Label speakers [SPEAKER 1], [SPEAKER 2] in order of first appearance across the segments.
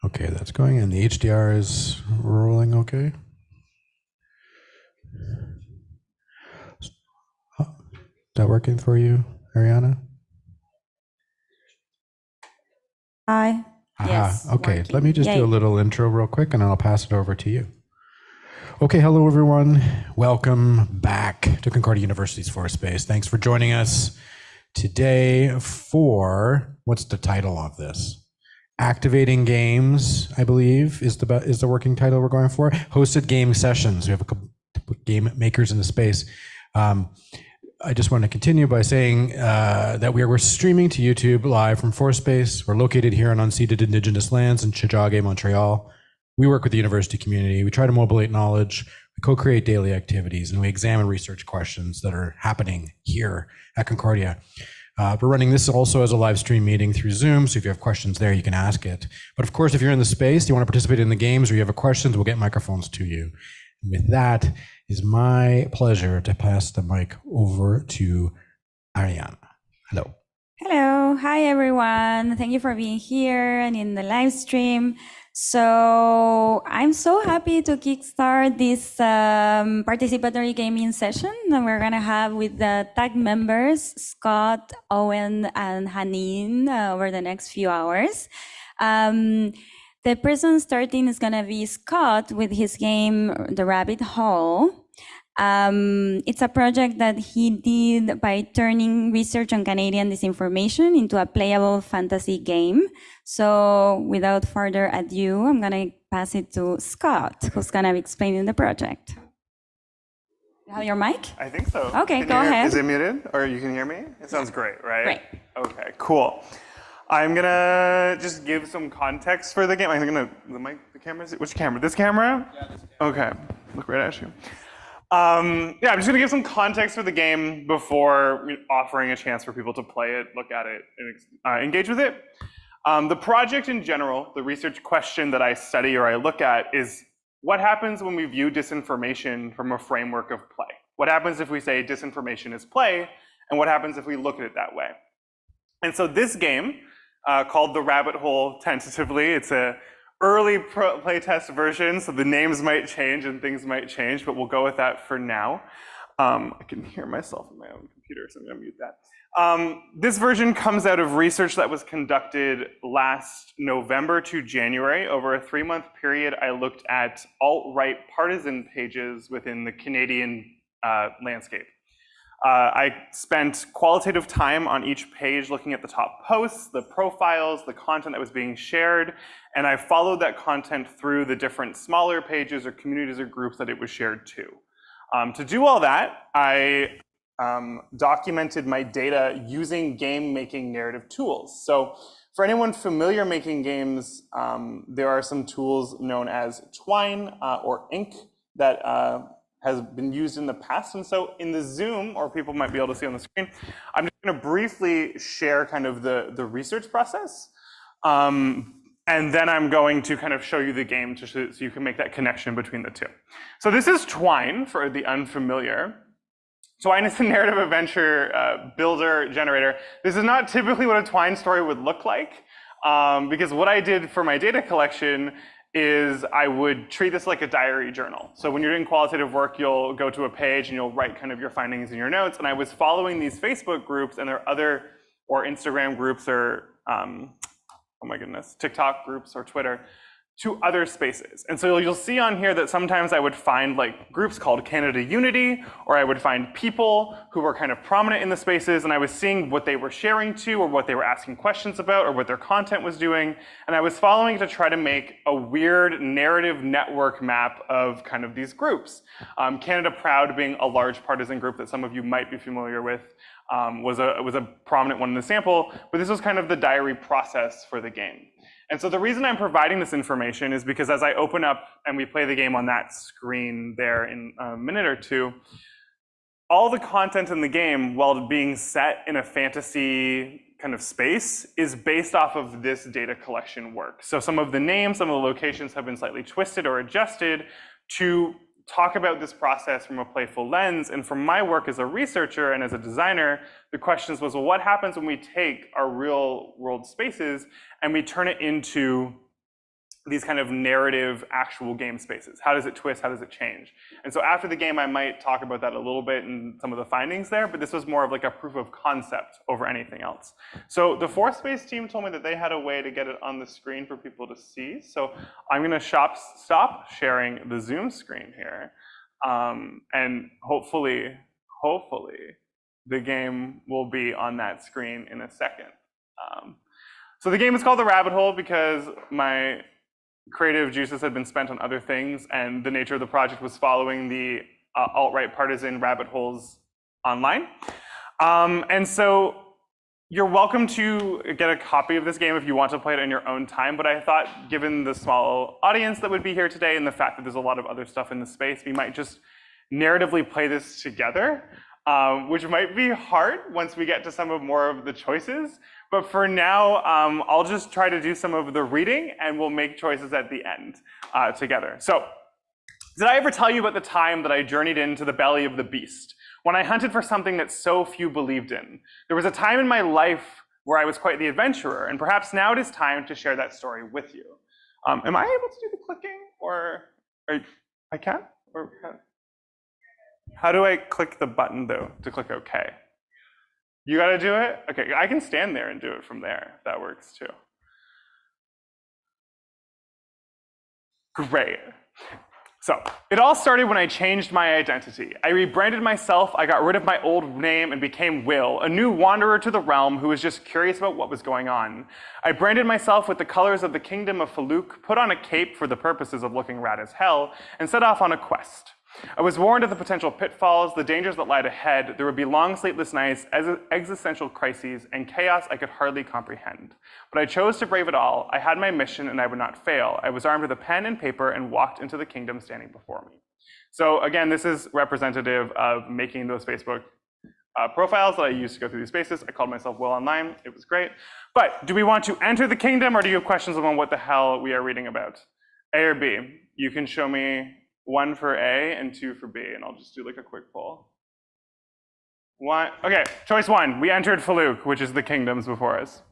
[SPEAKER 1] Okay, that's going, and the HDR is rolling okay. Is that working for you, Ariana?
[SPEAKER 2] Hi.
[SPEAKER 1] Aha,
[SPEAKER 2] Yes,
[SPEAKER 1] okay,
[SPEAKER 2] working.
[SPEAKER 1] let me just do
[SPEAKER 2] Yay.
[SPEAKER 1] a little intro real quick and then I'll pass it over to you. Okay, hello everyone. Welcome back to Concordia University's Force-Space. Thanks for joining us today for, what's the title of this? Activating Games, I believe, is the working title we're going for. Hosted game sessions. We have a couple game makers in the space. I just want to continue by saying that we're streaming to YouTube live from Force-Space. We're located here on unceded Indigenous lands in Tiohtià:ke, Montreal. We work with the university community. We try to mobilize knowledge. We co-create daily activities, and we examine research questions that are happening here at Concordia. We're running this also as a live stream meeting through Zoom, so if you have questions there, you can ask it. But of course, if you're in the space, you want to participate in the games, or you have questions, we'll get microphones to you. And with that, it is my pleasure to pass the mic over to Ariana. Hello.
[SPEAKER 2] Hello. Hi, everyone. Thank you for being here and in the live stream. So I'm so happy to kickstart this participatory gaming session that we're going to have with the tag members, Scott, Owen, and Hanine over the next few hours. The person starting is going to be Scott with his game, The Rabbit Hole. It's a project that he did by turning research on Canadian disinformation into a playable fantasy game. So without further ado, I'm going to pass it to Scott, who's going to be explaining the project. You have your mic?
[SPEAKER 3] I think so.
[SPEAKER 2] Okay, go ahead.
[SPEAKER 3] Is it muted, or you can hear me? It sounds great, right?
[SPEAKER 2] Great.
[SPEAKER 3] Okay, cool. I'm gonna just give some context for the game. I'm gonna, the camera, which camera? This camera? Yeah, this camera. Okay, look right at you. Yeah, I'm just gonna give some context for the game before offering a chance for people to play it, look at it, and engage with it. The project in general, the research question that I study or I look at is what happens when we view disinformation from a framework of play? What happens if we say disinformation is play, and what happens if we look at it that way? And so this game, called The Rabbit Hole tentatively, it's a early playtest version, so the names might change and things might change, but we'll go with that for now. I can hear myself on my own computer, so I'm gonna mute that. This version comes out of research that was conducted last November to January. Over a 3-month period, I looked at alt-right partisan pages within the Canadian landscape. I spent qualitative time on each page looking at the top posts, the profiles, the content that was being shared, and I followed that content through the different smaller pages or communities or groups that it was shared to. To do all that, I documented my data using game-making narrative tools. So for anyone familiar making games, there are some tools known as Twine or Ink that has been used in the past. And so in the Zoom, or people might be able to see on the screen, I'm just gonna briefly share kind of the research process. And then I'm going to kind of show you the game so you can make that connection between the two. So this is Twine for the unfamiliar. Twine is a narrative adventure builder generator. This is not typically what a Twine story would look like, because what I did for my data collection is I would treat this like a diary journal. So when you're doing qualitative work, you'll go to a page and you'll write kind of your findings in your notes. And I was following these Facebook groups, and there are other, or Instagram groups, or oh my goodness, TikTok groups or Twitter, to other spaces. And so you'll see on here that sometimes I would find like groups called Canada Unity, or I would find people who were kind of prominent in the spaces, and I was seeing what they were sharing to, or what they were asking questions about, or what their content was doing. And I was following to try to make a weird narrative network map of kind of these groups. Canada Proud being a large partisan group that some of you might be familiar with, was a prominent one in the sample, but this was kind of the diary process for the game. And so the reason I'm providing this information is because as I open up and we play the game on that screen there in a minute or two, all the content in the game, while being set in a fantasy kind of space, is based off of this data collection work. So some of the names, some of the locations have been slightly twisted or adjusted to talk about this process from a playful lens. And from my work as a researcher and as a designer, the questions was, well, what happens when we take our real world spaces and we turn it into these kind of narrative actual game spaces. How does it twist? How does it change? And so after the game, I might talk about that a little bit and some of the findings there, but this was more of like a proof of concept over anything else. So the Force Space team told me that they had a way to get it on the screen for people to see. So I'm gonna stop sharing the Zoom screen here. And hopefully the game will be on that screen in a second. So the game is called The Rabbit Hole because my creative juices had been spent on other things, and the nature of the project was following the alt-right partisan rabbit holes online. And so you're welcome to get a copy of this game if you want to play it in your own time, but I thought given the small audience that would be here today and the fact that there's a lot of other stuff in the space, we might just narratively play this together, which might be hard once we get to some of more of the choices. But for now, I'll just try to do some of the reading and we'll make choices at the end together. So, did I ever tell you about the time that I journeyed into the belly of the beast, when I hunted for something that so few believed in? There was a time in my life where I was quite the adventurer, and perhaps now it is time to share that story with you. Am I able to do the clicking, or I can? Or how do I click the button though to click OK? You got to do it? Okay, I can stand there and do it from there. That works too. Great. So it all started when I changed my identity. I rebranded myself, I got rid of my old name and became Will, a new wanderer to the realm who was just curious about what was going on. I branded myself with the colors of the kingdom of Faluk, put on a cape for the purposes of looking rad as hell, and set off on a quest. I was warned of the potential pitfalls, the dangers that lied ahead. There would be long sleepless nights, existential crises, and chaos I could hardly comprehend. But I chose to brave it all. I had my mission and I would not fail. I was armed with a pen and paper and walked into the kingdom standing before me. So again, this is representative of making those Facebook profiles that I used to go through these spaces. I called myself Will Online. It was great. But do we want to enter the kingdom, or do you have questions on what the hell we are reading about? A or B? You can show me 1 for A and 2 for B, and I'll just do like a quick poll. Okay, choice 1. We entered Faluk, which is the kingdoms before us.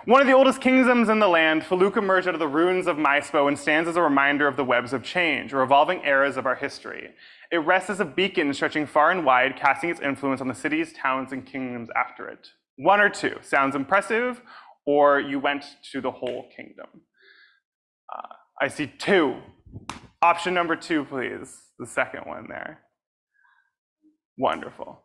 [SPEAKER 3] One of the oldest kingdoms in the land, Faluk emerged out of the ruins of Maispo and stands as a reminder of the webs of change, revolving eras of our history. It rests as a beacon stretching far and wide, casting its influence on the cities, towns, and kingdoms after it. 1 or 2. Sounds impressive, or you went to the whole kingdom. I see 2. Option number 2, please. The second one there. Wonderful.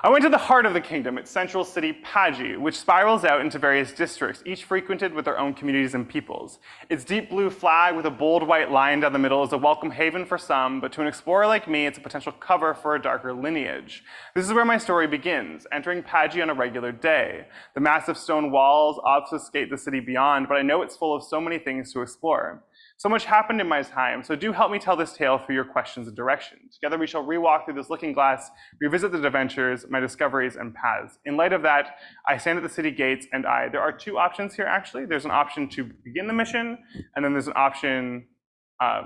[SPEAKER 3] I went to the heart of the kingdom, its central city, Paji, which spirals out into various districts, each frequented with their own communities and peoples. Its deep blue flag with a bold white line down the middle is a welcome haven for some, but to an explorer like me, it's a potential cover for a darker lineage. This is where my story begins, entering Paji on a regular day. The massive stone walls obfuscate the city beyond, but I know it's full of so many things to explore. So much happened in my time, so do help me tell this tale through your questions and directions. Together we shall rewalk through this looking glass, revisit the adventures, my discoveries, and paths. In light of that, I stand at the city gates and there are 2 options here actually. There's an option to begin the mission, and then there's an option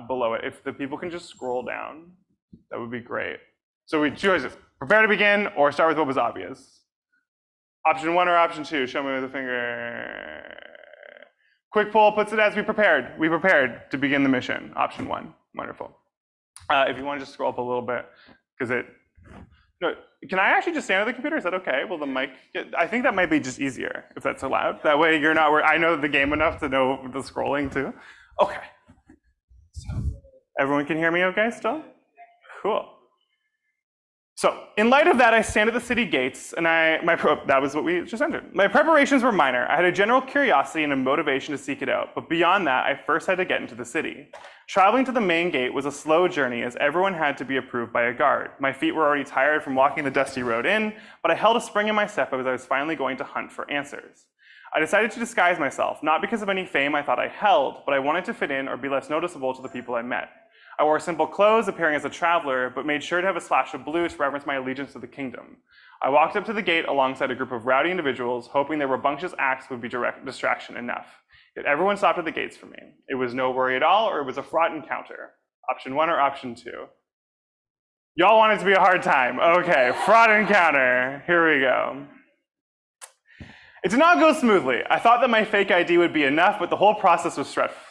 [SPEAKER 3] below it. If the people can just scroll down, that would be great. So we choose this, prepare to begin or start with what was obvious. Option 1 or option 2, show me with a finger. Quick poll puts it as we prepared. We prepared to begin the mission. Option 1. Wonderful. If you want to just scroll up a little bit, because no, can I actually just stand at the computer? Is that okay? Will the mic I think that might be just easier if that's allowed. That way you're not, I know the game enough to know the scrolling too. Okay. So, everyone can hear me okay still? Cool. So, in light of that, I stand at the city gates, and that was what we just entered. My preparations were minor. I had a general curiosity and a motivation to seek it out, but beyond that, I first had to get into the city. Traveling to the main gate was a slow journey, as everyone had to be approved by a guard. My feet were already tired from walking the dusty road in, but I held a spring in my step as I was finally going to hunt for answers. I decided to disguise myself, not because of any fame I thought I held, but I wanted to fit in or be less noticeable to the people I met. I wore simple clothes, appearing as a traveler, but made sure to have a splash of blue to reference my allegiance to the kingdom. I walked up to the gate alongside a group of rowdy individuals, hoping their rambunctious acts would be direct distraction enough. Yet everyone stopped at the gates for me. It was no worry at all, or it was a fraught encounter. Option 1 or option 2? Y'all want it to be a hard time. Okay, fraught encounter. Here we go. It did not go smoothly. I thought that my fake ID would be enough, but the whole process was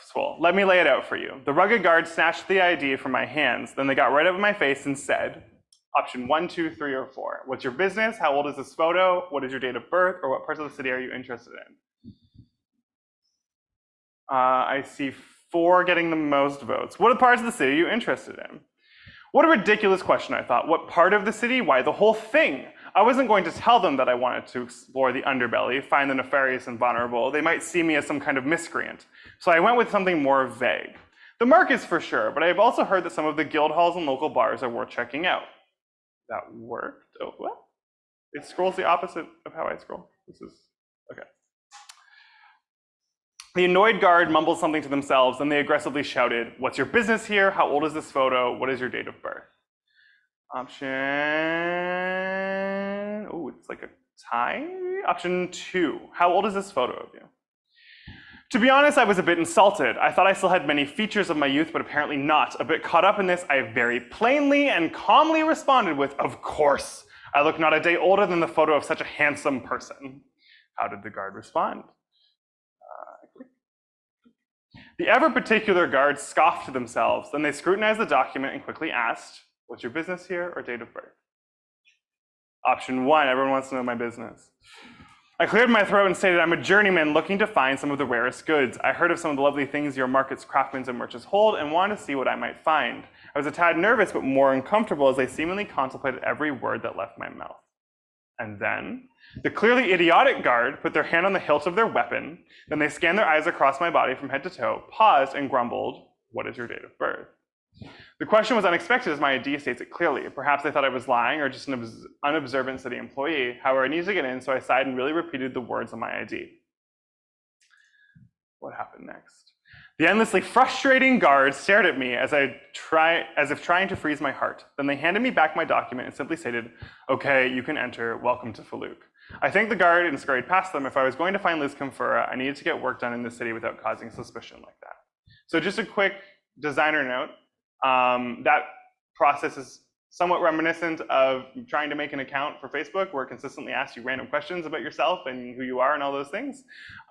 [SPEAKER 3] purposeful. Let me lay it out for you. The rugged guard snatched the ID from my hands. Then they got right up in my face and said, option 1, 2, 3, or 4. What's your business? How old is this photo? What is your date of birth? Or what parts of the city are you interested in? I see 4 getting the most votes. What parts of the city are you interested in? What a ridiculous question, I thought. What part of the city? Why the whole thing? I wasn't going to tell them that I wanted to explore the underbelly, find the nefarious and vulnerable. They might see me as some kind of miscreant. So I went with something more vague. The markets for sure, but I have also heard that some of the guild halls and local bars are worth checking out. That worked. Oh, what? It scrolls the opposite of how I scroll. This is, okay. The annoyed guard mumbled something to themselves, then they aggressively shouted, what's your business here? How old is this photo? What is your date of birth? Option, oh, it's like a tie. Option 2, how old is this photo of you? To be honest, I was a bit insulted. I thought I still had many features of my youth, but apparently not. A bit caught up in this, I very plainly and calmly responded with, of course. I look not a day older than the photo of such a handsome person. How did the guard respond? The ever-particular guards scoffed to themselves, then they scrutinized the document and quickly asked, what's your business here or date of birth? Option 1, everyone wants to know my business. I cleared my throat and stated, I'm a journeyman looking to find some of the rarest goods. I heard of some of the lovely things your markets, craftsmen, and merchants hold and wanted to see what I might find. I was a tad nervous but more uncomfortable as I seemingly contemplated every word that left my mouth. And then, the clearly idiotic guard put their hand on the hilt of their weapon, then they scanned their eyes across my body from head to toe, paused and grumbled, what is your date of birth? The question was unexpected as my ID states it clearly. Perhaps they thought I was lying or just an unobservant city employee. However, I needed to get in, so I sighed and really repeated the words on my ID. What happened next? The endlessly frustrating guards stared at me as if trying to freeze my heart. Then they handed me back my document and simply stated, okay, you can enter, welcome to Faluk. I thanked the guard and scurried past them. If I was going to find Liz Kamfura, I needed to get work done in the city without causing suspicion like that. So just a quick designer note, that process is somewhat reminiscent of trying to make an account for Facebook where it consistently asks you random questions about yourself and who you are and all those things.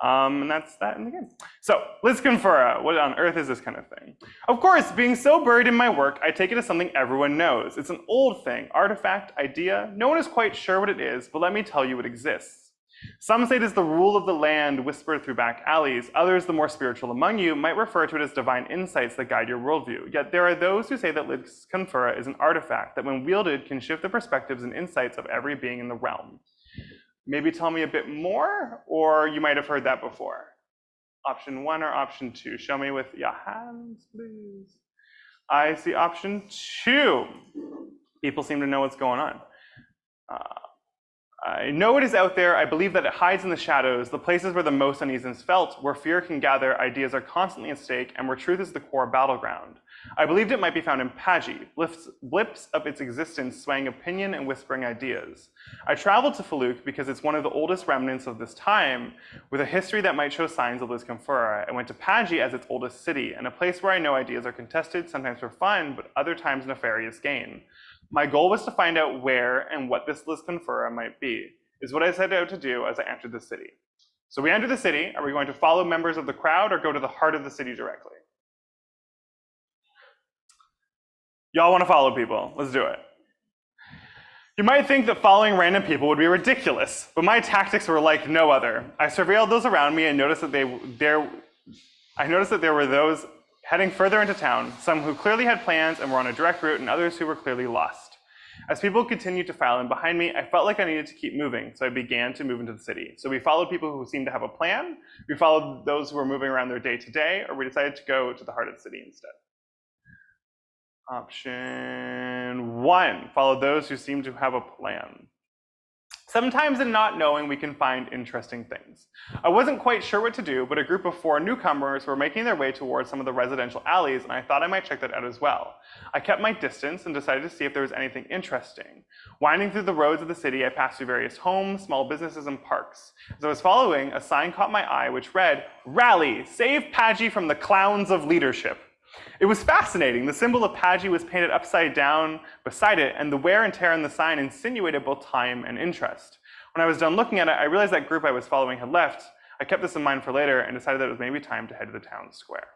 [SPEAKER 3] And that's that in the game. So, Liz Kamfura, what on earth is this kind of thing? Of course, being so buried in my work, I take it as something everyone knows. It's an old thing, artifact, idea. No one is quite sure what it is, but let me tell you it exists. Some say it is the rule of the land whispered through back alleys. Others, the more spiritual among you, might refer to it as divine insights that guide your worldview. Yet there are those who say that Liz Kamfura is an artifact that when wielded can shift the perspectives and insights of every being in the realm. Maybe tell me a bit more, or you might have heard that before. Option 1 or option 2? Show me with your hands, please. I see option 2. People seem to know what's going on. I know it is out there. I believe that it hides in the shadows, the places where the most uneasiness felt, where fear can gather, ideas are constantly at stake, and where truth is the core battleground. I believed it might be found in Paji, blips of its existence swaying opinion and whispering ideas. I traveled to Faluk because it's one of the oldest remnants of this time, with a history that might show signs of Liz Kamfura. I went to Paji as its oldest city, and a place where I know ideas are contested, sometimes for fun, but other times nefarious gain. My goal was to find out where and what this Liz Kamfura might be, is what I set out to do as I entered the city. So we enter the city. Are we going to follow members of the crowd or go to the heart of the city directly? Y'all want to follow people. Let's do it. You might think that following random people would be ridiculous, but my tactics were like no other. I surveilled those around me and noticed that there were those heading further into town, some who clearly had plans and were on a direct route, and others who were clearly lost. As people continued to file in behind me, I felt like I needed to keep moving, so I began to move into the city. So we followed people who seemed to have a plan, we followed those who were moving around their day-to-day, or we decided to go to the heart of the city instead. Option 1, follow those who seem to have a plan. Sometimes in not knowing, we can find interesting things. I wasn't quite sure what to do, but a group of 4 newcomers were making their way towards some of the residential alleys, and I thought I might check that out as well. I kept my distance and decided to see if there was anything interesting. Winding through the roads of the city, I passed through various homes, small businesses, and parks. As I was following, a sign caught my eye which read, "Rally, save Paji from the clowns of leadership." It was fascinating. The symbol of Paji was painted upside down beside it, and the wear and tear on the sign insinuated both time and interest. When I was done looking at it, I realized that group I was following had left. I kept this in mind for later and decided that it was maybe time to head to the town square.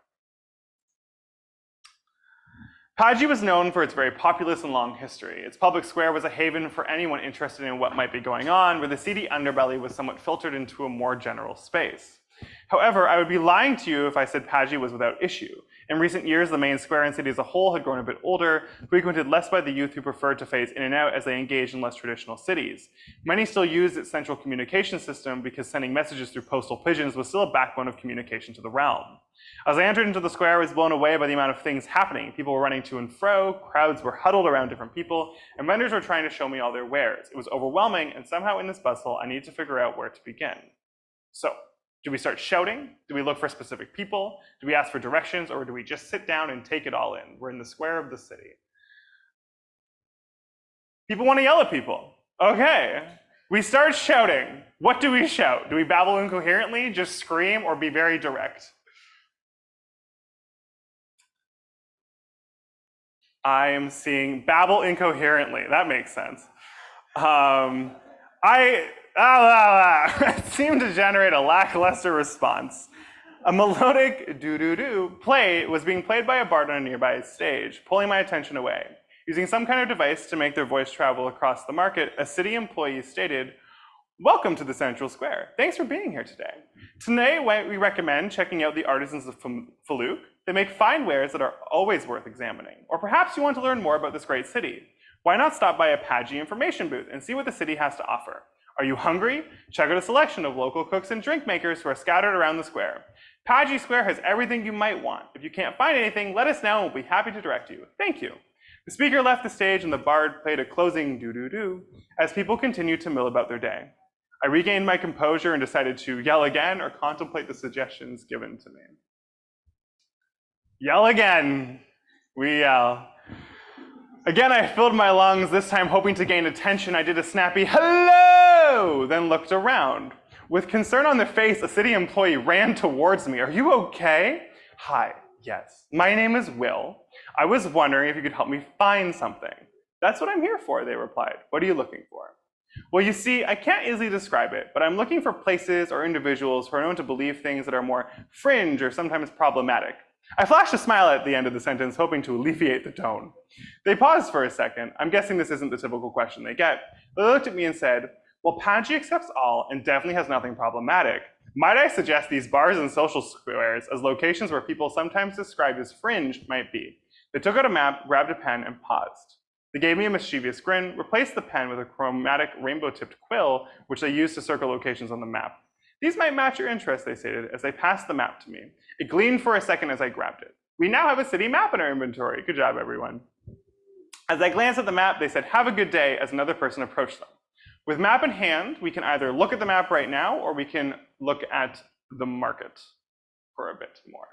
[SPEAKER 3] Paji was known for its very populous and long history. Its public square was a haven for anyone interested in what might be going on, where the seedy underbelly was somewhat filtered into a more general space. However, I would be lying to you if I said Paji was without issue. In recent years, the main square and city as a whole had grown a bit older, frequented less by the youth who preferred to phase in and out as they engaged in less traditional cities. Many still used its central communication system because sending messages through postal pigeons was still a backbone of communication to the realm. As I entered into the square, I was blown away by the amount of things happening. People were running to and fro, crowds were huddled around different people, and vendors were trying to show me all their wares. It was overwhelming, and somehow in this bustle, I needed to figure out where to begin. So, do we start shouting? Do we look for specific people? Do we ask for directions, or do we just sit down and take it all in? We're in the square of the city. People want to yell at people. Okay. We start shouting. What do we shout? Do we babble incoherently, just scream, or be very direct? I am seeing babble incoherently. That makes sense. It seemed to generate a lackluster response. A melodic doo-doo-doo play was being played by a bard on a nearby stage, pulling my attention away. Using some kind of device to make their voice travel across the market, a city employee stated, "Welcome to the Central Square. Thanks for being here today. Today, we recommend checking out the artisans of Faluk. They make fine wares that are always worth examining. Or perhaps you want to learn more about this great city. Why not stop by a Paji information booth and see what the city has to offer? Are you hungry? Check out a selection of local cooks and drink makers who are scattered around the square. Paji Square has everything you might want. If you can't find anything, let us know and we'll be happy to direct you. Thank you." The speaker left the stage and the bard played a closing doo-doo-doo as people continued to mill about their day. I regained my composure and decided to yell again or contemplate the suggestions given to me. Yell again. We yell. Again, I filled my lungs, this time hoping to gain attention. I did a snappy hello, then looked around. With concern on their face, a city employee ran towards me. "Are you okay?" "Hi, yes. My name is Will. I was wondering if you could help me find something." "That's what I'm here for," they replied. "What are you looking for?" "Well, you see, I can't easily describe it, but I'm looking for places or individuals who are known to believe things that are more fringe or sometimes problematic." I flashed a smile at the end of the sentence, hoping to alleviate the tone. They paused for a second. I'm guessing this isn't the typical question they get. They looked at me and said, "Well, Paji accepts all and definitely has nothing problematic. Might I suggest these bars and social squares as locations where people sometimes described as fringe might be?" They took out a map, grabbed a pen, and paused. They gave me a mischievous grin, replaced the pen with a chromatic rainbow-tipped quill, which they used to circle locations on the map. "These might match your interests," they stated as they passed the map to me. It gleamed for a second as I grabbed it. "We now have a city map in our inventory. Good job, everyone." As I glanced at the map, they said, "Have a good day," as another person approached them. With map in hand, we can either look at the map right now, or we can look at the market for a bit more.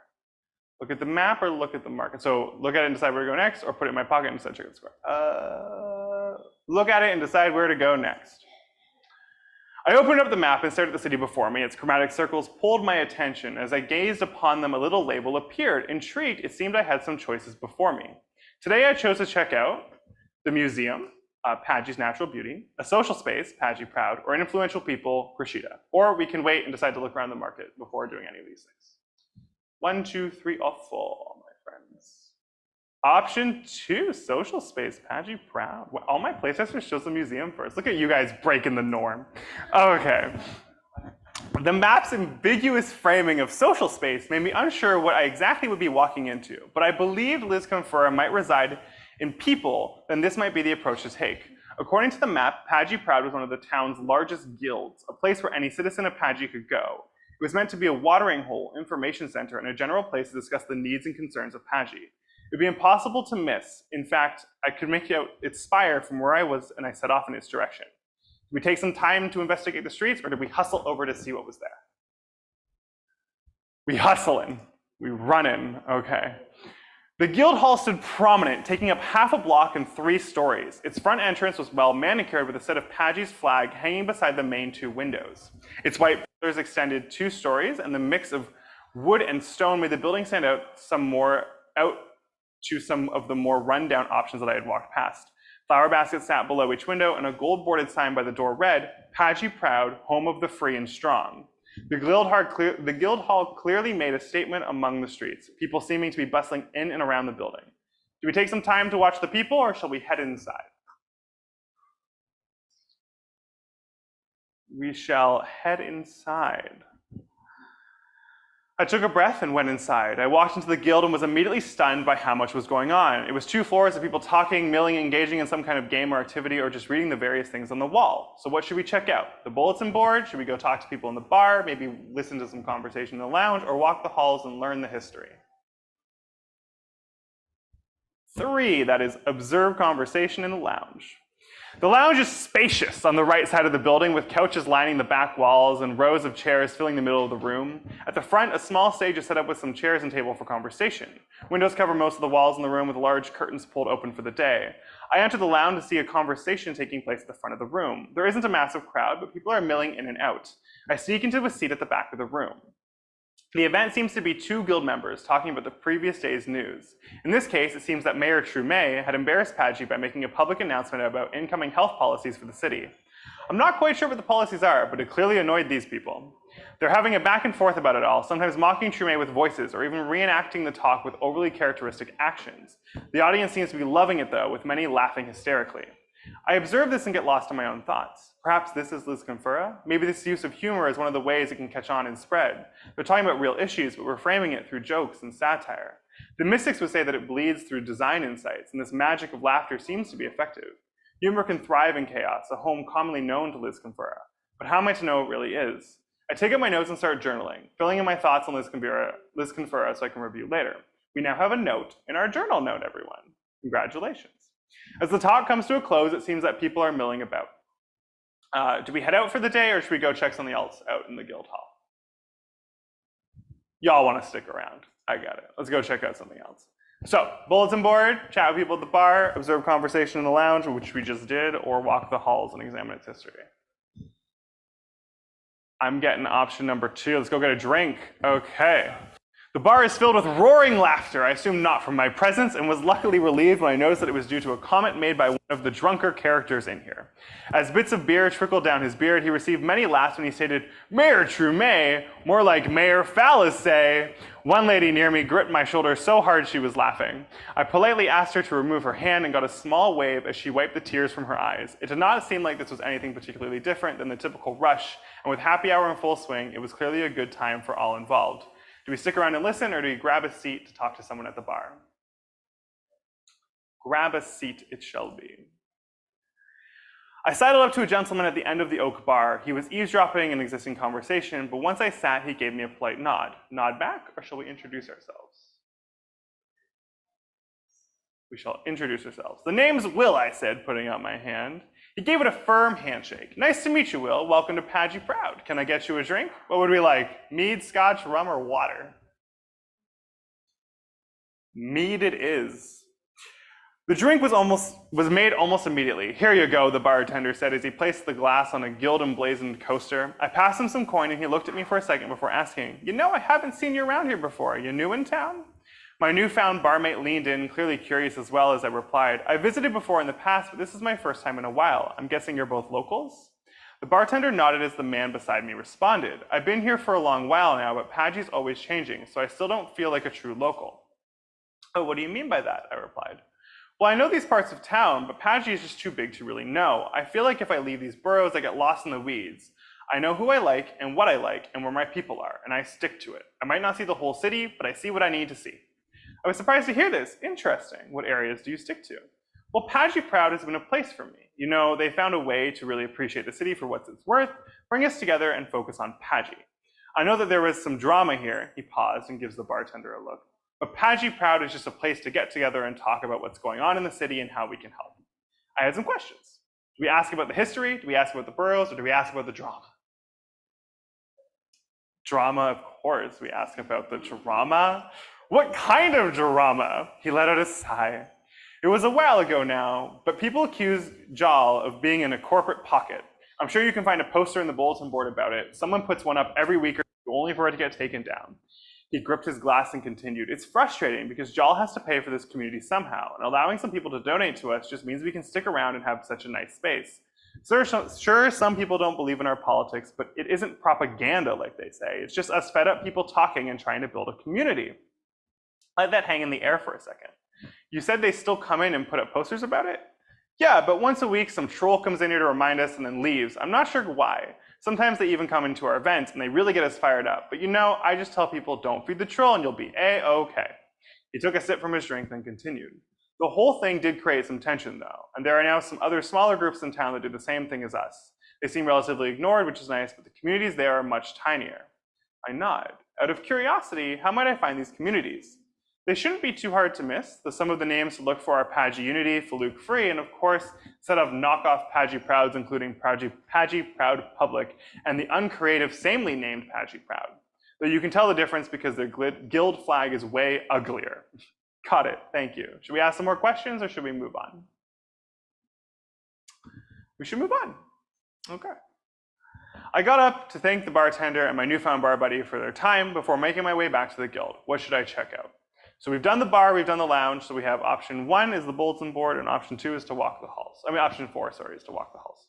[SPEAKER 3] Look at the map or look at the market. So look at it and decide where to go next, or put it in my pocket and decide to check the square. Look at it and decide where to go next. I opened up the map and stared at the city before me. Its chromatic circles pulled my attention. As I gazed upon them, a little label appeared. Intrigued, it seemed I had some choices before me. Today I chose to check out the museum, Paji's Natural Beauty, a social space, Paji Proud, or an influential people, Krishida. Or we can wait and decide to look around the market before doing any of these things. 1, 2, 3, or 4, my friends. Option 2, social space, Paji Proud. Well, all my playtesters chose the museum first. Look at you guys breaking the norm. Okay. The map's ambiguous framing of social space made me unsure what I exactly would be walking into, but I believed Liz Confura might reside in people, then this might be the approach to take. According to the map, Paji Proud was one of the town's largest guilds, a place where any citizen of Paji could go. It was meant to be a watering hole, information center, and a general place to discuss the needs and concerns of Paji. It would be impossible to miss. In fact, I could make out its spire from where I was, and I set off in its direction. Did we take some time to investigate the streets, or did we hustle over to see what was there? We hustling. We running. Okay. The guild hall stood prominent, taking up half a block and 3 stories. Its front entrance was well manicured with a set of Paji's flag hanging beside the main 2 windows. Its white pillars extended 2 stories, and the mix of wood and stone made the building stand out to some of the more rundown options that I had walked past. Flower baskets sat below each window, and a gold-boarded sign by the door read, "Paji Proud, home of the free and strong." The guild hall clearly made a statement among the streets, people seeming to be bustling in and around the building. Do we take some time to watch the people, or shall we head inside? We shall head inside. I took a breath and went inside. I walked into the guild and was immediately stunned by how much was going on. It was 2 floors of people talking, milling, engaging in some kind of game or activity, or just reading the various things on the wall. So what should we check out? The bulletin board? Should we go talk to people in the bar, maybe listen to some conversation in the lounge, or walk the halls and learn the history? 3, that is, observe conversation in the lounge. The lounge is spacious on the right side of the building, with couches lining the back walls and rows of chairs filling the middle of the room. At the front, a small stage is set up with some chairs and table for conversation. Windows cover most of the walls in the room, with large curtains pulled open for the day. I enter the lounge to see a conversation taking place at the front of the room. There isn't a massive crowd, but people are milling in and out. I sneak into a seat at the back of the room. The event seems to be 2 guild members talking about the previous day's news. In this case, it seems that Mayor Trumet had embarrassed Padgy by making a public announcement about incoming health policies for the city. I'm not quite sure what the policies are, but it clearly annoyed these people. They're having a back and forth about it all, sometimes mocking Trumet with voices, or even reenacting the talk with overly characteristic actions. The audience seems to be loving it though, with many laughing hysterically. I observe this and get lost in my own thoughts. Perhaps this is Liz Confura? Maybe this use of humor is one of the ways it can catch on and spread. They're talking about real issues, but we're framing it through jokes and satire. The mystics would say that it bleeds through design insights, and this magic of laughter seems to be effective. Humor can thrive in chaos, a home commonly known to Liz Confura. But how am I to know it really is? I take out my notes and start journaling, filling in my thoughts on Liz Confura so I can review later. We now have a note in our journal note, everyone. Congratulations. As the talk comes to a close, it seems that people are milling about. Do we head out for the day, or should we go check something else out in the guild hall? Y'all want to stick around. I got it. Let's go check out something else. So, bulletin board, chat with people at the bar, observe conversation in the lounge, which we just did, or walk the halls and examine its history. I'm getting option number 2. Let's go get a drink. Okay. The bar is filled with roaring laughter, I assume not from my presence, and was luckily relieved when I noticed that it was due to a comment made by one of the drunker characters in here. As bits of beer trickled down his beard, he received many laughs when he stated, "Mayor Trumet," more like Mayor Fallace. One lady near me gripped my shoulder so hard she was laughing. I politely asked her to remove her hand and got a small wave as she wiped the tears from her eyes. It did not seem like this was anything particularly different than the typical rush, and with happy hour in full swing, it was clearly a good time for all involved. Do we stick around and listen, or do we grab a seat to talk to someone at the bar? Grab a seat it shall be. I sidled up to a gentleman at the end of the oak bar. He was eavesdropping an existing conversation, but once I sat, he gave me a polite nod. Nod back, or shall we introduce ourselves? We shall introduce ourselves. The name's Will, I said, putting out my hand. He gave it a firm handshake. Nice to meet you, Will. Welcome to Padgy Proud. Can I get you a drink? What would we like? Mead, scotch, rum, or water? Mead it is. The drink was made almost immediately. Here you go, the bartender said as he placed the glass on a gilt-emblazoned coaster. I passed him some coin and he looked at me for a second before asking, "You know, I haven't seen you around here before. Are you new in town?" My newfound barmate leaned in, clearly curious as well, as I replied, "I visited before in the past, but this is my first time in a while. I'm guessing you're both locals?" The bartender nodded as the man beside me responded. "I've been here for a long while now, but Padgy's always changing, so I still don't feel like a true local." "Oh, what do you mean by that?" I replied. "Well, I know these parts of town, but Padgy is just too big to really know. I feel like if I leave these boroughs, I get lost in the weeds. I know who I like and what I like and where my people are, and I stick to it. I might not see the whole city, but I see what I need to see." I was surprised to hear this. Interesting. What areas do you stick to? Well, Padgy Proud has been a place for me. You know, they found a way to really appreciate the city for what it's worth, bring us together, and focus on Padgy. I know that there was some drama here. He paused and gives the bartender a look. But Padgy Proud is just a place to get together and talk about what's going on in the city and how we can help. I had some questions. Do we ask about the history? Do we ask about the boroughs? Or do we ask about the drama? Drama, of course. We ask about the drama. What kind of drama? He let out a sigh. It was a while ago now, but people accuse Jal of being in a corporate pocket. I'm sure you can find a poster in the bulletin board about it. Someone puts one up every week or two, only for it to get taken down. He gripped his glass and continued, "It's frustrating because Jal has to pay for this community somehow, and allowing some people to donate to us just means we can stick around and have such a nice space. Sure, some people don't believe in our politics, but it isn't propaganda like they say. It's just us fed up people talking and trying to build a community." Let that hang in the air for a second. You said they still come in and put up posters about it? Yeah, but once a week some troll comes in here to remind us and then leaves. I'm not sure why. Sometimes they even come into our events and they really get us fired up. But you know, I just tell people don't feed the troll and you'll be A-okay. He took a sip from his drink and continued. The whole thing did create some tension though, and there are now some other smaller groups in town that do the same thing as us. They seem relatively ignored, which is nice, but the communities there are much tinier. I nod. Out of curiosity, how might I find these communities? They shouldn't be too hard to miss. Some of the names to look for are Padgy Unity, Faluke Free, and of course, set of knockoff Padgy Prouds, including Padgy Proud Public and the uncreative, samely named Padgy Proud. Though you can tell the difference because their guild flag is way uglier. Got it, thank you. Should we ask some more questions or should we move on? We should move on. Okay. I got up to thank the bartender and my newfound bar buddy for their time before making my way back to the guild. What should I check out? So we've done the bar, we've done the lounge, so we have option 1 is the bulletin board, and option 2 is to walk the halls. I mean, option 4, sorry, is to walk the halls.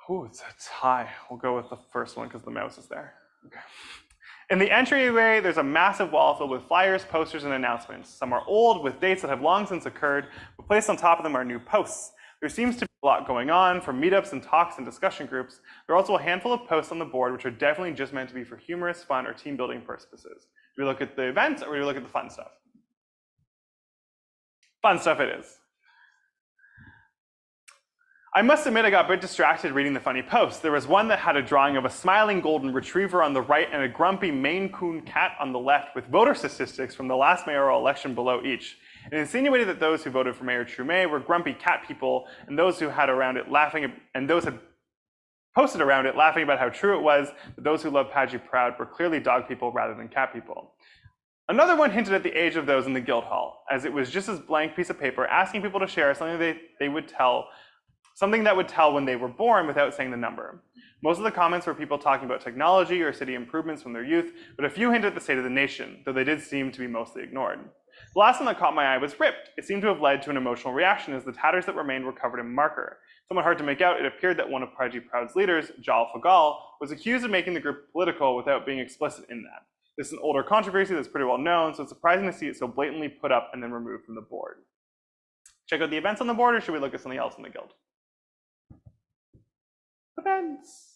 [SPEAKER 3] Ooh, it's high. We'll go with the first one because the mouse is there. Okay. In the entryway, there's a massive wall filled with flyers, posters, and announcements. Some are old, with dates that have long since occurred, but placed on top of them are new posts. There seems to be a lot going on, from meetups and talks and discussion groups. There are also a handful of posts on the board which are definitely just meant to be for humorous, fun, or team-building purposes. Do we look at the events or do we look at the fun stuff? Fun stuff it is. I must admit I got a bit distracted reading the funny posts. There was one that had a drawing of a smiling golden retriever on the right and a grumpy Maine Coon cat on the left with voter statistics from the last mayoral election below each. It insinuated that those who voted for Mayor Trumet were grumpy cat people and those who had around it laughing and those had posted around it laughing about how true it was that those who loved Padgy Proud were clearly dog people rather than cat people. Another one hinted at the age of those in the guild hall, as it was just a blank piece of paper asking people to share something that would tell when they were born without saying the number. Most of the comments were people talking about technology or city improvements from their youth, but a few hinted at the state of the nation, though they did seem to be mostly ignored. The last one that caught my eye was ripped. It seemed to have led to an emotional reaction as the tatters that remained were covered in marker. Somewhat hard to make out, it appeared that one of Padgy Proud's leaders, Jal Fagal, was accused of making the group political without being explicit in that. This is an older controversy that's pretty well known, so it's surprising to see it so blatantly put up and then removed from the board. Check out the events on the board, or should we look at something else in the guild? Events.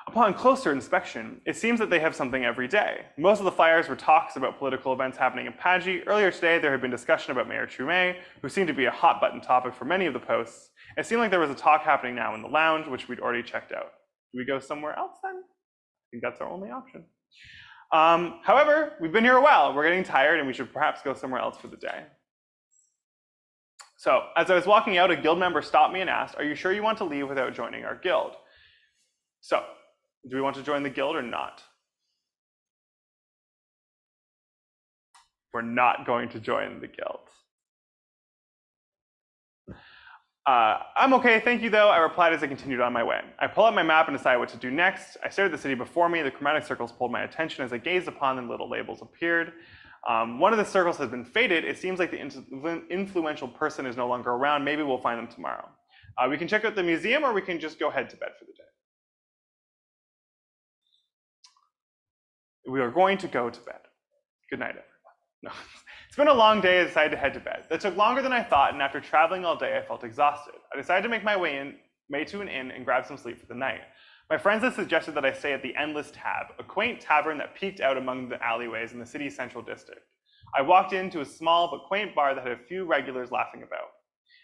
[SPEAKER 3] Upon closer inspection, it seems that they have something every day. Most of the flyers were talks about political events happening in Padgy. Earlier today, there had been discussion about Mayor Trumet, who seemed to be a hot button topic for many of the posts. It seemed like there was a talk happening now in the lounge, which we'd already checked out. Do we go somewhere else then? I think that's our only option. However, we've been here a while. We're getting tired and we should perhaps go somewhere else for the day. So as I was walking out, a guild member stopped me and asked, "Are you sure you want to leave without joining our guild?" So, do we want to join the guild or not? We're not going to join the guild. I'm okay, thank you though, I replied as I continued on my way. I pull out my map and decide what to do next. I stared at the city before me. The chromatic circles pulled my attention as I gazed upon them. Little labels appeared. One of the circles has been faded. It seems like the influential person is no longer around. Maybe we'll find them tomorrow. We can check out the museum or we can just go head to bed for the day. We are going to go to bed. Good night, everyone. No. It's been a long day. I decided to head to bed. That took longer than I thought, and after traveling all day, I felt exhausted. I decided to make my way to an inn and grab some sleep for the night. My friends had suggested that I stay at the Endless Tab, a quaint tavern that peeked out among the alleyways in the city's central district. I walked into a small but quaint bar that had a few regulars laughing about.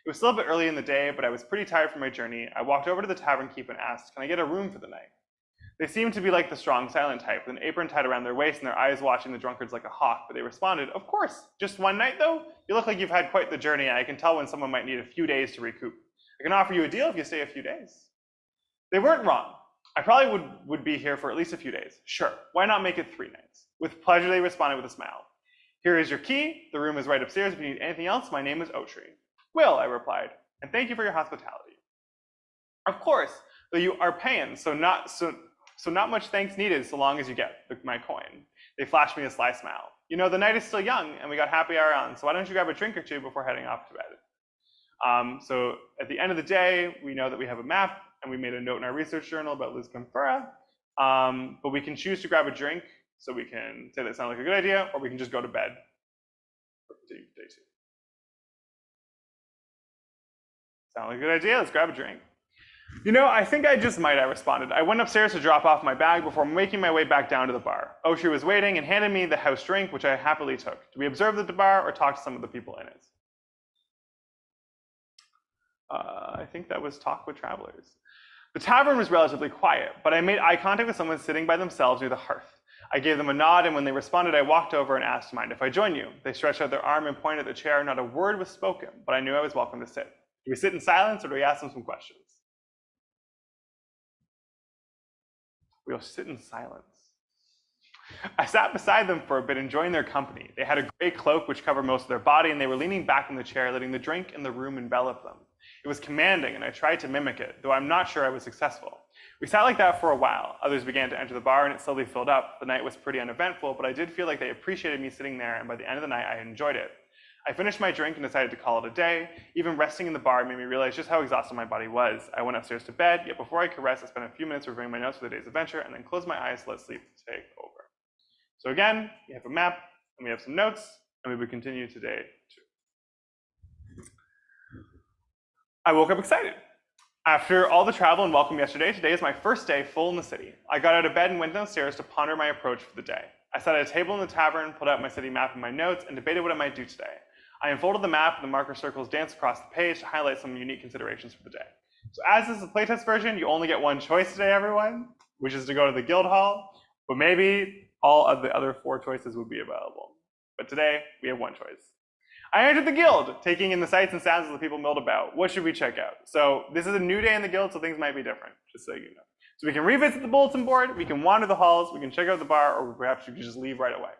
[SPEAKER 3] It was still a bit early in the day, but I was pretty tired from my journey. I walked over to the tavern keep and asked, "Can I get a room for the night?" They seemed to be like the strong, silent type, with an apron tied around their waist and their eyes watching the drunkards like a hawk, but they responded, "Of course, just one night though? You look like you've had quite the journey, and I can tell when someone might need a few days to recoup. I can offer you a deal if you stay a few days." They weren't wrong. I probably would be here for at least a few days. Sure, why not make it 3 nights? With pleasure, they responded with a smile. "Here is your key. The room is right upstairs. If you need anything else, my name is Otree." "Will," I replied, "and thank you for your hospitality." "Of course, though you are paying, so not much thanks needed so long as you get my coin." They flashed me a sly smile. "You know, the night is still young and we got happy hour on, so why don't you grab a drink or two before heading off to bed?" So at the end of the day, we know that we have a map and we made a note in our research journal about Liz Camphora, but we can choose to grab a drink, so we can say that sounds like a good idea, or we can just go to bed Sound like a good idea, let's grab a drink. You know, I think I just might, I responded. I went upstairs to drop off my bag before making my way back down to the bar. Oshri was waiting and handed me the house drink, which I happily took. Did we observe the bar or talk to some of the people in it? I think that was talk with travelers. The tavern was relatively quiet, but I made eye contact with someone sitting by themselves near the hearth. I gave them a nod, and when they responded, I walked over and asked to mind if I join you. They stretched out their arm and pointed at the chair. Not a word was spoken, but I knew I was welcome to sit. Do we sit in silence or do we ask them some questions? We'll sit in silence. I sat beside them for a bit, enjoying their company. They had a gray cloak which covered most of their body, and they were leaning back in the chair, letting the drink and the room envelop them. It was commanding, and I tried to mimic it, though I'm not sure I was successful. We sat like that for a while. Others began to enter the bar, and it slowly filled up. The night was pretty uneventful, but I did feel like they appreciated me sitting there, and by the end of the night, I enjoyed it. I finished my drink and decided to call it a day. Even resting in the bar made me realize just how exhausted my body was. I went upstairs to bed, yet before I could rest, I spent a few minutes reviewing my notes for the day's adventure, and then closed my eyes to let sleep take over. So again, we have a map, and we have some notes, and we would continue today too. I woke up excited. After all the travel and welcome yesterday, today is my first day full in the city. I got out of bed and went downstairs to ponder my approach for the day. I sat at a table in the tavern, pulled out my city map and my notes, and debated what I might do today. I unfolded the map, and the marker circles danced across the page to highlight some unique considerations for the day. So as this is a playtest version, you only get one choice today, everyone, which is to go to the guild hall, but maybe all of the other 4 choices would be available. But today, we have one choice. I entered the guild, taking in the sights and sounds of the people milled about. What should we check out? So this is a new day in the guild, so things might be different, just so you know. So we can revisit the bulletin board, we can wander the halls, we can check out the bar, or perhaps we can just leave right away.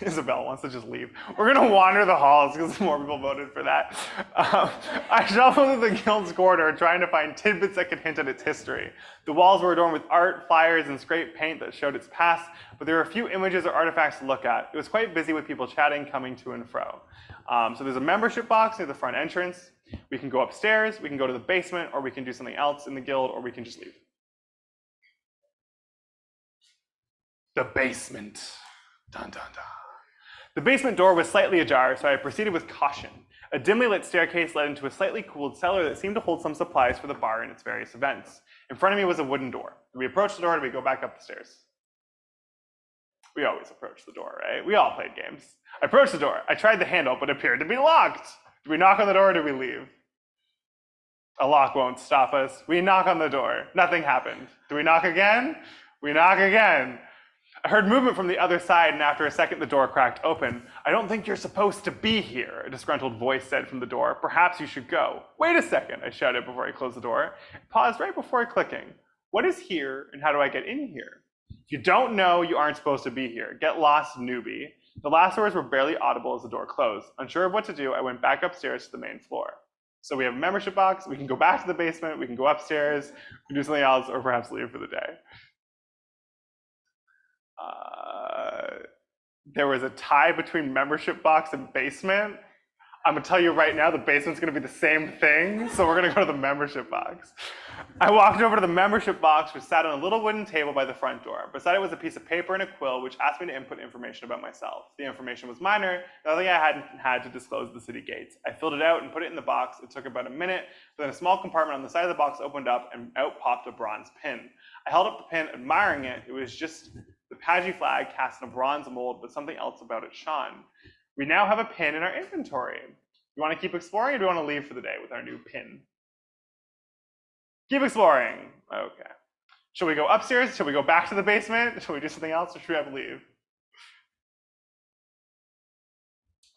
[SPEAKER 3] Isabel wants to just leave. We're gonna wander the halls because more people voted for that. I shuffled through the guild's corridor trying to find tidbits that could hint at its history. The walls were adorned with art, flyers, and scraped paint that showed its past, but there were a few images or artifacts to look at. It was quite busy with people chatting, coming to and fro. So there's a membership box near the front entrance. We can go upstairs, we can go to the basement, or we can do something else in the guild, or we can just leave. The basement. Dun, dun, dun. The basement door was slightly ajar, so I proceeded with caution. A dimly lit staircase led into a slightly cooled cellar that seemed to hold some supplies for the bar and its various events. In front of me was a wooden door. Do we approach the door, or do we go back up the stairs? We always approach the door, right? We all played games. I approached the door. I tried the handle, but it appeared to be locked. Do we knock on the door, or do we leave? A lock won't stop us. We knock on the door. Nothing happened. Do we knock again? We knock again. I heard movement from the other side, and after a second, the door cracked open. I don't think you're supposed to be here, a disgruntled voice said from the door. Perhaps you should go. Wait a second, I shouted before I closed the door. It paused right before clicking. What is here, and how do I get in here? If you don't know, you aren't supposed to be here. Get lost, newbie. The last words were barely audible as the door closed. Unsure of what to do, I went back upstairs to the main floor. So we have a membership box. We can go back to the basement. We can go upstairs. We can do something else, or perhaps leave for the day. There was a tie between membership box and basement. I'm gonna tell you right now, the basement's gonna be the same thing, so we're gonna go to the membership box. I walked over to the membership box, which sat on a little wooden table by the front door. Beside it was a piece of paper and a quill, which asked me to input information about myself. The information was minor, nothing I hadn't had to disclose at the city gates. I filled it out and put it in the box. It took about a minute, but then a small compartment on the side of the box opened up, and out popped a bronze pin. I held up the pin, admiring it. It was just the Pagi flag cast in a bronze mold, but something else about it shone. We now have a pin in our inventory. You want to keep exploring, or do you want to leave for the day with our new pin? Keep exploring. Okay. Should we go upstairs? Should we go back to the basement? Should we do something else, or should we have to leave?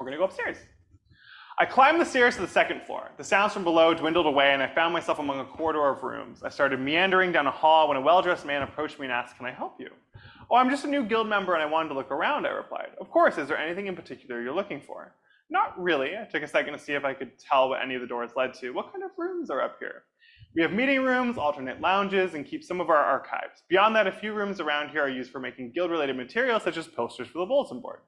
[SPEAKER 3] We're going to go upstairs. I climbed the stairs to the second floor. The sounds from below dwindled away, and I found myself among a corridor of rooms. I started meandering down a hall when a well-dressed man approached me and asked, "Can I help you?" "Oh, I'm just a new guild member and I wanted to look around," I replied. "Of course, is there anything in particular you're looking for?" "Not really." I took a second to see if I could tell what any of the doors led to. "What kind of rooms are up here?" "We have meeting rooms, alternate lounges, and keep some of our archives. Beyond that, a few rooms around here are used for making guild-related materials, such as posters for the bulletin board."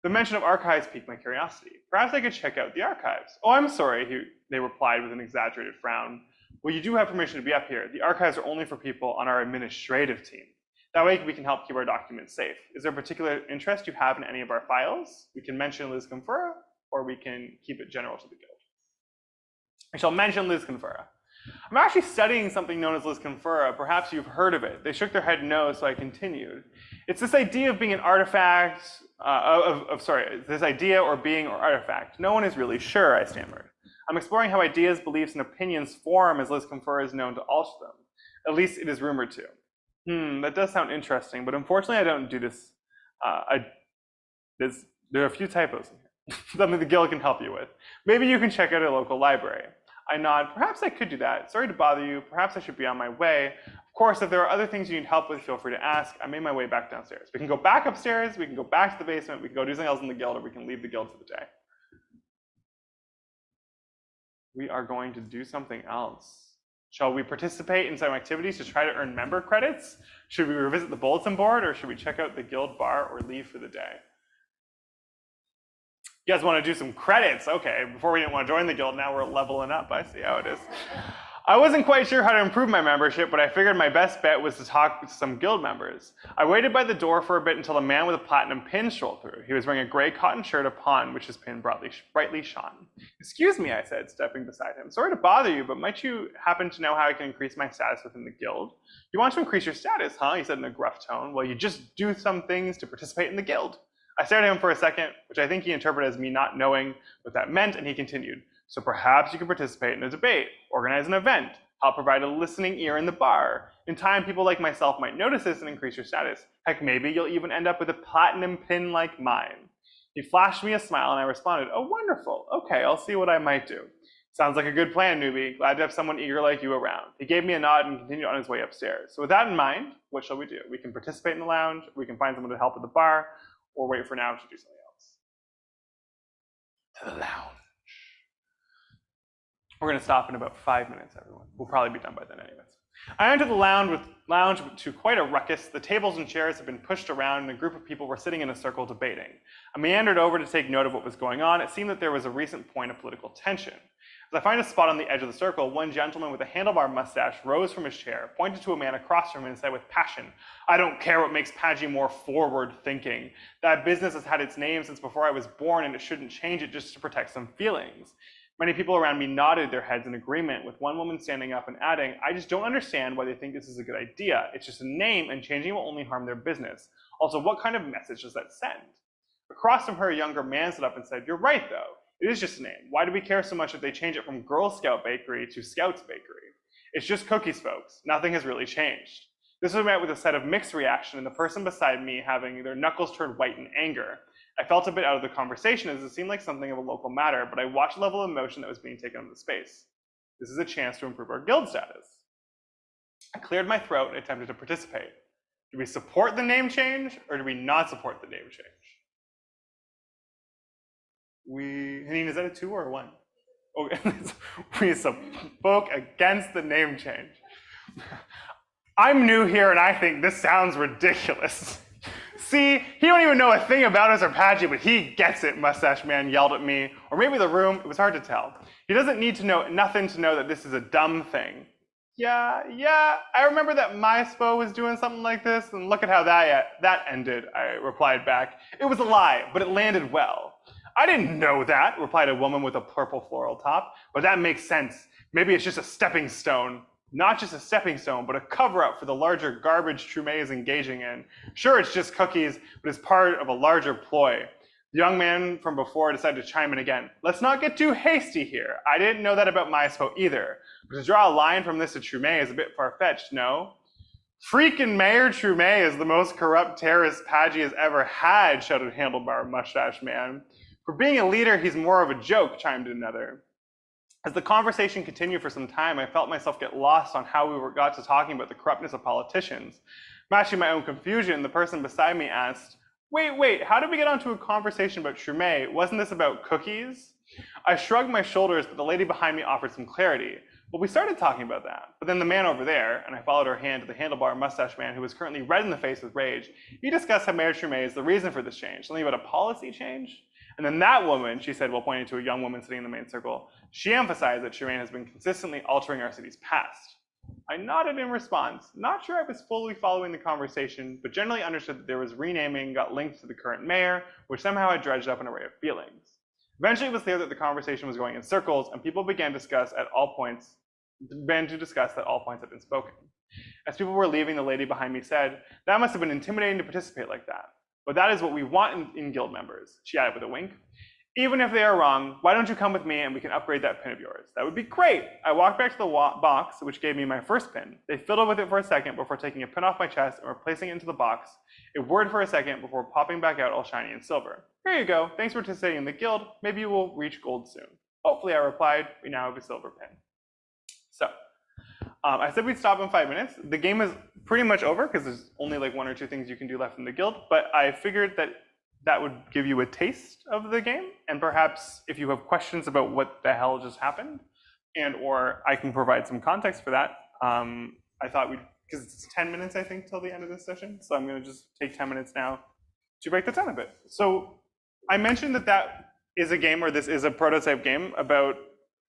[SPEAKER 3] The mention of archives piqued my curiosity. "Perhaps I could check out the archives." "Oh, I'm sorry," they replied with an exaggerated frown. "Well, you do have permission to be up here. The archives are only for people on our administrative team. That way we can help keep our documents safe. Is there a particular interest you have in any of our files? We can mention Liz Confura, or or we can keep it general to the guild. I shall mention Liz Confura. I'm actually studying something known as Liz Confura. Perhaps you've heard of it. They shook their head no, so I continued. It's this idea of being an artifact, this idea or being or artifact. No one is really sure, I stammered. I'm exploring how ideas, beliefs, and opinions form as Liz Confura is known to alter them. At least it is rumored to. That does sound interesting, but unfortunately I don't do this. There are a few typos in here. Something the guild can help you with. Maybe you can check out a local library. I nod. Perhaps I could do that. Sorry to bother you. Perhaps I should be on my way. Of course, if there are other things you need help with, feel free to ask. I made my way back downstairs. We can go back upstairs, we can go back to the basement, we can go do something else in the guild, or we can leave the guild for the day. We are going to do something else. Shall we participate in some activities to try to earn member credits? Should we revisit the bulletin board, or should we check out the guild bar or leave for the day? You guys want to do some credits? Okay, before we didn't want to join the guild, now we're leveling up. I see how it is. I wasn't quite sure how to improve my membership, but I figured my best bet was to talk to some guild members. I waited by the door for a bit until a man with a platinum pin strolled through. He was wearing a gray cotton shirt upon which his pin brightly shone. Excuse me, I said, stepping beside him. Sorry to bother you, but might you happen to know how I can increase my status within the guild? You want to increase your status, huh? He said in a gruff tone. Well, you just do some things to participate in the guild. I stared at him for a second, which I think he interpreted as me not knowing what that meant, and he continued. So perhaps you can participate in a debate, organize an event, help provide a listening ear in the bar. In time, people like myself might notice this and increase your status. Heck, maybe you'll even end up with a platinum pin like mine. He flashed me a smile and I responded, oh, wonderful. Okay, I'll see what I might do. Sounds like a good plan, newbie. Glad to have someone eager like you around. He gave me a nod and continued on his way upstairs. So with that in mind, what shall we do? We can participate in the lounge, we can find someone to help at the bar, or wait for now to do something else. To the lounge. We're going to stop in about 5 minutes, everyone. We'll probably be done by then anyways. I entered the lounge to quite a ruckus. The tables and chairs had been pushed around and a group of people were sitting in a circle debating. I meandered over to take note of what was going on. It seemed that there was a recent point of political tension. As I find a spot on the edge of the circle, one gentleman with a handlebar mustache rose from his chair, pointed to a man across from him and said with passion, I don't care what makes Pagi more forward-thinking. That business has had its name since before I was born and it shouldn't change it just to protect some feelings. Many people around me nodded their heads in agreement, with one woman standing up and adding, I just don't understand why they think this is a good idea. It's just a name, and changing it will only harm their business. Also, what kind of message does that send? Across from her, a younger man stood up and said, you're right, though. It is just a name. Why do we care so much if they change it from Girl Scout Bakery to Scouts Bakery? It's just cookies, folks. Nothing has really changed. This was met with a set of mixed reaction, and the person beside me having their knuckles turned white in anger. I felt a bit out of the conversation as it seemed like something of a local matter, but I watched the level of emotion that was being taken up the space. This is a chance to improve our guild status. I cleared my throat and attempted to participate. Do we support the name change, or do we not support the name change? Hanine, is that a 2 or a 1? Oh, we spoke against the name change. I'm new here and I think this sounds ridiculous. See, he don't even know a thing about us or Pagi, but he gets it, Mustache Man yelled at me. Or maybe the room, it was hard to tell. He doesn't need to know nothing to know that this is a dumb thing. Yeah, I remember that MySpo was doing something like this, and look at how that ended, I replied back. It was a lie, but it landed well. I didn't know that, replied a woman with a purple floral top, but that makes sense. Maybe it's just a stepping stone. Not just a stepping stone, but a cover-up for the larger garbage Trume is engaging in. Sure, it's just cookies, but it's part of a larger ploy. The young man from before decided to chime in again. Let's not get too hasty here. I didn't know that about MySpo either. But to draw a line from this to Trume is a bit far-fetched, no? Freaking Mayor Trume is the most corrupt terrorist Pagi has ever had, shouted Handlebar Mustache Man. For being a leader, he's more of a joke, chimed in another. As the conversation continued for some time, I felt myself get lost on how we got to talking about the corruptness of politicians. Matching my own confusion, the person beside me asked, wait, how did we get onto a conversation about Trume? Wasn't this about cookies? I shrugged my shoulders, but the lady behind me offered some clarity. Well, we started talking about that, but then the man over there, and I followed her hand to the handlebar mustache man who was currently red in the face with rage, he discussed how Mayor Trume is the reason for this change, something about a policy change? And then that woman, she said while pointing to a young woman sitting in the main circle, she emphasized that Trume has been consistently altering our city's past. I nodded in response, not sure I was fully following the conversation, but generally understood that there was renaming got linked to the current mayor, which somehow had dredged up an array of feelings. Eventually, it was clear that the conversation was going in circles, and people began to discuss that all points had been spoken. As people were leaving, the lady behind me said, "That must have been intimidating to participate like that. But that is what we want in guild members," she added with a wink. "Even if they are wrong, why don't you come with me and we can upgrade that pin of yours? That would be great." I walked back to the box, which gave me my first pin. They fiddled with it for a second before taking a pin off my chest and replacing it into the box. It whirred for a second before popping back out all shiny and silver. "Here you go. Thanks for participating in the guild. Maybe you will reach gold soon." "Hopefully," I replied. "We now have a silver pin." So, I said we'd stop in 5 minutes. The game is pretty much over because there's only like 1 or 2 things you can do left in the guild, but I figured that would give you a taste of the game, and perhaps if you have questions about what the hell just happened, and or I can provide some context for that, I thought because it's 10 minutes, I think, till the end of this session, so I'm going to just take 10 minutes now to break the down a bit. So I mentioned that is a game, or this is a prototype game about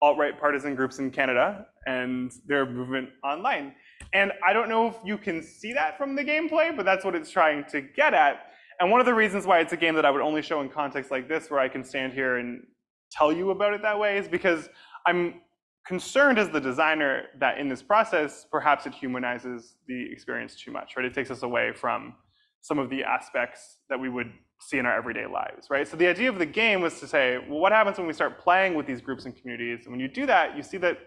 [SPEAKER 3] alt-right partisan groups in Canada and their movement online. And I don't know if you can see that from the gameplay, but that's what it's trying to get at. And one of the reasons why it's a game that I would only show in context like this, where I can stand here and tell you about it that way, is because I'm concerned as the designer that in this process, perhaps it humanizes the experience too much, right? It takes us away from some of the aspects that we would see in our everyday lives, right? So the idea of the game was to say, well, what happens when we start playing with these groups and communities? And when you do that, you see that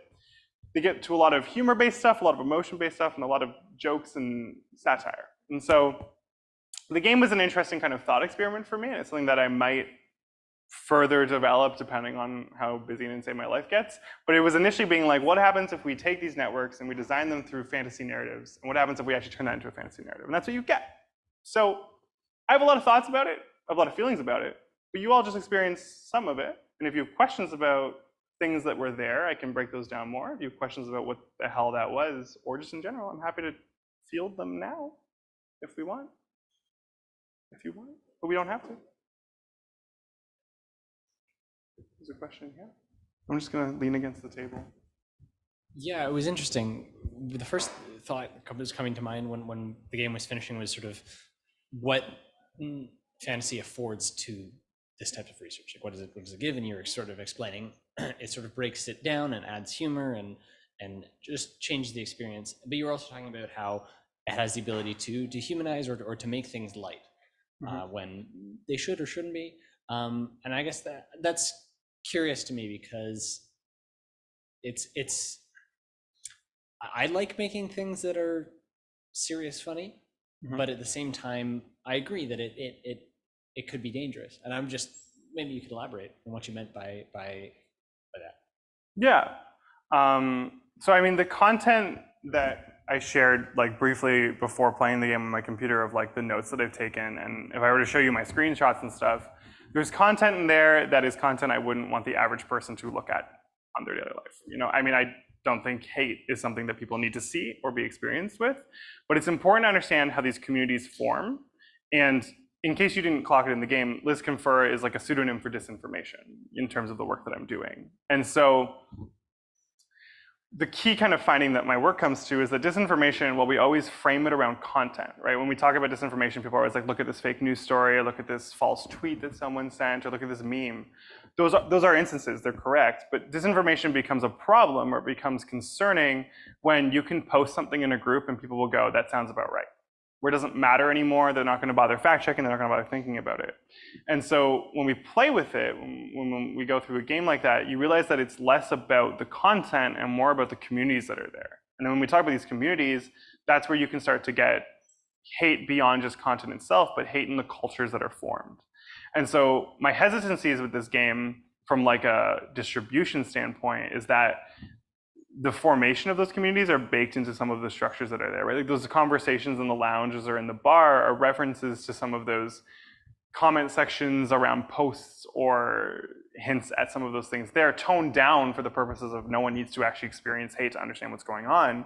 [SPEAKER 3] they get to a lot of humor-based stuff, a lot of emotion-based stuff, and a lot of jokes and satire. And so the game was an interesting kind of thought experiment for me, and it's something that I might further develop depending on how busy and insane my life gets. But it was initially being like, what happens if we take these networks and we design them through fantasy narratives? And what happens if we actually turn that into a fantasy narrative? And that's what you get. So I have a lot of thoughts about it, I have a lot of feelings about it, but you all just experienced some of it. And if you have questions about things that were there, I can break those down more. If you have questions about what the hell that was, or just in general, I'm happy to field them now if we want. If you want, but we don't have to. There's a question here. I'm just going to lean against the table.
[SPEAKER 4] Yeah, it was interesting. The first thought that was coming to mind when the game was finishing was sort of what fantasy affords to this type of research. Like, what does it give? And you're sort of explaining, it sort of breaks it down and adds humor and just changes the experience. But you were also talking about how it has the ability to dehumanize or to make things light when they should or shouldn't be. And I guess that's curious to me because it's I like making things that are serious funny, but at the same time, I agree that it could be dangerous. And I'm just, maybe you could elaborate on what you meant by that.
[SPEAKER 3] Yeah. So I mean, the content that I shared like briefly before playing the game on my computer of like the notes that I've taken, and if I were to show you my screenshots and stuff, there's content in there that is content I wouldn't want the average person to look at on their daily life. You know, I mean, I don't think hate is something that people need to see or be experienced with, but it's important to understand how these communities form. And in case you didn't clock it in the game, Liz Confer is like a pseudonym for disinformation in terms of the work that I'm doing. And so the key kind of finding that my work comes to is that disinformation, well, we always frame it around content, right? When we talk about disinformation, people are always like, look at this fake news story, or look at this false tweet that someone sent, or look at this meme. Those are instances, they're correct, but disinformation becomes a problem or it becomes concerning when you can post something in a group and people will go, that sounds about right. Where it doesn't matter anymore, they're not gonna bother fact checking, they're not gonna bother thinking about it. And so when we play with it, when we go through a game like that, you realize that it's less about the content and more about the communities that are there. And then when we talk about these communities, that's where you can start to get hate beyond just content itself, but hate in the cultures that are formed. And so my hesitancies with this game from like a distribution standpoint is that the formation of those communities are baked into some of the structures that are there, right? Like those conversations in the lounges or in the bar are references to some of those comment sections around posts or hints at some of those things. They're toned down for the purposes of no one needs to actually experience hate to understand what's going on.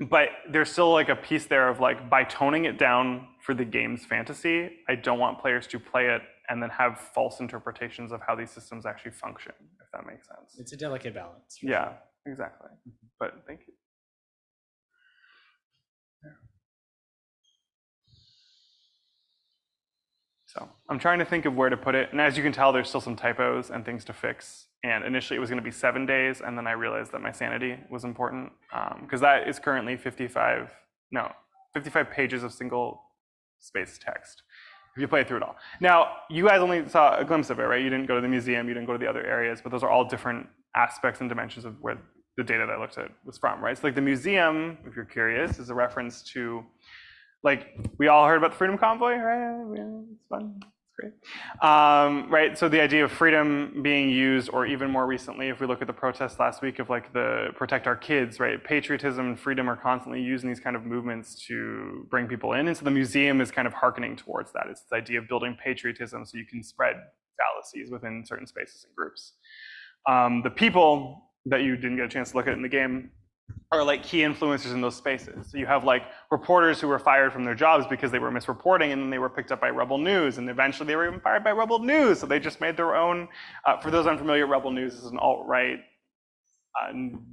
[SPEAKER 3] But there's still like a piece there of like, by toning it down for the game's fantasy, I don't want players to play it and then have false interpretations of how these systems actually function, if that makes sense.
[SPEAKER 4] It's a delicate balance.
[SPEAKER 3] Yeah,
[SPEAKER 4] sure.
[SPEAKER 3] Exactly. But thank you. So I'm trying to think of where to put it. And as you can tell, there's still some typos and things to fix. And initially it was going to be 7 days. And then I realized that my sanity was important because that is currently 55 pages of single space text if you play through it all. Now, you guys only saw a glimpse of it, right? You didn't go to the museum, you didn't go to the other areas, but those are all different aspects and dimensions of where the data that I looked at was from, right? So like the museum, if you're curious, is a reference to, like, we all heard about the Freedom Convoy, right? Yeah, it's fun, it's great. Right, so the idea of freedom being used, or even more recently, if we look at the protests last week of like the protect our kids, right? Patriotism and freedom are constantly used in these kind of movements to bring people in. And so the museum is kind of hearkening towards that. It's the idea of building patriotism so you can spread fallacies within certain spaces and groups. The people that you didn't get a chance to look at in the game are like key influencers in those spaces. So you have like reporters who were fired from their jobs because they were misreporting, and then they were picked up by Rebel News, and eventually they were even fired by Rebel News. So they just made their own. For those unfamiliar, Rebel News is an alt-right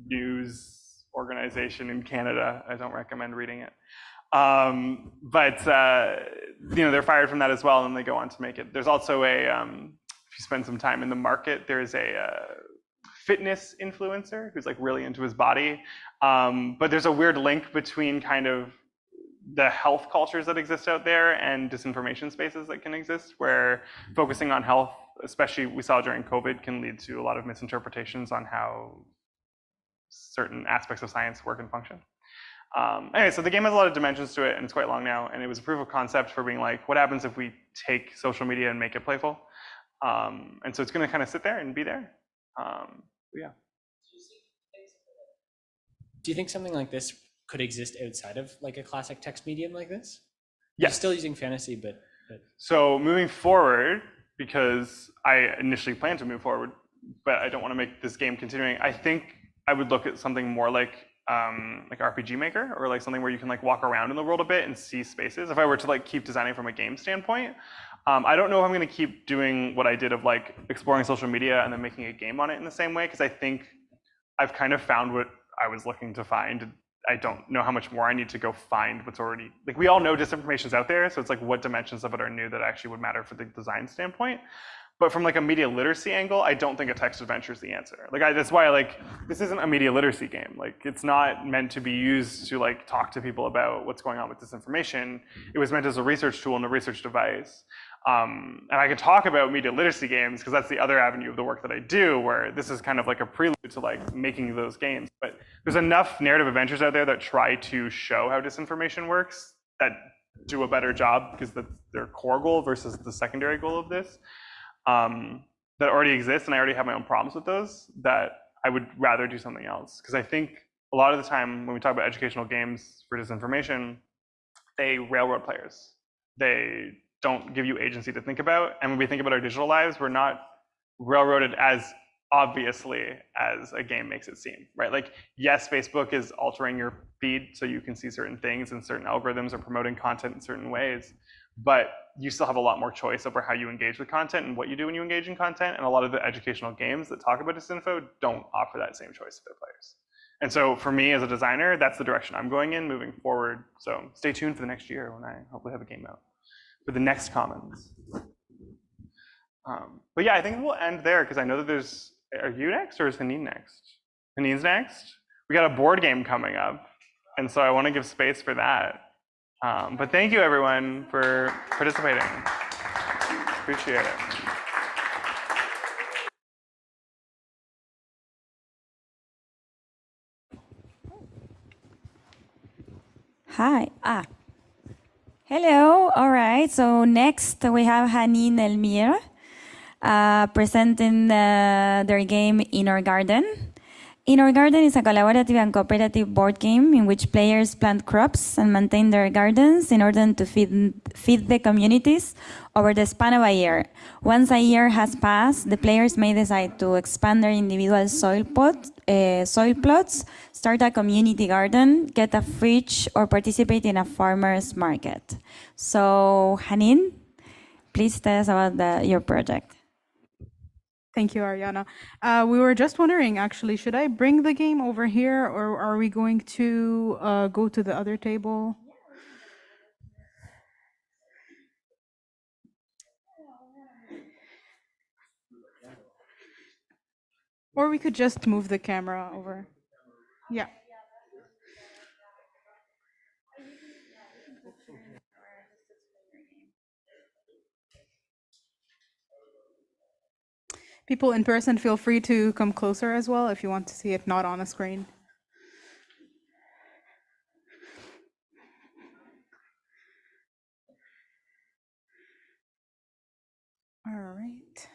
[SPEAKER 3] news organization in Canada. I don't recommend reading it. But they're fired from that as well, and they go on to make it. There's also a, if you spend some time in the market, there's a fitness influencer who's like really into his body. But there's a weird link between kind of the health cultures that exist out there and disinformation spaces that can exist, where focusing on health, especially we saw during COVID, can lead to a lot of misinterpretations on how certain aspects of science work and function. Anyway, so the game has a lot of dimensions to it, and it's quite long now, and it was a proof of concept for being like, what happens if we take social media and make it playful? And so it's gonna kind of sit there and be there. Yeah.
[SPEAKER 4] Do you think something like this could exist outside of like a classic text medium like this?
[SPEAKER 3] Yes.
[SPEAKER 4] You're still using fantasy, but...
[SPEAKER 3] So moving forward, because I initially planned to move forward, but I don't want to make this game continuing, I think I would look at something more like RPG Maker, or like something where you can like walk around in the world a bit and see spaces. If I were to like keep designing from a game standpoint, I don't know if I'm going to keep doing what I did of like exploring social media and then making a game on it in the same way, because I think I've kind of found what I was looking to find. I don't know how much more I need to go find what's already, like, we all know disinformation's out there, so it's like what dimensions of it are new that actually would matter for the design standpoint. But from like a media literacy angle, I don't think a text adventure is the answer. Like that's why like this isn't a media literacy game. Like it's not meant to be used to like talk to people about what's going on with disinformation. It was meant as a research tool and a research device. And I could talk about media literacy games because that's the other avenue of the work that I do, where this is kind of like a prelude to like making those games. But there's enough narrative adventures out there that try to show how disinformation works that do a better job, because that's their core goal versus the secondary goal of this. That already exists, and I already have my own problems with those, that I would rather do something else. Because I think a lot of the time when we talk about educational games for disinformation, they railroad players. They don't give you agency to think about. And when we think about our digital lives, we're not railroaded as obviously as a game makes it seem, right? Like, yes, Facebook is altering your feed so you can see certain things, and certain algorithms are promoting content in certain ways, but you still have a lot more choice over how you engage with content and what you do when you engage in content. And a lot of the educational games that talk about disinfo don't offer that same choice to their players. And so for me as a designer, that's the direction I'm going in moving forward. So stay tuned for the next year when I hopefully have a game out for the next Commons. But yeah, I think we'll end there, because I know that there's, are you next or is Hanine next? Hanine's next? We got a board game coming up, and so I want to give space for that. But thank you everyone for participating. Appreciate it.
[SPEAKER 2] Hi. Hello. All right. So next we have Hanine El Mir presenting their game In Our Garden. In Our Garden is a collaborative and cooperative board game in which players plant crops and maintain their gardens in order to feed the communities over the span of a year. Once a year has passed, the players may decide to expand their individual soil plots, start a community garden, get a fridge, or participate in a farmer's market. So, Hanine, please tell us about your project.
[SPEAKER 5] Thank you, Ariana. We were just wondering, actually, should I bring the game over here, or are we going to go to the other table? Or we could just move the camera over. Yeah. People in person, feel free to come closer as well if you want to see it not on a screen. All right.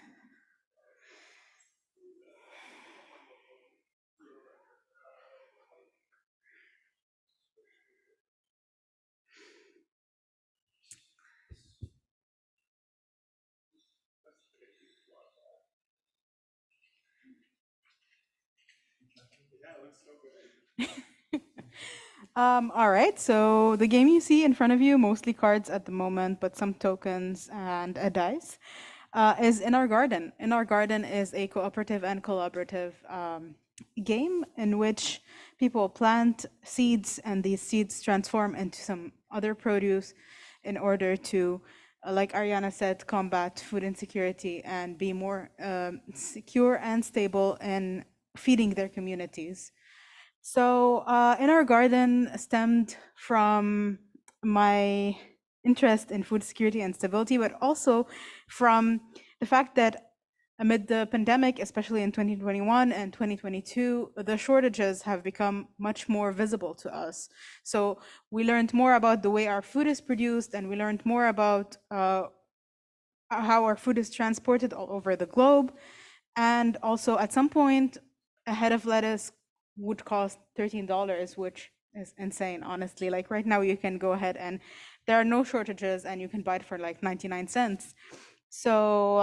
[SPEAKER 5] All right, so the game you see in front of you, mostly cards at the moment, but some tokens and a dice, is In Our Garden. In Our Garden is a cooperative and collaborative game in which people plant seeds and these seeds transform into some other produce in order to, like Ariana said, combat food insecurity and be more secure and stable in feeding their communities. So, In Our Garden stemmed from my interest in food security and stability, but also from the fact that amid the pandemic, especially in 2021 and 2022, the shortages have become much more visible to us. So we learned more about the way our food is produced, and we learned more about how our food is transported all over the globe. And also, at some point, a head of lettuce would cost $13, which is insane, honestly. Like right now, you can go ahead and there are no shortages and you can buy it for like 99 cents. So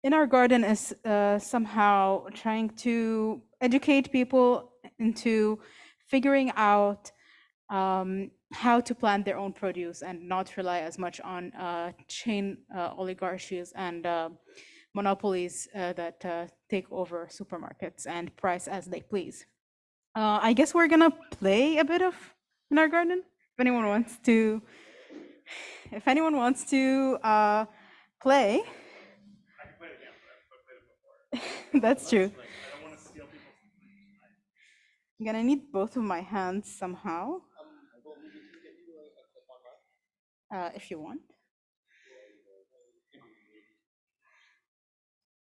[SPEAKER 5] In Our Garden is somehow trying to educate people into figuring out how to plant their own produce and not rely as much on chain oligarchies and monopolies that take over supermarkets and price as they please. I guess we're gonna play a bit of In Our Garden. If anyone wants to, play, that's true. I'm gonna need both of my hands somehow. If you want.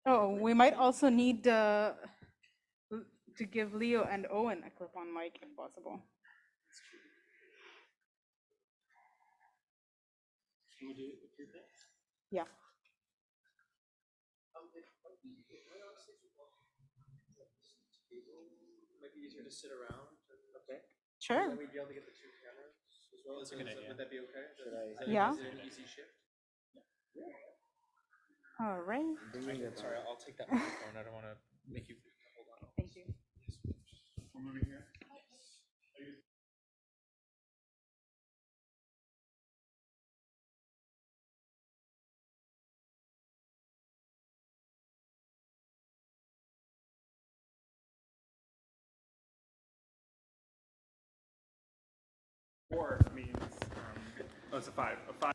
[SPEAKER 5] Oh, we might also need to give Leo and Owen a clip-on mic if possible. Yeah.
[SPEAKER 4] Might be easier to sit around. Okay.
[SPEAKER 5] Sure.
[SPEAKER 4] Then we'd be able to get the two cameras as well. That's a good idea. Would that be okay?
[SPEAKER 5] Yeah.
[SPEAKER 4] Is it an easy shift?
[SPEAKER 5] All right.
[SPEAKER 4] Sorry, I'll take that microphone. I don't want to make you hold on.
[SPEAKER 5] Thank you.
[SPEAKER 3] We're moving here. Four means, oh, it's a five. A five.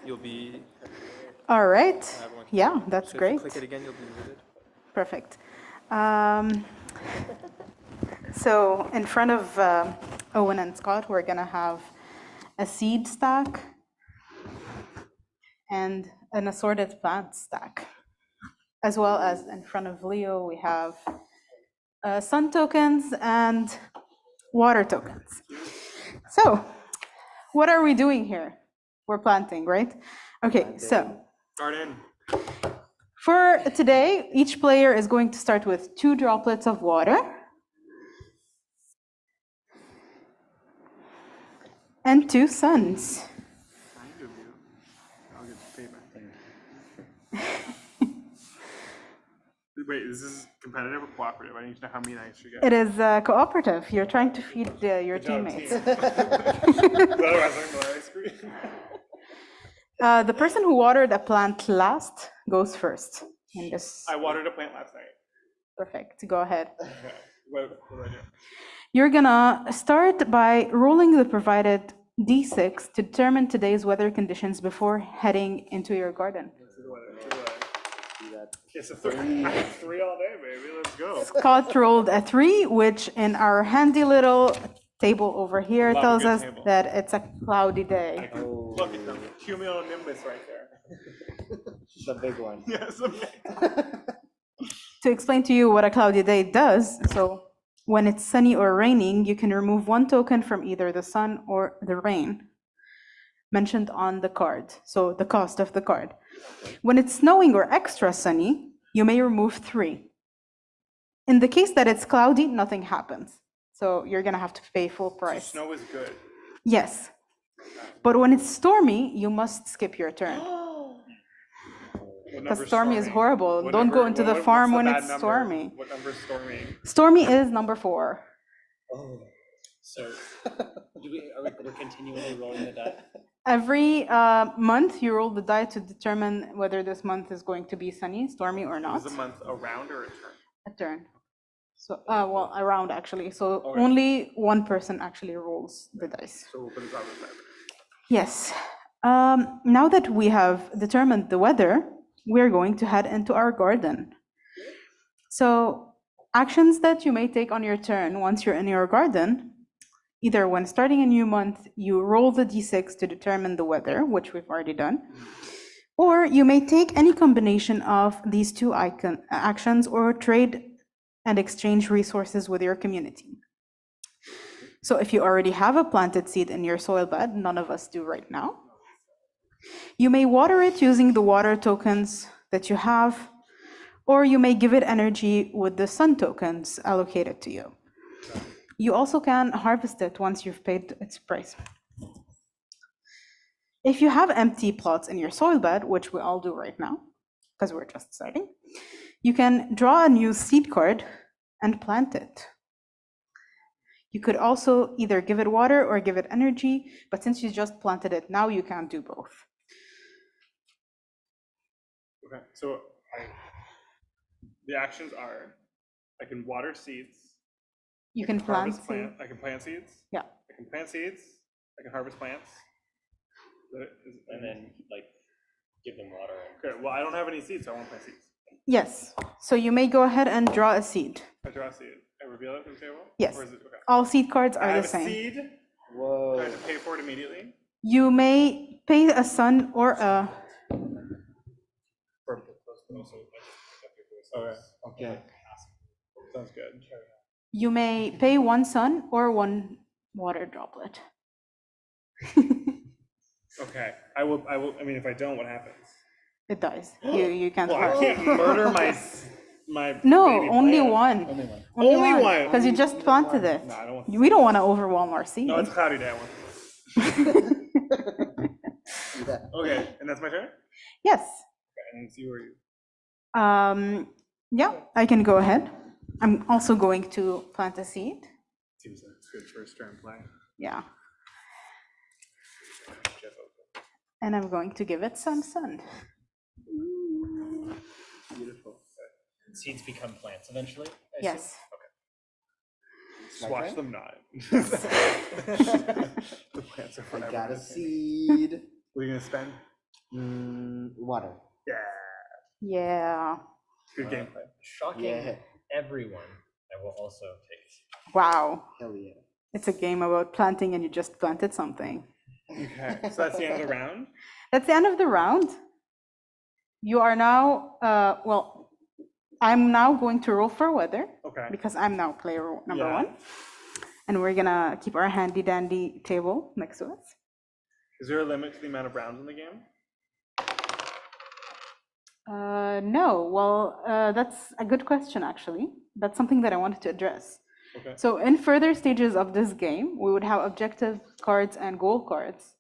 [SPEAKER 4] You'll be.
[SPEAKER 5] All right. Yeah, that's
[SPEAKER 4] So
[SPEAKER 5] great.
[SPEAKER 4] if you click it again, you'll be muted.
[SPEAKER 5] Perfect. So in front of Owen and Scott, we're gonna have a seed stack and an assorted plant stack. As well as in front of Leo, we have sun tokens and water tokens. So what are we doing here? We're planting, right? Okay, so
[SPEAKER 3] Garden.
[SPEAKER 5] for today, each player is going to start with 2 droplets of water and 2 suns.
[SPEAKER 3] I'll get the paper. Wait, is this competitive or cooperative? I need to know how many I should get.
[SPEAKER 5] It is cooperative. You're trying to feed your teammates. The person who watered a plant last goes first. In this.
[SPEAKER 3] I watered a plant last night.
[SPEAKER 5] Perfect. Go ahead.
[SPEAKER 3] Okay. What do I do?
[SPEAKER 5] You're gonna start by rolling the provided d6 to determine today's weather conditions before heading into your garden.
[SPEAKER 3] It's a 3. I have 3 all day, baby. Let's go.
[SPEAKER 5] Scott rolled a 3, which in our handy little table over here
[SPEAKER 3] Love a
[SPEAKER 5] tells
[SPEAKER 3] good
[SPEAKER 5] us
[SPEAKER 3] table.
[SPEAKER 5] that it's a cloudy day.
[SPEAKER 3] Look at them. Cumulonimbus right there.
[SPEAKER 6] The big one.
[SPEAKER 3] Yes, okay.
[SPEAKER 5] To explain to you what a cloudy day does, so when it's sunny or raining, you can remove 1 token from either the sun or the rain mentioned on the card, so the cost of the card. When it's snowing or extra sunny, you may remove 3. In the case that it's cloudy, nothing happens. So you're gonna have to pay full price.
[SPEAKER 3] Snow is good.
[SPEAKER 5] Yes. But when it's stormy, you must skip your turn. Because stormy is horrible.
[SPEAKER 3] What
[SPEAKER 5] Don't
[SPEAKER 3] number-
[SPEAKER 5] go into the
[SPEAKER 3] what's
[SPEAKER 5] farm when
[SPEAKER 3] bad
[SPEAKER 5] it's
[SPEAKER 3] number?
[SPEAKER 5] stormy.
[SPEAKER 3] What number is stormy?
[SPEAKER 5] Stormy is number 4.
[SPEAKER 6] Oh.
[SPEAKER 4] So, we're continually rolling the die?
[SPEAKER 5] Every month, you roll the die to determine whether this month is going to be sunny, stormy, or not.
[SPEAKER 3] Is a month a round or a term?
[SPEAKER 5] A turn. So, well, a round actually. So
[SPEAKER 3] Okay.
[SPEAKER 5] only one person actually rolls the dice.
[SPEAKER 3] So we'll put this on the side.
[SPEAKER 5] Yes. Now that we have determined the weather, we're going to head into our garden. So actions that you may take on your turn once you're in your garden, either when starting a new month, you roll the d6 to determine the weather, which we've already done, or you may take any combination of these 2 actions or trade and exchange resources with your community. So if you already have a planted seed in your soil bed, none of us do right now, you may water it using the water tokens that you have, or you may give it energy with the sun tokens allocated to you. You also can harvest it once you've paid its price. If you have empty plots in your soil bed, which we all do right now, because we're just starting, you can draw a new seed card and plant it. You could also either give it water or give it energy, but since you just planted it, now you can't do both.
[SPEAKER 3] Okay, so the actions are, I can water seeds.
[SPEAKER 5] You can plant
[SPEAKER 3] Harvest
[SPEAKER 5] seed.
[SPEAKER 3] I can plant seeds.
[SPEAKER 5] Yeah.
[SPEAKER 3] I can plant seeds. I can harvest plants.
[SPEAKER 4] And then, like, give them water.
[SPEAKER 3] Okay, well, I don't have any seeds, so I won't plant seeds.
[SPEAKER 5] Yes. So you may go ahead and draw a seed.
[SPEAKER 3] I draw a seed. I reveal it to the table?
[SPEAKER 5] Yes.
[SPEAKER 3] Or is it, okay.
[SPEAKER 5] All seed cards
[SPEAKER 3] I
[SPEAKER 5] are
[SPEAKER 3] have
[SPEAKER 5] the
[SPEAKER 3] a
[SPEAKER 5] same.
[SPEAKER 3] seed. Do I
[SPEAKER 6] Whoa.
[SPEAKER 3] have to pay for it immediately?
[SPEAKER 5] You may pay a sun or a.
[SPEAKER 3] Okay. Sounds good.
[SPEAKER 5] You may pay 1 sun or 1 water droplet.
[SPEAKER 3] Okay, I will, I mean, if I don't, what happens?
[SPEAKER 5] It dies. You can't
[SPEAKER 3] Well, I
[SPEAKER 5] harvest.
[SPEAKER 3] can't murder my
[SPEAKER 5] No,
[SPEAKER 3] baby
[SPEAKER 5] only
[SPEAKER 3] plant.
[SPEAKER 5] one.
[SPEAKER 3] Only one.
[SPEAKER 5] Because you just planted it.
[SPEAKER 3] No, I don't want
[SPEAKER 5] We don't want to overwhelm our seed.
[SPEAKER 3] No, it's a cloudy day. I want Okay, and that's my turn?
[SPEAKER 5] Yes.
[SPEAKER 3] And it's you or you?
[SPEAKER 5] Yeah, I can go ahead. I'm also going to plant a seed.
[SPEAKER 3] Seems like it's good first turn play.
[SPEAKER 5] Yeah. And I'm going to give it sun.
[SPEAKER 3] Beautiful.
[SPEAKER 4] Seeds become plants eventually? I
[SPEAKER 5] Yes.
[SPEAKER 4] assume?
[SPEAKER 3] Just watch them not. The plants are
[SPEAKER 6] I
[SPEAKER 3] forever.
[SPEAKER 6] got a seed.
[SPEAKER 3] What are you gonna spend?
[SPEAKER 6] Water.
[SPEAKER 3] Yeah.
[SPEAKER 5] Yeah.
[SPEAKER 3] Good gameplay.
[SPEAKER 4] Shocking
[SPEAKER 6] Yeah.
[SPEAKER 4] everyone, I will also take.
[SPEAKER 5] Wow.
[SPEAKER 6] Hell yeah.
[SPEAKER 5] It's a game about planting and you just planted something.
[SPEAKER 3] Okay, so that's the end of the round?
[SPEAKER 5] That's the end of the round. You are now, well, I'm now going to roll for weather
[SPEAKER 3] Okay.
[SPEAKER 5] because I'm now player number
[SPEAKER 3] Yeah.
[SPEAKER 5] 1. And we're gonna keep our handy dandy table next to us.
[SPEAKER 3] Is there a limit to the amount of rounds in the game?
[SPEAKER 5] No, well, that's a good question, actually. That's something that I wanted to address.
[SPEAKER 3] Okay.
[SPEAKER 5] So in further stages of this game, we would have objective cards and goal cards,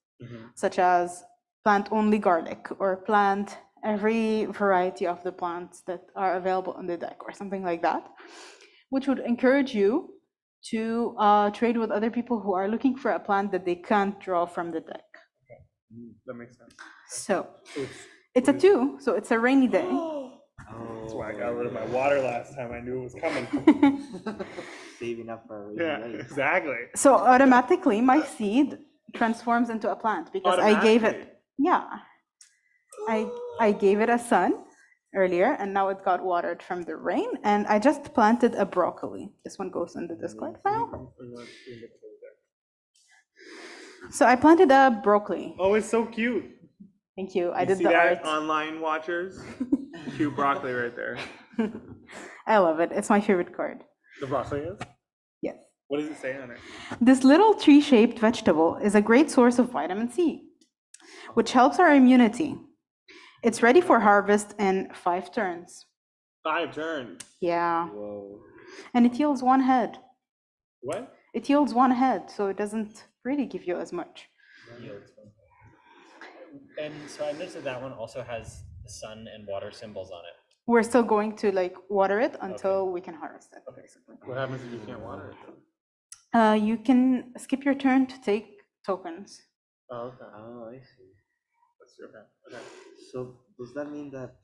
[SPEAKER 5] such as plant only garlic or plant every variety of the plants that are available on the deck or something like that, which would encourage you to trade with other people who are looking for a plant that they can't draw from the deck.
[SPEAKER 3] That makes sense.
[SPEAKER 5] So it's a 2, so it's a rainy day.
[SPEAKER 3] That's why I got rid of my water last time. I knew it was coming.
[SPEAKER 6] Saving up for a
[SPEAKER 3] Yeah,
[SPEAKER 6] rainy day.
[SPEAKER 3] exactly.
[SPEAKER 5] So automatically my seed transforms into a plant because I gave
[SPEAKER 3] Automatically?
[SPEAKER 5] it, yeah, I gave it a sun earlier and now it got watered from the rain and I just planted a broccoli. This one goes in the Discord file. So I planted a broccoli.
[SPEAKER 3] Oh, it's so cute.
[SPEAKER 5] Thank you. I
[SPEAKER 3] You
[SPEAKER 5] did
[SPEAKER 3] see
[SPEAKER 5] the
[SPEAKER 3] that,
[SPEAKER 5] art.
[SPEAKER 3] online watchers? Cute broccoli right there.
[SPEAKER 5] I love it. It's my favorite card.
[SPEAKER 3] The broccoli is?
[SPEAKER 5] Yes.
[SPEAKER 3] What does it say on it?
[SPEAKER 5] This little tree-shaped vegetable is a great source of vitamin C, which helps our immunity. It's ready for harvest in 5 turns.
[SPEAKER 3] 5 turns.
[SPEAKER 5] Yeah.
[SPEAKER 6] Whoa.
[SPEAKER 5] And it yields 1 head.
[SPEAKER 3] What?
[SPEAKER 5] It yields 1 head, so it doesn't really give you as much.
[SPEAKER 4] Yields. And so I noticed that that one also has the sun and water symbols on it.
[SPEAKER 5] We're still going to like water it until we can harvest it, basically.
[SPEAKER 3] What happens if you can't water it?
[SPEAKER 5] You can skip your turn to take tokens.
[SPEAKER 3] Oh, okay.
[SPEAKER 6] Oh, I see.
[SPEAKER 3] That's okay. Okay.
[SPEAKER 6] So does that mean that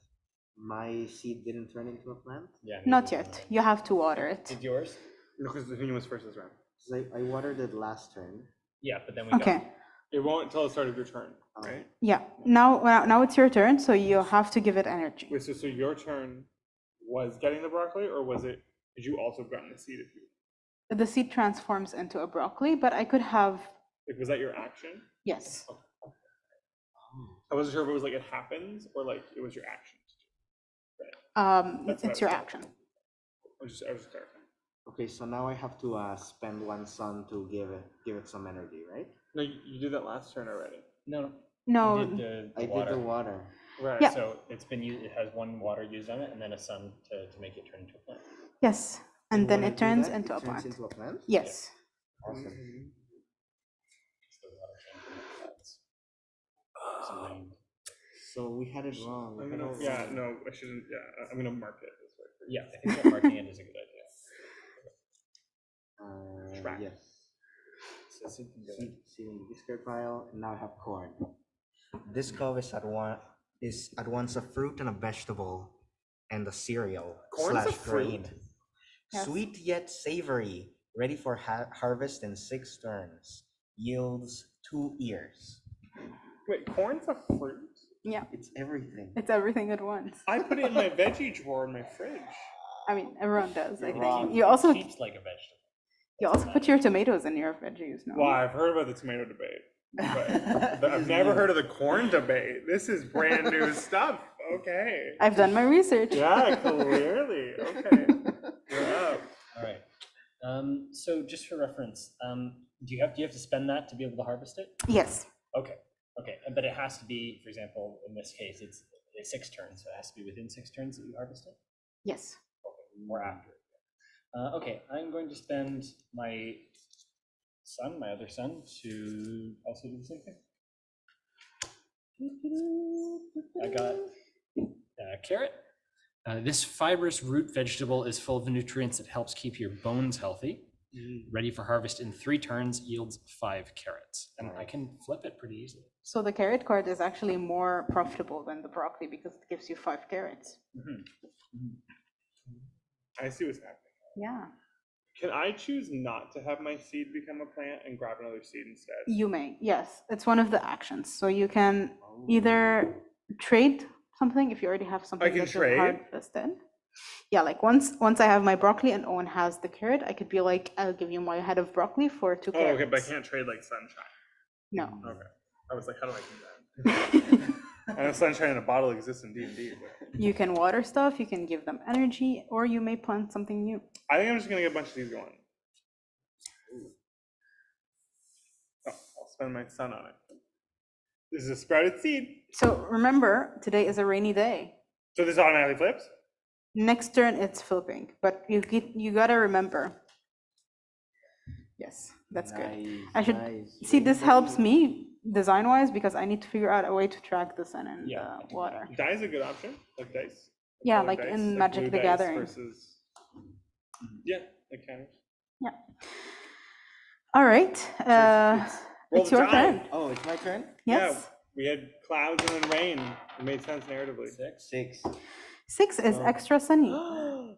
[SPEAKER 6] my seed didn't turn into a plant?
[SPEAKER 4] Yeah.
[SPEAKER 5] Not yet. You have to water it.
[SPEAKER 4] Did yours?
[SPEAKER 3] No, because the Hanine was first this round.
[SPEAKER 6] 'Cause I watered it last turn.
[SPEAKER 4] Yeah, but then we
[SPEAKER 5] Okay.
[SPEAKER 4] got.
[SPEAKER 3] It won't until the start of your turn,
[SPEAKER 6] Oh.
[SPEAKER 3] right?
[SPEAKER 5] Yeah. Now it's your turn, so you have to give it energy.
[SPEAKER 3] Wait, so your turn was getting the broccoli, or was it, did you also gotten the seed?
[SPEAKER 5] The seed transforms into a broccoli, but I could have,
[SPEAKER 3] Like, was that your action?
[SPEAKER 5] yes.
[SPEAKER 3] I wasn't sure if it was like it happens, or like it was your action. That's what
[SPEAKER 5] It's
[SPEAKER 3] I
[SPEAKER 5] your
[SPEAKER 3] was
[SPEAKER 5] action.
[SPEAKER 3] I was just clarifying.
[SPEAKER 6] Okay, so now I have to spend 1 sun to give it some energy, right?
[SPEAKER 3] No, you did that last turn already.
[SPEAKER 4] No.
[SPEAKER 5] No,
[SPEAKER 4] You did
[SPEAKER 6] I
[SPEAKER 4] the
[SPEAKER 6] did
[SPEAKER 4] water.
[SPEAKER 6] the water.
[SPEAKER 3] Right.
[SPEAKER 5] Yeah.
[SPEAKER 4] So it's been used. It has 1 water used on it, and then a sun to make it turn into a plant.
[SPEAKER 5] yes. And then
[SPEAKER 6] when I
[SPEAKER 5] it
[SPEAKER 6] do
[SPEAKER 5] turns
[SPEAKER 6] that,
[SPEAKER 5] into
[SPEAKER 6] it
[SPEAKER 5] a
[SPEAKER 6] turns
[SPEAKER 5] plant.
[SPEAKER 6] into a plant?
[SPEAKER 5] Yes.
[SPEAKER 6] Awesome.
[SPEAKER 4] It's the water can turn into plants. Some rain.
[SPEAKER 6] So we had it wrong.
[SPEAKER 3] I'm
[SPEAKER 6] We had
[SPEAKER 3] gonna,
[SPEAKER 6] it
[SPEAKER 3] yeah,
[SPEAKER 6] wrong.
[SPEAKER 3] no, I shouldn't, yeah, I'm gonna mark it this way.
[SPEAKER 4] Yeah, I think that marking it is a good idea.
[SPEAKER 3] Track.
[SPEAKER 6] Yes.
[SPEAKER 4] So seed can go in.
[SPEAKER 6] See in the discard pile, and now I have corn. This cove is at once a fruit and a vegetable, and a cereal
[SPEAKER 3] Corn's a
[SPEAKER 6] / grain.
[SPEAKER 3] fruit?
[SPEAKER 5] Yes.
[SPEAKER 6] Sweet yet savory, ready for harvest in 6 turns. Yields 2 ears.
[SPEAKER 3] Wait, corn's a fruit?
[SPEAKER 5] Yeah.
[SPEAKER 6] It's everything.
[SPEAKER 5] It's everything at once.
[SPEAKER 3] I put it in my veggie drawer in my fridge.
[SPEAKER 5] I mean, everyone does, I
[SPEAKER 6] You're
[SPEAKER 5] think.
[SPEAKER 6] wrong.
[SPEAKER 5] You also
[SPEAKER 4] Keeps like a vegetable.
[SPEAKER 5] put your tomatoes in your veggies, no?
[SPEAKER 3] Well, I've heard about the tomato debate, but I've never heard of the corn debate. This is brand new stuff. Okay.
[SPEAKER 5] I've done my research.
[SPEAKER 3] Yeah, clearly. Okay. You're up.
[SPEAKER 4] All right. So just for reference, do you have to spend that to be able to harvest it?
[SPEAKER 5] Yes.
[SPEAKER 4] Okay. Okay. But it has to be, for example, in this case, it's 6 turns, so it has to be within 6 turns that you harvest it,
[SPEAKER 5] Yes.
[SPEAKER 4] or after. Okay, I'm going to spend my other son, to also do the same thing. I got a carrot. This fibrous root vegetable is full of nutrients that helps keep your bones healthy. Ready for harvest in 3 turns, yields 5 carrots. And I can flip it pretty easily.
[SPEAKER 5] So the carrot card is actually more profitable than the broccoli because it gives you 5 carrots.
[SPEAKER 3] I see what's happening.
[SPEAKER 5] Yeah.
[SPEAKER 3] Can I choose not to have my seed become a plant and grab another seed instead?
[SPEAKER 5] You may, yes. It's one of the actions. So you can either trade something if you already have something
[SPEAKER 3] can
[SPEAKER 5] that you've
[SPEAKER 3] trade?
[SPEAKER 5] harvested. Yeah, like once I have my broccoli and Owen has the carrot, I could be like, I'll give you my head of broccoli for 2
[SPEAKER 3] Oh,
[SPEAKER 5] carrots.
[SPEAKER 3] okay, but I can't trade like sunshine.
[SPEAKER 5] No.
[SPEAKER 3] Okay. I was like, how do I do that? I know sunshine in a bottle exists in D&D, but
[SPEAKER 5] You can water stuff, you can give them energy, or you may plant something new.
[SPEAKER 3] I think I'm just gonna get a bunch of these going. Oh, I'll spend my sun on it. This is a sprouted seed.
[SPEAKER 5] So remember, today is a rainy day.
[SPEAKER 3] So this automatically flips?
[SPEAKER 5] Next turn it's flipping, but you gotta remember. Yes, that's good. I should see this helps me design-wise, because I need to figure out a way to track the sun and
[SPEAKER 4] Yeah.
[SPEAKER 5] the water.
[SPEAKER 3] Dye is a good option, like dice.
[SPEAKER 5] Yeah,
[SPEAKER 3] Colored
[SPEAKER 5] like
[SPEAKER 3] dice,
[SPEAKER 5] in Magic
[SPEAKER 3] blue
[SPEAKER 5] the
[SPEAKER 3] dice
[SPEAKER 5] Gathering.
[SPEAKER 3] Versus... Yeah, it counts.
[SPEAKER 5] Yeah. All right.
[SPEAKER 3] Roll
[SPEAKER 5] It's
[SPEAKER 3] the
[SPEAKER 5] your
[SPEAKER 3] die.
[SPEAKER 5] turn.
[SPEAKER 6] Oh, it's my turn?
[SPEAKER 5] Yes.
[SPEAKER 3] Yeah, we had clouds and then rain. It made sense narratively.
[SPEAKER 6] 6.
[SPEAKER 5] 6 is extra sunny.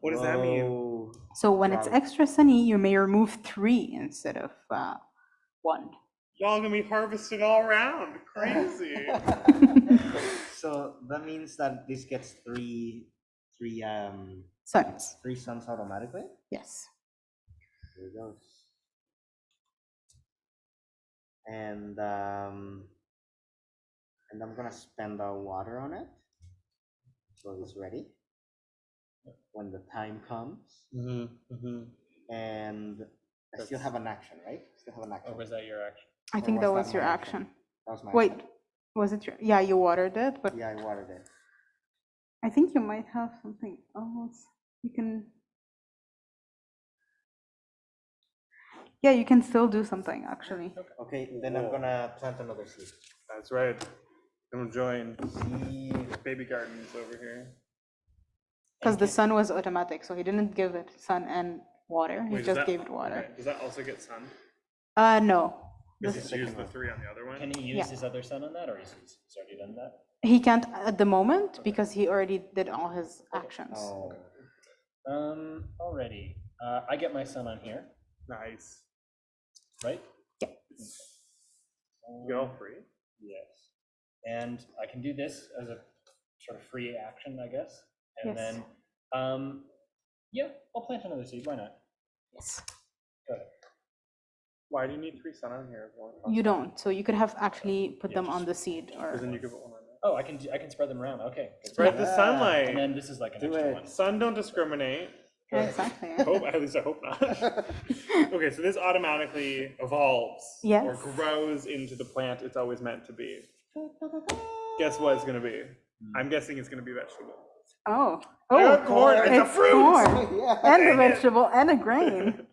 [SPEAKER 3] What does that mean?
[SPEAKER 6] Whoa.
[SPEAKER 5] So when it's
[SPEAKER 6] Wow.
[SPEAKER 5] extra sunny, you may remove 3 instead of 1.
[SPEAKER 3] Y'all gonna be harvesting all around. Crazy.
[SPEAKER 6] So that means that this gets three
[SPEAKER 5] Suns.
[SPEAKER 6] suns automatically?
[SPEAKER 5] Yes.
[SPEAKER 6] Here it goes. And I'm gonna spend the water on it. So it's ready. When the time comes. And I still have an action, right? Still have an action.
[SPEAKER 4] Or was that your action?
[SPEAKER 5] I think
[SPEAKER 6] was
[SPEAKER 5] that
[SPEAKER 6] that
[SPEAKER 5] was your
[SPEAKER 6] my
[SPEAKER 5] action.
[SPEAKER 6] That was my
[SPEAKER 5] Wait,
[SPEAKER 6] action.
[SPEAKER 5] was it your? Yeah, you watered it, but
[SPEAKER 6] Yeah, I watered it.
[SPEAKER 5] I think you might have something else. You can. Yeah, you can still do something actually.
[SPEAKER 6] Okay, then I'm gonna plant another seed.
[SPEAKER 3] That's right. I'm join
[SPEAKER 6] Seed.
[SPEAKER 3] baby gardens over here.
[SPEAKER 5] Because the sun was automatic, so he didn't give it sun and water. He
[SPEAKER 3] Wait, does
[SPEAKER 5] just
[SPEAKER 3] that-
[SPEAKER 5] gave it water.
[SPEAKER 3] okay, does that also get sun?
[SPEAKER 5] No.
[SPEAKER 3] Because
[SPEAKER 5] This-
[SPEAKER 3] he's used the 3 on the other one.
[SPEAKER 4] Can he use
[SPEAKER 5] Yeah.
[SPEAKER 4] his other sun on that, or he's already done that?
[SPEAKER 5] He can't at the moment because he already did all his actions.
[SPEAKER 6] Oh.
[SPEAKER 4] Already. I get my sun on here,
[SPEAKER 3] Nice.
[SPEAKER 4] right?
[SPEAKER 5] Yeah.
[SPEAKER 3] You get all 3?
[SPEAKER 4] Yes. And I can do this as a sort of free action, I guess. And
[SPEAKER 5] Yes.
[SPEAKER 4] then, yeah, I'll plant another seed. Why not?
[SPEAKER 5] Yes.
[SPEAKER 4] Go ahead.
[SPEAKER 3] Why do you need 3 sun on here?
[SPEAKER 5] You don't. So you could have actually put
[SPEAKER 4] Yeah,
[SPEAKER 5] them
[SPEAKER 4] just-
[SPEAKER 5] on the seed
[SPEAKER 3] Because then
[SPEAKER 5] or.
[SPEAKER 3] you could put one on there.
[SPEAKER 4] Oh, I can spread them around. Okay. Good.
[SPEAKER 3] Spread the
[SPEAKER 4] And
[SPEAKER 3] sunlight.
[SPEAKER 4] then this is like an
[SPEAKER 6] Do
[SPEAKER 4] extra
[SPEAKER 6] it.
[SPEAKER 4] one.
[SPEAKER 3] Sun don't discriminate.
[SPEAKER 5] Exactly.
[SPEAKER 3] Hope, at least I hope not. Okay, so this automatically evolves
[SPEAKER 5] Yes.
[SPEAKER 3] or grows into the plant it's always meant to be. Guess what it's gonna be? I'm guessing it's gonna be vegetable.
[SPEAKER 5] Oh.
[SPEAKER 3] I got corn. It's a
[SPEAKER 5] It's
[SPEAKER 3] fruit.
[SPEAKER 5] corn.
[SPEAKER 6] Yeah.
[SPEAKER 5] And a
[SPEAKER 3] Dang it.
[SPEAKER 5] vegetable and a grain.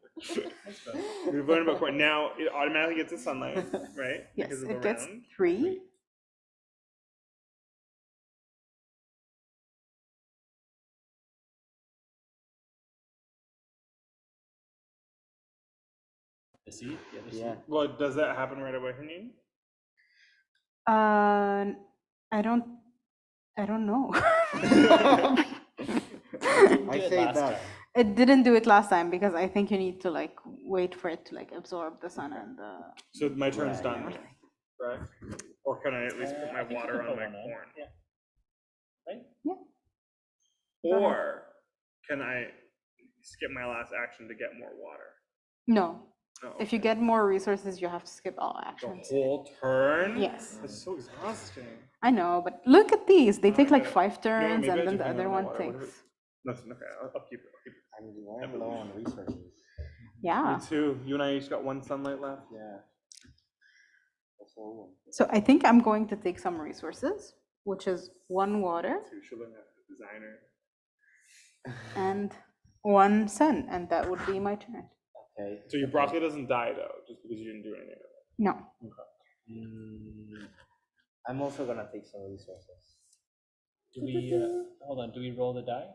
[SPEAKER 3] We've learned about corn. Now it automatically gets the sunlight, right?
[SPEAKER 5] Yes,
[SPEAKER 3] Because of
[SPEAKER 5] it
[SPEAKER 3] the
[SPEAKER 5] gets
[SPEAKER 3] round.
[SPEAKER 5] 3.
[SPEAKER 4] The seed? Yeah, the
[SPEAKER 6] Yeah.
[SPEAKER 4] seed.
[SPEAKER 3] Well, does that happen right away, Hanine?
[SPEAKER 5] I don't know.
[SPEAKER 6] I
[SPEAKER 4] Did it
[SPEAKER 6] say
[SPEAKER 4] last
[SPEAKER 6] that.
[SPEAKER 4] time.
[SPEAKER 5] It didn't do it last time because I think you need to like wait for it to like absorb the sun and the.
[SPEAKER 3] So my turn's
[SPEAKER 6] Yeah,
[SPEAKER 3] done, right? Or can I at least put my
[SPEAKER 4] I think you
[SPEAKER 3] water
[SPEAKER 4] can
[SPEAKER 3] on
[SPEAKER 4] put
[SPEAKER 3] my
[SPEAKER 4] one on.
[SPEAKER 3] corn?
[SPEAKER 4] Yeah. Right?
[SPEAKER 5] Go ahead.
[SPEAKER 3] Or can I skip my last action to get more water?
[SPEAKER 5] No.
[SPEAKER 3] No.
[SPEAKER 5] If you get more resources, you have to skip all
[SPEAKER 3] The
[SPEAKER 5] actions.
[SPEAKER 3] whole turn?
[SPEAKER 5] Yes.
[SPEAKER 3] That's so exhausting.
[SPEAKER 5] I know, but look at these. They take like
[SPEAKER 3] Okay.
[SPEAKER 5] 5
[SPEAKER 3] No,
[SPEAKER 5] turns
[SPEAKER 3] maybe I
[SPEAKER 5] and then
[SPEAKER 3] do
[SPEAKER 5] the
[SPEAKER 3] hang
[SPEAKER 5] other
[SPEAKER 3] on
[SPEAKER 5] one
[SPEAKER 3] my water. What if
[SPEAKER 5] takes.
[SPEAKER 3] Listen, okay, I'll keep it.
[SPEAKER 6] I'm low on resources.
[SPEAKER 5] Yeah.
[SPEAKER 3] Me too. You and I each got 1 sunlight left.
[SPEAKER 6] Yeah. That's all.
[SPEAKER 5] So I think I'm going to take some resources, which is 1 water
[SPEAKER 3] So you should learn that as a designer.
[SPEAKER 5] and 1 sun, and that would be my turn.
[SPEAKER 6] Okay.
[SPEAKER 3] So your broccoli doesn't die though, just because you didn't do anything.
[SPEAKER 5] No.
[SPEAKER 6] I'm also gonna take some resources.
[SPEAKER 4] Do we, hold on, do we roll the die?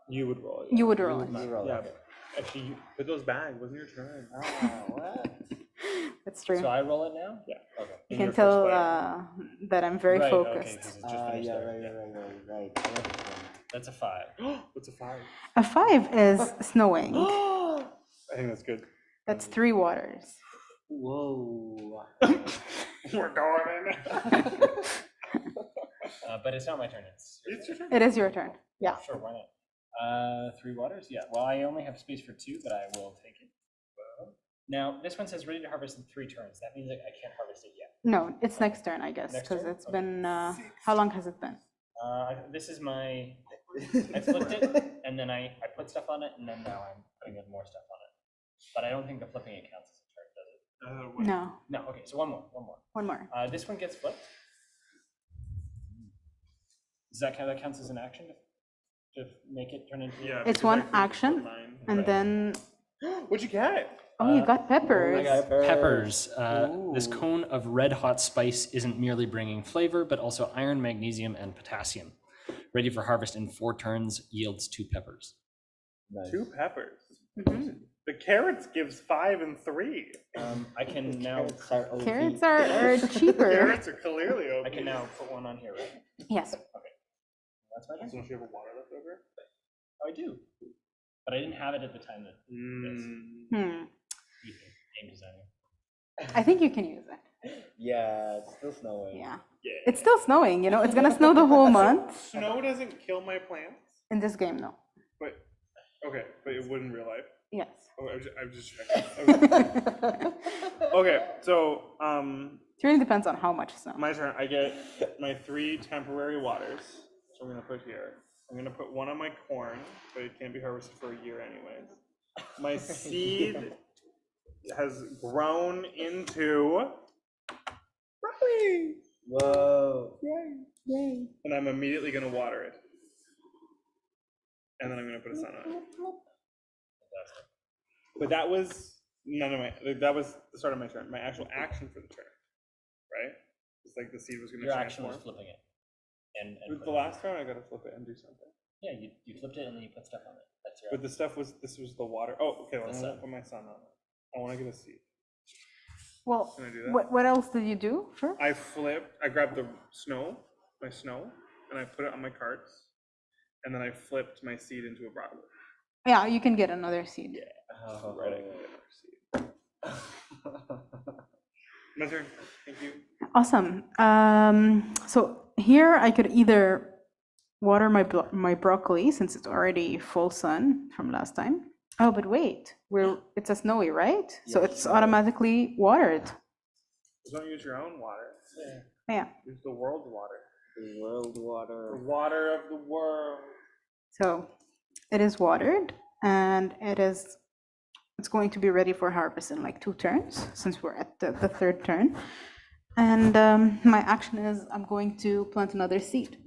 [SPEAKER 3] You would roll it.
[SPEAKER 5] You would roll it.
[SPEAKER 6] You roll
[SPEAKER 3] Yeah.
[SPEAKER 6] it.
[SPEAKER 3] Actually, you put those back. Wasn't your turn?
[SPEAKER 6] Ah, what?
[SPEAKER 5] That's true.
[SPEAKER 4] So I roll it now?
[SPEAKER 3] Yeah.
[SPEAKER 4] Okay.
[SPEAKER 5] You
[SPEAKER 3] in
[SPEAKER 5] can
[SPEAKER 3] your first
[SPEAKER 5] tell
[SPEAKER 3] player.
[SPEAKER 5] that I'm very
[SPEAKER 4] Right, okay,
[SPEAKER 5] focused.
[SPEAKER 4] 'cause it's just finished
[SPEAKER 6] Yeah,
[SPEAKER 4] there.
[SPEAKER 6] right. I understand.
[SPEAKER 4] That's a 5.
[SPEAKER 3] What's a 5?
[SPEAKER 5] A 5 is snowing.
[SPEAKER 3] I think that's good.
[SPEAKER 5] That's 3 waters.
[SPEAKER 6] Whoa.
[SPEAKER 3] We're going in.
[SPEAKER 4] But it's not my turn, it's
[SPEAKER 3] It's your turn.
[SPEAKER 5] It is your turn. Yeah.
[SPEAKER 4] Sure, why not? 3 waters? Yeah, well, I only have space for 2, but I will take it. Now, this one says ready to harvest in 3 turns. That means I can't harvest it yet.
[SPEAKER 5] No, it's next turn, I guess,
[SPEAKER 4] Next
[SPEAKER 5] because
[SPEAKER 4] turn?
[SPEAKER 5] it's
[SPEAKER 4] Okay.
[SPEAKER 5] been, how long has it been?
[SPEAKER 4] This is my, I flipped it, and then I put stuff on it, and then now I'm putting in more stuff on it. But I don't think the flipping it counts as a turn, does it?
[SPEAKER 5] No,
[SPEAKER 4] No, okay, so one more.
[SPEAKER 5] 1 more.
[SPEAKER 4] This one gets flipped. Does that count? That counts as an action to make it turn into?
[SPEAKER 3] Yeah.
[SPEAKER 5] It's
[SPEAKER 3] because
[SPEAKER 5] one
[SPEAKER 3] I can
[SPEAKER 5] action,
[SPEAKER 3] put mine.
[SPEAKER 5] And
[SPEAKER 4] Right.
[SPEAKER 5] then
[SPEAKER 3] What'd you get?
[SPEAKER 5] Oh, you got peppers.
[SPEAKER 4] Peppers. This cone of red hot spice isn't merely bringing flavor, but also iron, magnesium, and potassium. Ready for harvest in 4 turns, yields 2 peppers.
[SPEAKER 3] 2 peppers. The carrots gives 5 and 3.
[SPEAKER 4] I can now.
[SPEAKER 5] Carrots are cheaper.
[SPEAKER 3] Carrots are clearly
[SPEAKER 4] I
[SPEAKER 3] okay.
[SPEAKER 4] can now put one on here, right?
[SPEAKER 5] Yes.
[SPEAKER 4] That's my turn.
[SPEAKER 3] Don't you have a water left over?
[SPEAKER 4] Oh, I do. But I didn't have it at the time that this game designer.
[SPEAKER 5] I think you can use it.
[SPEAKER 7] Yeah, it's still snowing.
[SPEAKER 5] Yeah.
[SPEAKER 3] Yeah.
[SPEAKER 5] It's still snowing, you know, it's gonna snow the whole month.
[SPEAKER 3] Snow doesn't kill my plants,
[SPEAKER 5] In this game, no.
[SPEAKER 3] but okay, but it would in real life.
[SPEAKER 5] Yes.
[SPEAKER 3] Oh, I'm just checking. Okay, so
[SPEAKER 5] It really depends on how much snow.
[SPEAKER 3] my turn. I get my 3 temporary waters. So I'm gonna put here. I'm gonna put 1 on my corn, but it can't be harvested for a year anyways. My seed has grown into broccoli.
[SPEAKER 7] Whoa.
[SPEAKER 5] Yay.
[SPEAKER 3] And I'm immediately gonna water it. And then I'm gonna put a sun on it. But that was that was the start of my turn. My actual action for the turn, right? It's like the seed was gonna
[SPEAKER 4] Your action was
[SPEAKER 3] transform.
[SPEAKER 4] flipping it. And
[SPEAKER 3] With
[SPEAKER 4] put
[SPEAKER 3] the
[SPEAKER 4] it-
[SPEAKER 3] last turn, I gotta flip it and do something.
[SPEAKER 4] Yeah, you flipped it and then you put stuff on it. That's your
[SPEAKER 3] But the stuff was, this was the water. Oh, okay, well,
[SPEAKER 4] The
[SPEAKER 3] I'm
[SPEAKER 4] sun.
[SPEAKER 3] gonna put my sun on it. I wanna get a seed.
[SPEAKER 5] Well,
[SPEAKER 3] Can I do that?
[SPEAKER 5] what else did you do first?
[SPEAKER 3] I grabbed the snow, and I put it on my carts. And then I flipped my seed into a broccoli.
[SPEAKER 5] Yeah, you can get another seed.
[SPEAKER 7] Oh.
[SPEAKER 3] Right, I can get another seed. My turn, thank you.
[SPEAKER 5] Awesome. So here I could either water my broccoli since it's already full sun from last time. Oh, but wait, it's a snowy, right? So it's automatically watered.
[SPEAKER 3] Just don't use your own water.
[SPEAKER 5] Yeah.
[SPEAKER 3] Use the world's water.
[SPEAKER 7] The world
[SPEAKER 3] The
[SPEAKER 7] water.
[SPEAKER 3] water of the world.
[SPEAKER 5] So it is watered and it's going to be ready for harvest in like 2 turns since we're at the 3rd turn. And my action is I'm going to plant another seed.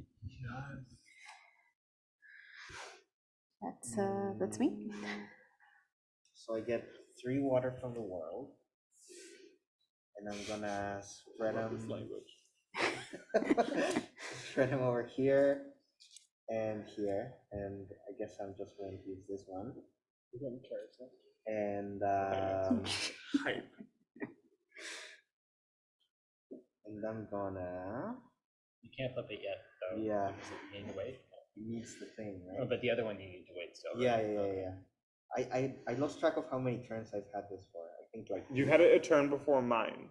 [SPEAKER 5] That's me.
[SPEAKER 6] So I get 3 water from the world, and I'm gonna spread them. Spread them over here and here, and I guess I'm just going to use this one. And
[SPEAKER 3] Hype.
[SPEAKER 6] and I'm gonna.
[SPEAKER 4] You can't flip it yet, though.
[SPEAKER 6] Yeah.
[SPEAKER 4] Because you need to wait.
[SPEAKER 6] It needs the thing,
[SPEAKER 4] Oh,
[SPEAKER 6] right?
[SPEAKER 4] but the other one you need to wait still.
[SPEAKER 6] Yeah,
[SPEAKER 4] right?
[SPEAKER 6] I lost track of how many turns I've had this for. I think like
[SPEAKER 3] You had it a turn before mine,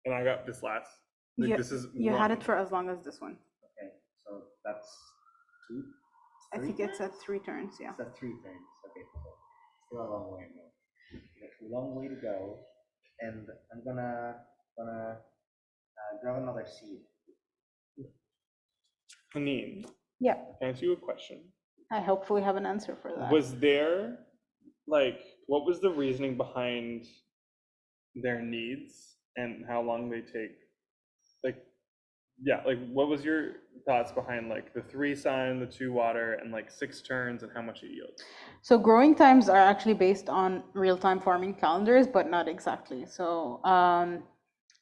[SPEAKER 3] and I got this last. Like,
[SPEAKER 5] You-
[SPEAKER 3] this is
[SPEAKER 5] You had
[SPEAKER 3] one.
[SPEAKER 5] it for as long as this one.
[SPEAKER 6] okay, so that's 2.
[SPEAKER 5] I think it's at 3 turns, yeah.
[SPEAKER 6] It's at 3 turns. Okay, so still a long way. There's a long way to go, and I'm gonna grab another seed.
[SPEAKER 3] Hanine,
[SPEAKER 5] Yeah,
[SPEAKER 3] can I ask you a question?
[SPEAKER 5] I hopefully have an answer for that.
[SPEAKER 3] Was there, like, what was the reasoning behind their needs and how long they take? Like, yeah, like, what was your thoughts behind, like, the 3 sun, the 2 water, and, like, 6 turns and how much it yields?
[SPEAKER 5] So growing times are actually based on real-time farming calendars, but not exactly. So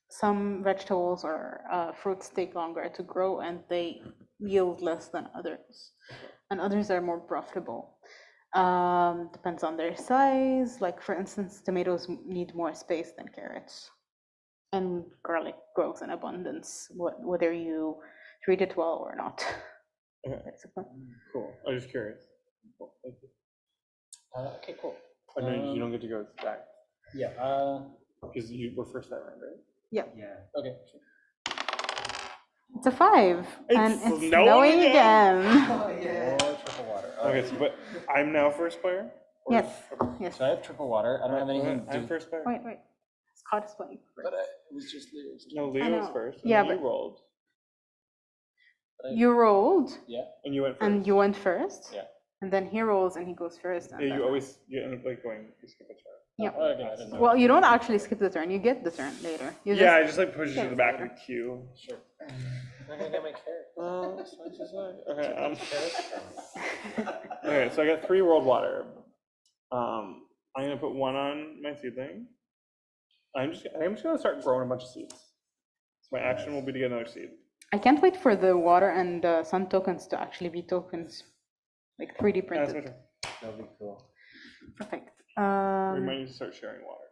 [SPEAKER 5] some vegetables or fruits take longer to grow and they yield less than others. And others are more profitable. Depends on their size. Like for instance, tomatoes need more space than carrots. And garlic grows in abundance, whether you treat it well or not.
[SPEAKER 3] Okay.
[SPEAKER 5] Basically.
[SPEAKER 3] Cool. I was just curious. Cool. Thank you.
[SPEAKER 4] Okay, cool.
[SPEAKER 3] I know you don't get to go back
[SPEAKER 4] Yeah.
[SPEAKER 3] because you were first that round, right?
[SPEAKER 6] Yeah.
[SPEAKER 4] Okay.
[SPEAKER 5] It's a 5, and
[SPEAKER 3] It's
[SPEAKER 5] it's
[SPEAKER 3] snowing
[SPEAKER 5] snowing
[SPEAKER 3] again.
[SPEAKER 5] again.
[SPEAKER 7] More triple water.
[SPEAKER 3] Okay, so, but I'm now first player? Or-
[SPEAKER 5] Yes, yes.
[SPEAKER 4] So I have triple water. I don't have anything to
[SPEAKER 3] I'm
[SPEAKER 4] do.
[SPEAKER 3] first player.
[SPEAKER 5] Wait. Scott is playing.
[SPEAKER 4] But it was just Leo's.
[SPEAKER 3] No,
[SPEAKER 5] I
[SPEAKER 3] Leo was
[SPEAKER 5] know.
[SPEAKER 3] first. And
[SPEAKER 5] Yeah,
[SPEAKER 3] then you
[SPEAKER 5] but-
[SPEAKER 3] rolled.
[SPEAKER 5] You rolled,
[SPEAKER 4] Yeah.
[SPEAKER 3] And you went first.
[SPEAKER 5] and you went first.
[SPEAKER 4] Yeah.
[SPEAKER 5] And then he rolls, and he goes first. And
[SPEAKER 3] Yeah,
[SPEAKER 5] then-
[SPEAKER 3] you end up like going, you skip a turn.
[SPEAKER 5] Yeah.
[SPEAKER 4] Oh, okay, I didn't know.
[SPEAKER 5] Well, you don't actually skip the turn. You get the turn later. You
[SPEAKER 3] Yeah, I
[SPEAKER 5] just,
[SPEAKER 3] just like push you to
[SPEAKER 5] Yeah,
[SPEAKER 3] the back of
[SPEAKER 5] later.
[SPEAKER 3] the queue.
[SPEAKER 4] Sure. I'm gonna get my carrot.
[SPEAKER 3] Okay, okay, so I got 3 world water. I'm gonna put one on my seedling. I'm just gonna start growing a bunch of seeds. So my action will be to get another seed.
[SPEAKER 5] I can't wait for the water and sun tokens to actually be tokens, like 3D
[SPEAKER 3] That's my
[SPEAKER 5] printed.
[SPEAKER 3] turn.
[SPEAKER 6] That'll be cool.
[SPEAKER 5] Perfect.
[SPEAKER 3] We might need to start sharing water.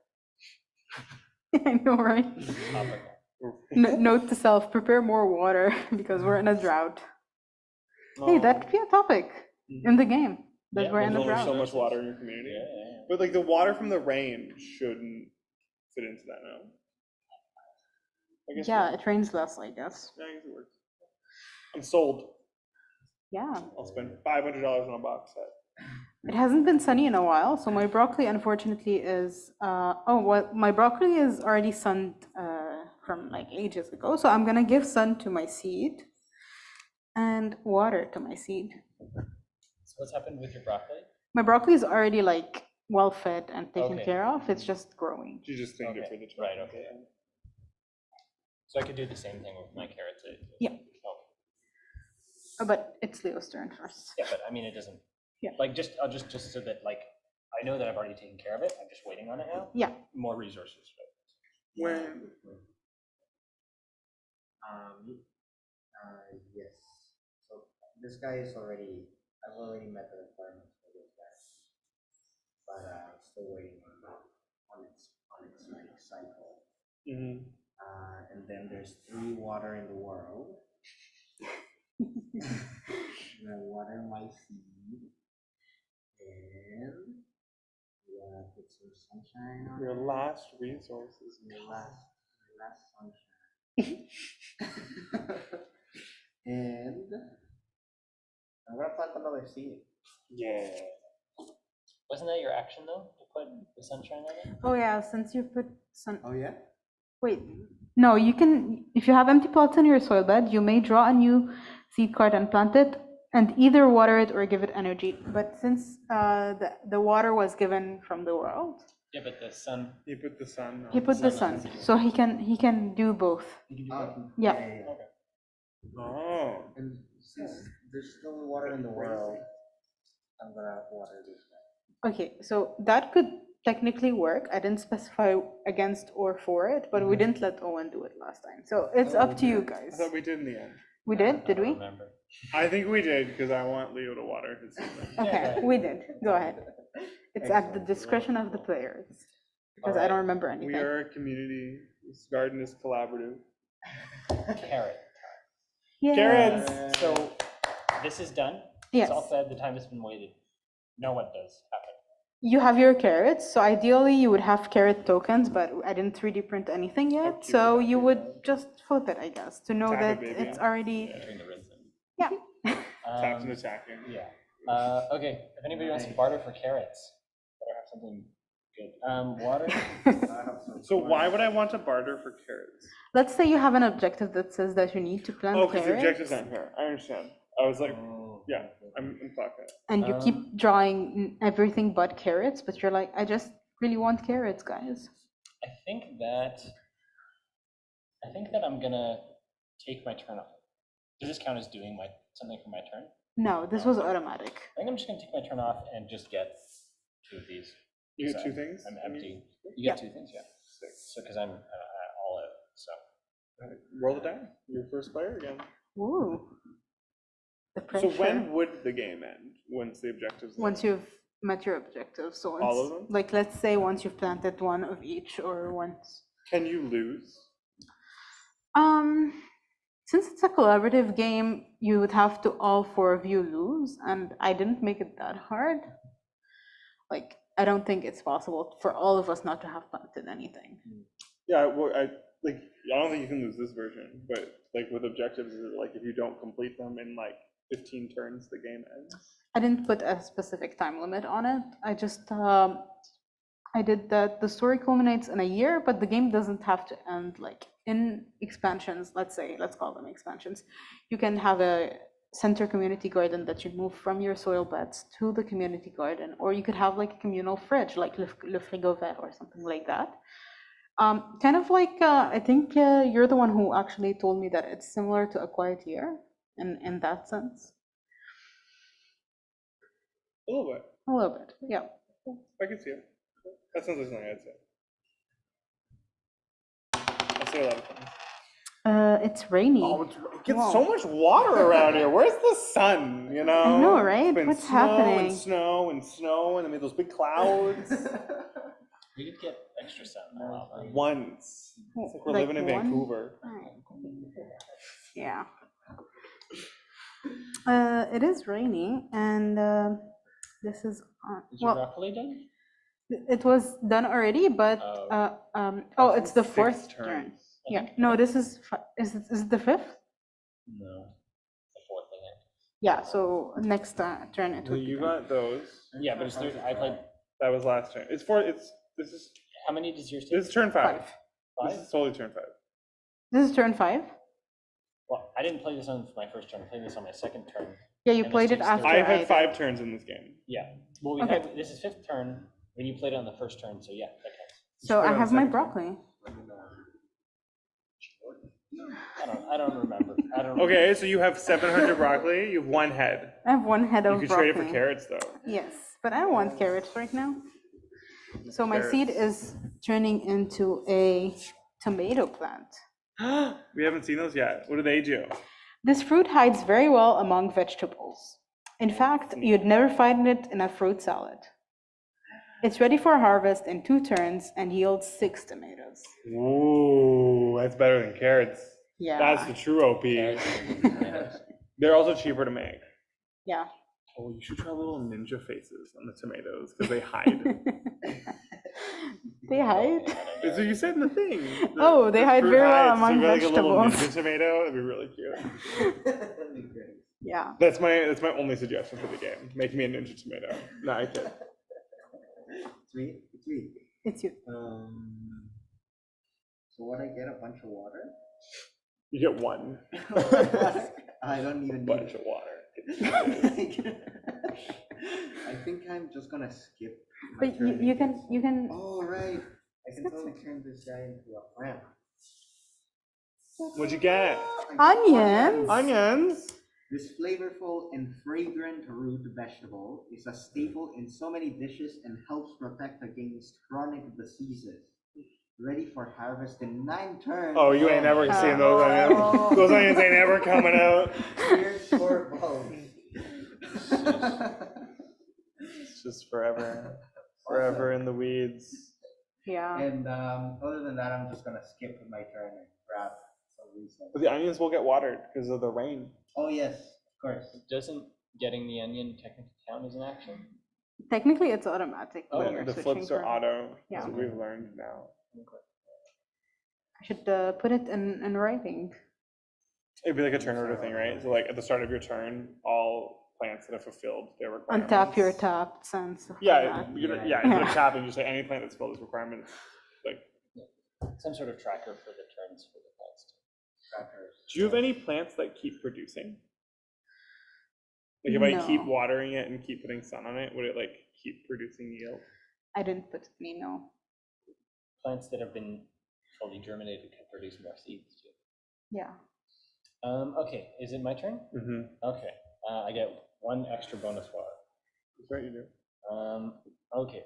[SPEAKER 5] I know, right? Note to self: prepare more water because we're in a drought. Hey, that could be a topic in the game. That
[SPEAKER 4] Yeah,
[SPEAKER 5] we're in
[SPEAKER 3] There's
[SPEAKER 5] a
[SPEAKER 3] only
[SPEAKER 5] drought.
[SPEAKER 3] so much water in your community.
[SPEAKER 4] Yeah.
[SPEAKER 3] But like the water from the rain shouldn't fit into that now. I guess
[SPEAKER 5] Yeah, it rains less, I guess.
[SPEAKER 3] yeah, I guess it works. I'm sold.
[SPEAKER 5] Yeah.
[SPEAKER 3] I'll spend $500 on a box set.
[SPEAKER 5] It hasn't been sunny in a while, so my broccoli unfortunately is, my broccoli is already sunned from like ages ago. So I'm gonna give sun to my seed and water to my seed.
[SPEAKER 4] So what's happened with your broccoli?
[SPEAKER 5] My broccoli is already like well fed and taken
[SPEAKER 4] Okay.
[SPEAKER 5] care of. It's just growing.
[SPEAKER 3] You just think it
[SPEAKER 4] Okay,
[SPEAKER 3] for the truck.
[SPEAKER 4] right, okay. So I could do the same thing with my carrots.
[SPEAKER 5] Yeah.
[SPEAKER 4] Oh,
[SPEAKER 5] But it's Leo's turn first.
[SPEAKER 4] yeah, but I mean, it doesn't.
[SPEAKER 5] Yeah.
[SPEAKER 4] Like, I'll just so that like, I know that I've already taken care of it. I'm just waiting on it now.
[SPEAKER 5] Yeah.
[SPEAKER 4] More resources.
[SPEAKER 3] When
[SPEAKER 6] Yes. So this guy is already, I've already met the requirements for this guy, but I'm still waiting on its like cycle.
[SPEAKER 3] Mhm.
[SPEAKER 6] And then there's 3 water in the world. I'm gonna water my seed, and we're gonna put some sunshine on
[SPEAKER 3] your
[SPEAKER 6] it.
[SPEAKER 3] last resources.
[SPEAKER 6] My last sunshine. And I'm gonna plant another seed.
[SPEAKER 3] Yeah.
[SPEAKER 4] Wasn't that your action though? To put the sunshine on it?
[SPEAKER 5] Oh yeah, since you put sun.
[SPEAKER 6] Oh yeah?
[SPEAKER 5] Wait, no, you can, if you have empty plots in your soil bed, you may draw a new seed card and plant it, and either water it or give it energy. But since the water was given from the world,
[SPEAKER 4] Yeah, but the sun.
[SPEAKER 3] He put the sun.
[SPEAKER 5] he put the sun, so he can do both. Yeah.
[SPEAKER 3] Oh.
[SPEAKER 6] And since there's still water in the world, I'm gonna water this guy.
[SPEAKER 5] Okay, so that could technically work. I didn't specify against or for it, but we didn't let Owen do it last time. So it's up to you
[SPEAKER 3] I
[SPEAKER 5] guys.
[SPEAKER 3] thought we did in the end.
[SPEAKER 5] We did
[SPEAKER 4] I don't
[SPEAKER 5] we?
[SPEAKER 4] remember.
[SPEAKER 3] I think we did because I want Leo to water his seedling.
[SPEAKER 5] Okay, we did. Go ahead. It's at the discretion of the players because I don't remember anything.
[SPEAKER 3] We are a community. This garden is collaborative.
[SPEAKER 4] Carrot.
[SPEAKER 5] Yeah.
[SPEAKER 3] Carrots.
[SPEAKER 4] So this is done.
[SPEAKER 5] Yes.
[SPEAKER 4] It's all fed. The time has been waited. Now what does happen?
[SPEAKER 5] You have your carrots, so ideally you would have carrot tokens, but I didn't 3D print anything
[SPEAKER 3] How
[SPEAKER 5] yet,
[SPEAKER 3] cute
[SPEAKER 5] so
[SPEAKER 3] would that
[SPEAKER 5] you
[SPEAKER 3] be,
[SPEAKER 5] would
[SPEAKER 3] though?
[SPEAKER 5] just flip it, I guess, to know
[SPEAKER 3] Tap it,
[SPEAKER 5] that
[SPEAKER 3] baby.
[SPEAKER 5] it's already,
[SPEAKER 4] Between the ribs and.
[SPEAKER 5] yeah.
[SPEAKER 3] Taps and attacking.
[SPEAKER 4] Yeah. Okay. If anybody wants to barter for carrots, better have something good. Water.
[SPEAKER 3] So why would I want to barter for carrots?
[SPEAKER 5] Let's say you have an objective that says that you need to plant
[SPEAKER 3] Oh, because the objectives
[SPEAKER 5] carrots,
[SPEAKER 3] aren't fair. I understand. I was like,
[SPEAKER 4] Oh,
[SPEAKER 3] yeah, I'm fucking.
[SPEAKER 5] and you keep drawing everything but carrots, but you're like, I just really want carrots, guys.
[SPEAKER 4] I think that I'm gonna take my turn off. Does this count as doing something for my turn?
[SPEAKER 5] No, this was automatic.
[SPEAKER 4] I think I'm just gonna take my turn off and just get 2 of these.
[SPEAKER 3] You get
[SPEAKER 4] So
[SPEAKER 3] 2 things?
[SPEAKER 4] I'm empty. You get 2 things, yeah. So because I'm all out. So
[SPEAKER 3] Roll the die. You're first player again.
[SPEAKER 5] Ooh. The
[SPEAKER 3] So
[SPEAKER 5] pressure.
[SPEAKER 3] when would the game end? Once the objectives end?
[SPEAKER 5] Once you've met your objectives, so
[SPEAKER 3] All
[SPEAKER 5] once,
[SPEAKER 3] of them?
[SPEAKER 5] like, let's say once you've planted one of each, or once.
[SPEAKER 3] Can you lose?
[SPEAKER 5] Since it's a collaborative game, you would have to all 4 of you lose, and I didn't make it that hard. Like, I don't think it's possible for all of us not to have planted anything.
[SPEAKER 3] Yeah, well, I don't think you can lose this version, but like with objectives, is it like if you don't complete them in like 15 turns, the game ends?
[SPEAKER 5] I didn't put a specific time limit on it. I just, I did that. The story culminates in a year, but the game doesn't have to end like in expansions. Let's call them expansions. You can have a center community garden that you move from your soil beds to the community garden, or you could have like a communal fridge, like Le Frigo Vert or something like that. Kind of like, I think you're the one who actually told me that it's similar to A Quiet Year in that sense.
[SPEAKER 3] A little bit.
[SPEAKER 5] A little bit, yeah.
[SPEAKER 3] I can see it. That sounds like something I'd say. I say a lot of things.
[SPEAKER 5] It's rainy.
[SPEAKER 3] Oh, it gets so much water around here. Where's the sun? You know?
[SPEAKER 5] I know, right?
[SPEAKER 3] It's been
[SPEAKER 5] What's
[SPEAKER 3] snow
[SPEAKER 5] happening?
[SPEAKER 3] and snow and snow, and then we had those big clouds.
[SPEAKER 4] We did get extra sun a while back.
[SPEAKER 3] Once. It's like we're living in Vancouver.
[SPEAKER 5] Yeah. It is rainy, and this is
[SPEAKER 4] Is your broccoli done?
[SPEAKER 5] it was done already, but it's the fourth turn. Yeah, no, this is is it the fifth?
[SPEAKER 4] No, the fourth thing.
[SPEAKER 5] Yeah, so next turn it
[SPEAKER 3] So
[SPEAKER 5] would be
[SPEAKER 3] you
[SPEAKER 5] done.
[SPEAKER 3] got those.
[SPEAKER 4] Yeah, but it's third. I played.
[SPEAKER 3] That was last turn. This is
[SPEAKER 4] How many does yours take?
[SPEAKER 3] this is turn 5.
[SPEAKER 4] Five?
[SPEAKER 3] This is totally turn 5.
[SPEAKER 5] This is turn 5.
[SPEAKER 4] Well, I didn't play this on my first turn. I played this on my second turn.
[SPEAKER 5] Yeah, you
[SPEAKER 4] And
[SPEAKER 5] played
[SPEAKER 4] this
[SPEAKER 5] it
[SPEAKER 4] takes
[SPEAKER 5] after.
[SPEAKER 3] I've
[SPEAKER 5] I
[SPEAKER 3] had
[SPEAKER 5] did.
[SPEAKER 3] 5 turns in this game.
[SPEAKER 4] Yeah. Well, we
[SPEAKER 5] Okay.
[SPEAKER 4] had this is fifth turn when you played it on the first turn. So yeah, that counts.
[SPEAKER 5] So
[SPEAKER 3] put it
[SPEAKER 5] I
[SPEAKER 3] on
[SPEAKER 5] have my
[SPEAKER 3] second.
[SPEAKER 5] broccoli.
[SPEAKER 4] I don't remember. I don't.
[SPEAKER 3] Okay, so you have 700 broccoli. You have 1 head.
[SPEAKER 5] I have 1 head
[SPEAKER 3] You
[SPEAKER 5] of
[SPEAKER 3] could
[SPEAKER 5] broccoli.
[SPEAKER 3] trade it for carrots, though.
[SPEAKER 5] Yes, but I don't want carrots right now. So my
[SPEAKER 3] Carrots.
[SPEAKER 5] seed is turning into a tomato plant.
[SPEAKER 3] We haven't seen those yet. What do they do?
[SPEAKER 5] This fruit hides very well among vegetables. In fact, you'd never find it in a fruit salad. It's ready for harvest in 2 turns and yields 6 tomatoes.
[SPEAKER 3] Ooh, that's better than carrots.
[SPEAKER 5] Yeah.
[SPEAKER 3] That's the true OP. They're also cheaper to make.
[SPEAKER 5] Yeah.
[SPEAKER 3] Oh, you should try little ninja faces on the tomatoes because they hide.
[SPEAKER 5] They hide.
[SPEAKER 3] That's what you said in the thing.
[SPEAKER 5] Oh, they hide
[SPEAKER 3] fruit
[SPEAKER 5] very well
[SPEAKER 3] hides. So
[SPEAKER 5] among
[SPEAKER 3] if you had, like, a little
[SPEAKER 5] vegetables.
[SPEAKER 3] ninja tomato, it'd be really cute.
[SPEAKER 5] Yeah.
[SPEAKER 3] That's my only suggestion for the game. Make me a ninja tomato. No, I kid.
[SPEAKER 6] It's me. It's me.
[SPEAKER 5] It's you.
[SPEAKER 6] So what, I get a bunch of water?
[SPEAKER 3] You get 1
[SPEAKER 6] I don't even need
[SPEAKER 3] bunch
[SPEAKER 6] it.
[SPEAKER 3] of water.
[SPEAKER 6] I think I'm just gonna skip my
[SPEAKER 5] But
[SPEAKER 6] turn
[SPEAKER 5] you
[SPEAKER 6] because-
[SPEAKER 5] can.
[SPEAKER 6] Oh, right. I can totally turn this guy into a plant.
[SPEAKER 3] What'd you get?
[SPEAKER 5] Onions.
[SPEAKER 3] Onions.
[SPEAKER 6] This flavorful and fragrant root vegetable is a staple in so many dishes and helps protect against chronic diseases. Ready for harvest in 9 turns.
[SPEAKER 3] Oh, you ain't never seen those onions. Those onions ain't ever coming out.
[SPEAKER 6] Here's for both.
[SPEAKER 3] It's just forever in the weeds.
[SPEAKER 5] Yeah.
[SPEAKER 6] And other than that, I'm just gonna skip my turn and grab some resources.
[SPEAKER 3] But the onions will get watered because of the rain.
[SPEAKER 6] Oh yes, of course.
[SPEAKER 4] Doesn't getting the onion technically count as an action?
[SPEAKER 5] Technically, it's automatic. when
[SPEAKER 3] Oh,
[SPEAKER 5] you're
[SPEAKER 3] the
[SPEAKER 5] switching
[SPEAKER 3] flips are
[SPEAKER 5] from-
[SPEAKER 3] auto.
[SPEAKER 5] Yeah.
[SPEAKER 3] That's what we've learned now.
[SPEAKER 5] I should put it in writing.
[SPEAKER 3] It'd be like a turn order thing, right? So like at the start of your turn, all plants that have fulfilled their requirements.
[SPEAKER 5] Untap your taps and stuff
[SPEAKER 3] Yeah,
[SPEAKER 5] like that.
[SPEAKER 3] instead of tapping, you say any plant that's filled its requirements. Like,
[SPEAKER 4] Some sort of tracker for the turns for the plants.
[SPEAKER 3] do you have any plants that keep producing? Like if I keep
[SPEAKER 5] No.
[SPEAKER 3] watering it and keep putting sun on it, would it like keep producing yield?
[SPEAKER 5] I didn't put any, no.
[SPEAKER 4] Plants that have been fully germinated can produce more seeds too.
[SPEAKER 5] Yeah.
[SPEAKER 4] Okay, is it my turn?
[SPEAKER 3] Mm-hmm.
[SPEAKER 4] Okay, I get 1 extra bonus water.
[SPEAKER 3] That's right, you do.
[SPEAKER 4] Okay.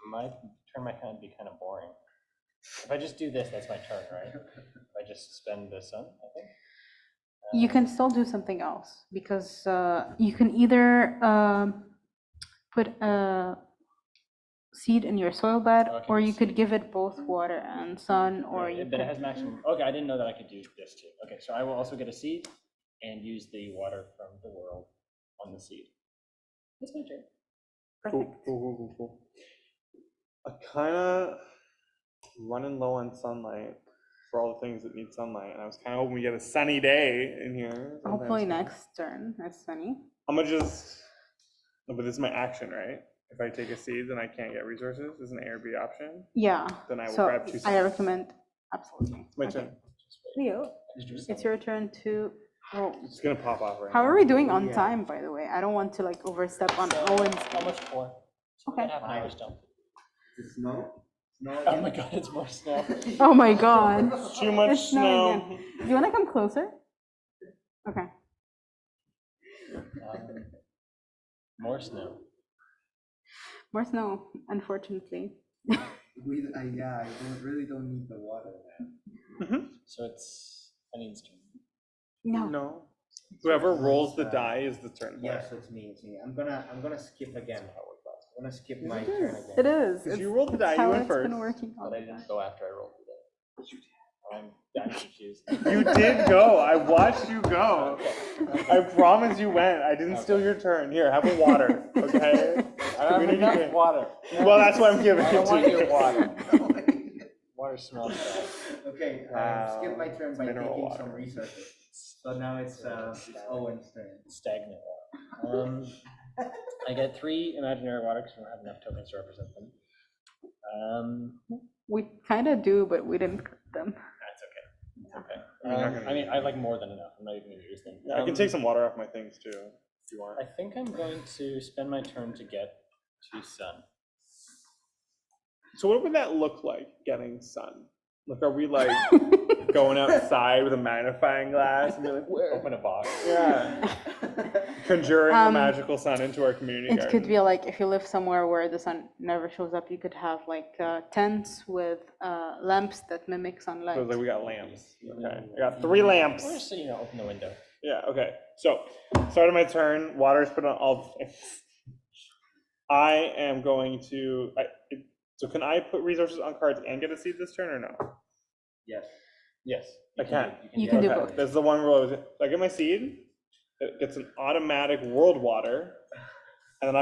[SPEAKER 4] My turn might kind of be boring. If I just do this, that's my turn, right? If I just spend the sun, I think.
[SPEAKER 5] You can still do something else because you can either put a seed in your soil bed,
[SPEAKER 4] Okay,
[SPEAKER 5] or you
[SPEAKER 4] seed.
[SPEAKER 5] could give it both water and sun, or
[SPEAKER 4] Right,
[SPEAKER 5] you
[SPEAKER 4] but it
[SPEAKER 5] could.
[SPEAKER 4] has maximum. Okay, I didn't know that I could do this too. Okay, so I will also get a seed and use the water from the world on the seed. That's my turn.
[SPEAKER 3] Cool. I kind of running low on sunlight for all the things that need sunlight, and I was kind of hoping we get a sunny day in here.
[SPEAKER 5] Hopefully
[SPEAKER 3] sometime soon.
[SPEAKER 5] next turn, it's sunny.
[SPEAKER 3] I'm gonna just. No, but this is my action, right? If I take a seed, then I can't get resources. Is an A or B option?
[SPEAKER 5] Yeah.
[SPEAKER 3] Then I will
[SPEAKER 5] So
[SPEAKER 3] grab 2 seeds.
[SPEAKER 5] I recommend, absolutely.
[SPEAKER 3] It's my
[SPEAKER 5] Okay.
[SPEAKER 3] turn.
[SPEAKER 5] Leo, it's your turn to. Oh,
[SPEAKER 3] It's gonna pop off right
[SPEAKER 5] how
[SPEAKER 3] now.
[SPEAKER 5] are we doing on time, by the way? I don't want to like overstep on Owen's.
[SPEAKER 4] Almost 4.
[SPEAKER 5] Okay.
[SPEAKER 4] Half an hour still.
[SPEAKER 6] Is it snow? Snow
[SPEAKER 4] Oh
[SPEAKER 6] again?
[SPEAKER 4] my god, it's more snow.
[SPEAKER 5] Oh my God.
[SPEAKER 3] Too much
[SPEAKER 5] It's snowing
[SPEAKER 3] snow.
[SPEAKER 5] again. Do you want to come closer? Okay.
[SPEAKER 4] More snow.
[SPEAKER 5] More snow, unfortunately.
[SPEAKER 6] Yeah, I really don't need the water now.
[SPEAKER 4] So it's Hanine's turn.
[SPEAKER 5] No.
[SPEAKER 3] No. Whoever rolls the die is the turn player.
[SPEAKER 6] Yes, it's me. I'm gonna skip again. I'm gonna skip my turn again.
[SPEAKER 5] It is.
[SPEAKER 3] If you rolled the die,
[SPEAKER 5] It's
[SPEAKER 3] you
[SPEAKER 5] how
[SPEAKER 3] went
[SPEAKER 5] it's
[SPEAKER 3] first.
[SPEAKER 5] been working all
[SPEAKER 4] But I
[SPEAKER 5] the time.
[SPEAKER 4] didn't go after I rolled it. I'm confused.
[SPEAKER 3] You did go. I watched you go. I promise you went. I didn't steal your turn. Here, have a water. Okay.
[SPEAKER 7] I don't have
[SPEAKER 3] Community
[SPEAKER 7] enough water.
[SPEAKER 3] Well, that's why I'm giving
[SPEAKER 7] I
[SPEAKER 3] it
[SPEAKER 7] don't
[SPEAKER 3] to
[SPEAKER 7] want
[SPEAKER 3] you.
[SPEAKER 7] your water. Water smells bad.
[SPEAKER 6] Okay,
[SPEAKER 3] Wow.
[SPEAKER 6] skip my turn by
[SPEAKER 3] Mineral
[SPEAKER 6] taking
[SPEAKER 3] water.
[SPEAKER 6] some resources. So now it's Owen's turn.
[SPEAKER 4] Stagnant water. I get 3 imaginary water because we don't have enough tokens to represent them.
[SPEAKER 5] We kind of do, but we didn't cut them.
[SPEAKER 4] That's okay. It's okay.
[SPEAKER 3] You're not gonna
[SPEAKER 4] I mean,
[SPEAKER 3] use
[SPEAKER 4] I have like more than enough. I'm not even gonna use them.
[SPEAKER 3] I can take some water off my things too, if you want.
[SPEAKER 4] I think I'm going to spend my turn to get to sun.
[SPEAKER 3] So what would that look like, getting sun? Like, are we like going outside with a magnifying glass and be like, where?
[SPEAKER 4] Open a box.
[SPEAKER 3] Yeah. Conjuring the magical sun into our community
[SPEAKER 5] It
[SPEAKER 3] garden.
[SPEAKER 5] could be like if you live somewhere where the sun never shows up, you could have like tents with lamps that mimic sunlight.
[SPEAKER 3] So it's like we got lamps. Okay. I got 3 lamps.
[SPEAKER 4] Or just, open the window.
[SPEAKER 3] Yeah, okay. So, start of my turn, water is put on all things. I am going to, so can I put resources on cards and get a seed this turn or no?
[SPEAKER 6] Yes.
[SPEAKER 4] Yes.
[SPEAKER 3] I can.
[SPEAKER 5] You can do
[SPEAKER 3] Okay,
[SPEAKER 5] both.
[SPEAKER 3] This is the one rule. So I get my seed, it gets an automatic world water, and then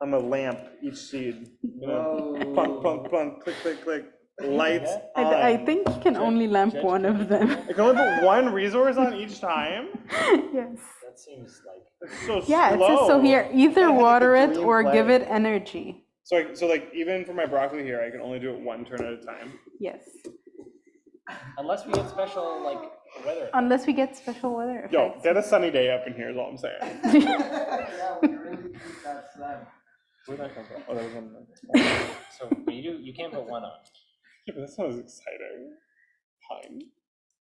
[SPEAKER 3] I'm a lamp each seed. You know,
[SPEAKER 6] Whoa.
[SPEAKER 3] plunk, plunk, plunk, click, click, click, lights on.
[SPEAKER 5] I think you can only lamp one of them.
[SPEAKER 3] I can only put 1 resource on each time.
[SPEAKER 5] Yes.
[SPEAKER 4] That seems like.
[SPEAKER 3] It's so
[SPEAKER 5] Yeah, it
[SPEAKER 3] slow.
[SPEAKER 5] says so here,
[SPEAKER 3] I
[SPEAKER 5] either
[SPEAKER 3] had, like,
[SPEAKER 5] water
[SPEAKER 3] a
[SPEAKER 5] it
[SPEAKER 3] dream
[SPEAKER 5] or give
[SPEAKER 3] play.
[SPEAKER 5] it energy.
[SPEAKER 3] So like even for my broccoli here, I can only do it 1 turn at a time.
[SPEAKER 5] Yes.
[SPEAKER 4] Unless we get special, like, weather.
[SPEAKER 5] Unless we get special weather
[SPEAKER 3] Yo,
[SPEAKER 5] effects.
[SPEAKER 3] get a sunny day up in here is all I'm saying.
[SPEAKER 6] Yeah, we really need that sun.
[SPEAKER 4] Where'd that come from?
[SPEAKER 3] Oh, that was one.
[SPEAKER 4] So you can't put 1 on.
[SPEAKER 3] Yeah, but that sounds exciting. Fine.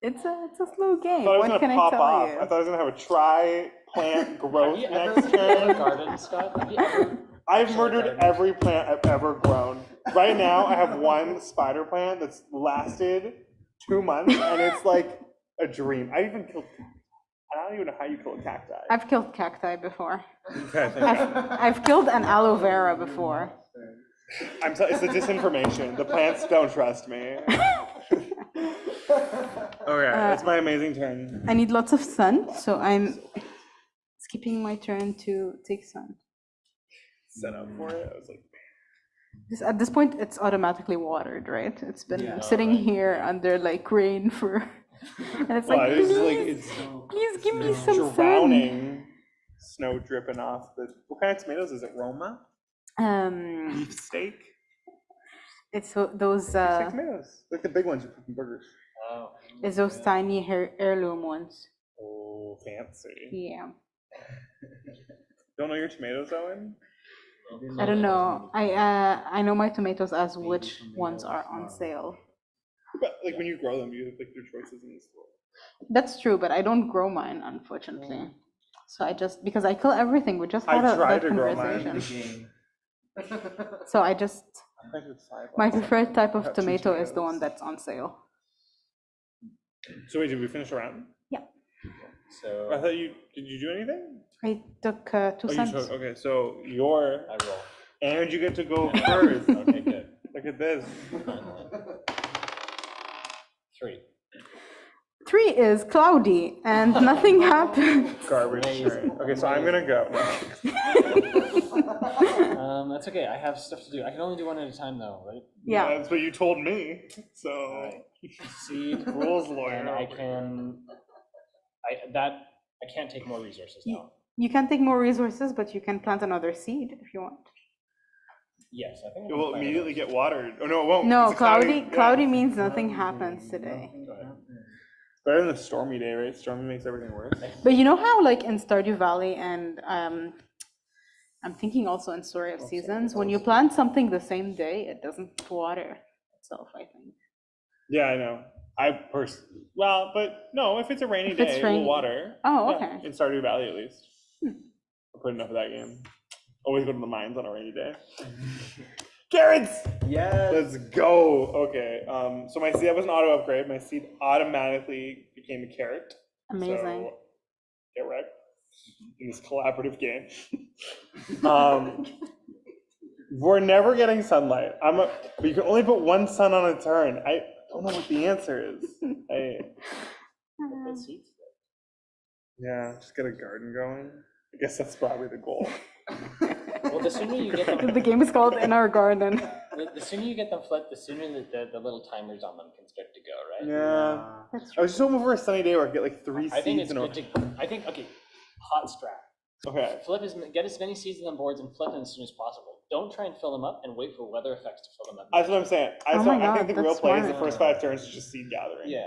[SPEAKER 5] It's a slow
[SPEAKER 3] I
[SPEAKER 5] game.
[SPEAKER 3] thought it was
[SPEAKER 5] What can
[SPEAKER 3] gonna
[SPEAKER 5] I
[SPEAKER 3] pop
[SPEAKER 5] tell
[SPEAKER 3] off.
[SPEAKER 5] you?
[SPEAKER 3] I thought I was gonna have a tri-plant growth
[SPEAKER 4] Have you
[SPEAKER 3] next
[SPEAKER 4] ever had a
[SPEAKER 3] turn.
[SPEAKER 4] garden, Scott? Have you ever?
[SPEAKER 3] I've
[SPEAKER 4] actually
[SPEAKER 3] murdered
[SPEAKER 4] gardened?
[SPEAKER 3] every plant I've ever grown. Right now, I have 1 spider plant that's lasted 2 months, and it's like a dream. I even killed. I don't even know how you kill a cacti.
[SPEAKER 5] I've killed cacti before.
[SPEAKER 3] Okay, thank you.
[SPEAKER 5] I've killed an aloe vera before.
[SPEAKER 3] It's the disinformation. The plants don't trust me. Okay, it's my amazing turn.
[SPEAKER 5] I need lots of sun, so I'm skipping my turn to take sun.
[SPEAKER 3] Set up for it. I was like,
[SPEAKER 5] At this point, it's automatically watered, right? It's been
[SPEAKER 6] Yeah.
[SPEAKER 5] sitting here under like rain for, and it's
[SPEAKER 3] well,
[SPEAKER 5] like,
[SPEAKER 3] it's
[SPEAKER 5] please,
[SPEAKER 3] like it's
[SPEAKER 5] please give me some sun.
[SPEAKER 3] drowning. Snow dripping off the. What kind of tomatoes is it? Roma? Beef steak?
[SPEAKER 5] It's those
[SPEAKER 3] Steak tomatoes. Like the big ones you put in burgers.
[SPEAKER 4] Oh.
[SPEAKER 5] it's those tiny heirloom ones.
[SPEAKER 3] Oh, fancy.
[SPEAKER 5] Yeah.
[SPEAKER 3] Don't know your tomatoes, Owen?
[SPEAKER 5] I don't know. I know my tomatoes as which ones are on sale.
[SPEAKER 3] But like when you grow them, you have like your choices in the store.
[SPEAKER 5] That's true, but I don't grow mine, unfortunately. So because I kill everything. We just had
[SPEAKER 3] I
[SPEAKER 5] that
[SPEAKER 3] tried to grow mine.
[SPEAKER 5] conversation. So my preferred type of
[SPEAKER 3] Got 2
[SPEAKER 5] tomato is the
[SPEAKER 3] tomatoes.
[SPEAKER 5] one that's on sale.
[SPEAKER 3] So wait, did we finish a round? I
[SPEAKER 4] So
[SPEAKER 3] thought did you do anything?
[SPEAKER 5] I took 2
[SPEAKER 3] Oh, you
[SPEAKER 5] cents.
[SPEAKER 3] took, okay, so you're,
[SPEAKER 4] I roll.
[SPEAKER 3] and you get to go first.
[SPEAKER 4] Okay, good.
[SPEAKER 3] Look at this.
[SPEAKER 4] 3.
[SPEAKER 5] 3 is cloudy and nothing happened.
[SPEAKER 3] Garbage train. Okay, so I'm gonna go.
[SPEAKER 4] That's okay. I have stuff to do. I can only do 1 at a time, though, right?
[SPEAKER 5] Yeah.
[SPEAKER 3] That's what you told me, so.
[SPEAKER 4] Alright. Seed,
[SPEAKER 3] Rules lawyer.
[SPEAKER 4] and I can't take more resources now.
[SPEAKER 5] You can take more resources, but you can plant another seed if you want.
[SPEAKER 4] Yes, I think.
[SPEAKER 3] It will immediately get watered. Oh, no, it won't.
[SPEAKER 5] No,
[SPEAKER 3] It's a cloudy.
[SPEAKER 5] cloudy means nothing happens today.
[SPEAKER 3] Better than a stormy day, right? Stormy makes everything worse.
[SPEAKER 5] But you know how, like in Stardew Valley, and I'm thinking also in Story of Seasons, when you plant something the same day, it doesn't water itself, I think.
[SPEAKER 3] Yeah, I know. But no, if it's a rainy
[SPEAKER 5] If it's
[SPEAKER 3] day,
[SPEAKER 5] rainy.
[SPEAKER 3] we'll water.
[SPEAKER 5] Oh,
[SPEAKER 3] Yeah,
[SPEAKER 5] okay.
[SPEAKER 3] in Stardew Valley, at least. I'll put enough of that game. Always go to the mines on a rainy day. Carrots!
[SPEAKER 6] Yes.
[SPEAKER 3] Let's go. Okay. So my seed, that was an auto upgrade. My seed automatically became a carrot.
[SPEAKER 5] Amazing.
[SPEAKER 3] So, get wrecked in this collaborative game. We're never getting sunlight. But you can only put one sun on a turn. I don't know what the answer is. Yeah, just get a garden going. I guess that's probably the goal.
[SPEAKER 4] Well, the sooner you get them,
[SPEAKER 5] The game is called In Our Garden.
[SPEAKER 4] the sooner you get them flipped, the sooner the little timers on them can start to go, right?
[SPEAKER 3] Yeah.
[SPEAKER 5] That's
[SPEAKER 3] I was just hoping for a sunny day where I get like 3
[SPEAKER 4] I think
[SPEAKER 3] seeds
[SPEAKER 4] it's
[SPEAKER 3] in a row.
[SPEAKER 4] good to. I think okay. Hot strat.
[SPEAKER 3] Okay.
[SPEAKER 4] Get as many seeds on boards and flip them as soon as possible. Don't try and fill them up and wait for weather effects to fill them up.
[SPEAKER 3] That's what I'm saying.
[SPEAKER 5] Oh my
[SPEAKER 3] I
[SPEAKER 5] God,
[SPEAKER 3] think the real
[SPEAKER 5] that's
[SPEAKER 3] play is the
[SPEAKER 5] smart.
[SPEAKER 3] first 5 turns is just seed gathering.
[SPEAKER 4] Yeah.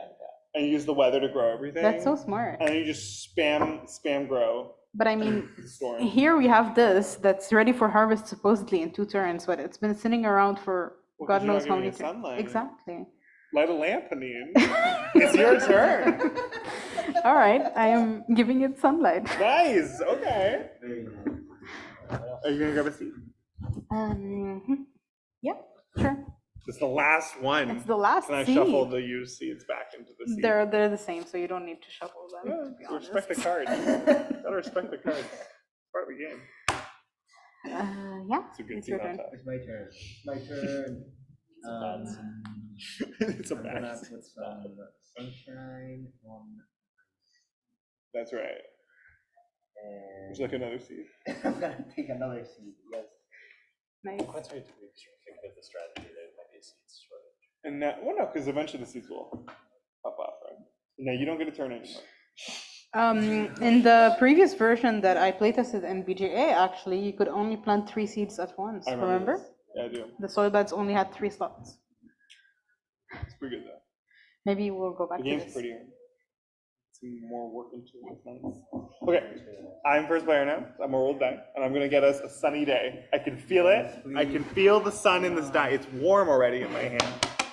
[SPEAKER 3] And you use the weather to grow everything.
[SPEAKER 5] That's so smart.
[SPEAKER 3] And then you just spam grow.
[SPEAKER 5] But I mean,
[SPEAKER 3] Storm.
[SPEAKER 5] here we have this that's ready for harvest supposedly in 2 turns, but it's been sitting around for
[SPEAKER 3] Well, 'cause
[SPEAKER 5] God
[SPEAKER 3] you're
[SPEAKER 5] knows
[SPEAKER 3] not
[SPEAKER 5] how
[SPEAKER 3] giving
[SPEAKER 5] many
[SPEAKER 3] it sunlight.
[SPEAKER 5] Exactly.
[SPEAKER 3] Light a lamp, Hanine. It's your turn.
[SPEAKER 5] All right, I am giving it sunlight.
[SPEAKER 3] Nice. Okay. Are you gonna grab a seed?
[SPEAKER 5] Yeah, sure.
[SPEAKER 3] It's the last one.
[SPEAKER 5] It's the last
[SPEAKER 3] And I
[SPEAKER 5] seed.
[SPEAKER 3] shuffle the used seeds back into the seed.
[SPEAKER 5] They're the same, so you don't need to shuffle them.
[SPEAKER 3] Yeah,
[SPEAKER 5] to be
[SPEAKER 3] so respect the
[SPEAKER 5] honest.
[SPEAKER 3] cards. Gotta respect the cards. Part of the game.
[SPEAKER 5] Yeah,
[SPEAKER 3] It's a good
[SPEAKER 5] it's
[SPEAKER 3] seed
[SPEAKER 5] your
[SPEAKER 3] on
[SPEAKER 5] turn.
[SPEAKER 3] top.
[SPEAKER 6] It's my turn. My turn.
[SPEAKER 3] It's a
[SPEAKER 6] I'm gonna
[SPEAKER 3] mess.
[SPEAKER 6] put some sunshine on.
[SPEAKER 3] That's right.
[SPEAKER 6] And
[SPEAKER 3] Would you like another seed?
[SPEAKER 6] I'm gonna take another seed. Yes.
[SPEAKER 5] Nice.
[SPEAKER 4] That's right. We figured out the strategy. There might be a seed shortage.
[SPEAKER 3] And that, well, no, because eventually the seeds will pop off, right? No, you don't get a turn anymore.
[SPEAKER 5] In the previous version that I playtested in BGA, actually, you could only plant 3 seeds at once.
[SPEAKER 3] I
[SPEAKER 5] Remember?
[SPEAKER 3] this. Yeah, I do.
[SPEAKER 5] The soil beds only had 3 slots.
[SPEAKER 3] It's pretty good though.
[SPEAKER 5] Maybe we'll go back
[SPEAKER 3] The
[SPEAKER 5] to
[SPEAKER 3] game's
[SPEAKER 5] this.
[SPEAKER 3] prettier. Some more work into it. It's nice. Okay, I'm first player now. I'm gonna roll the die, and I'm gonna get us a sunny day. I can feel it. I can feel the sun in this die. It's warm already in my hand.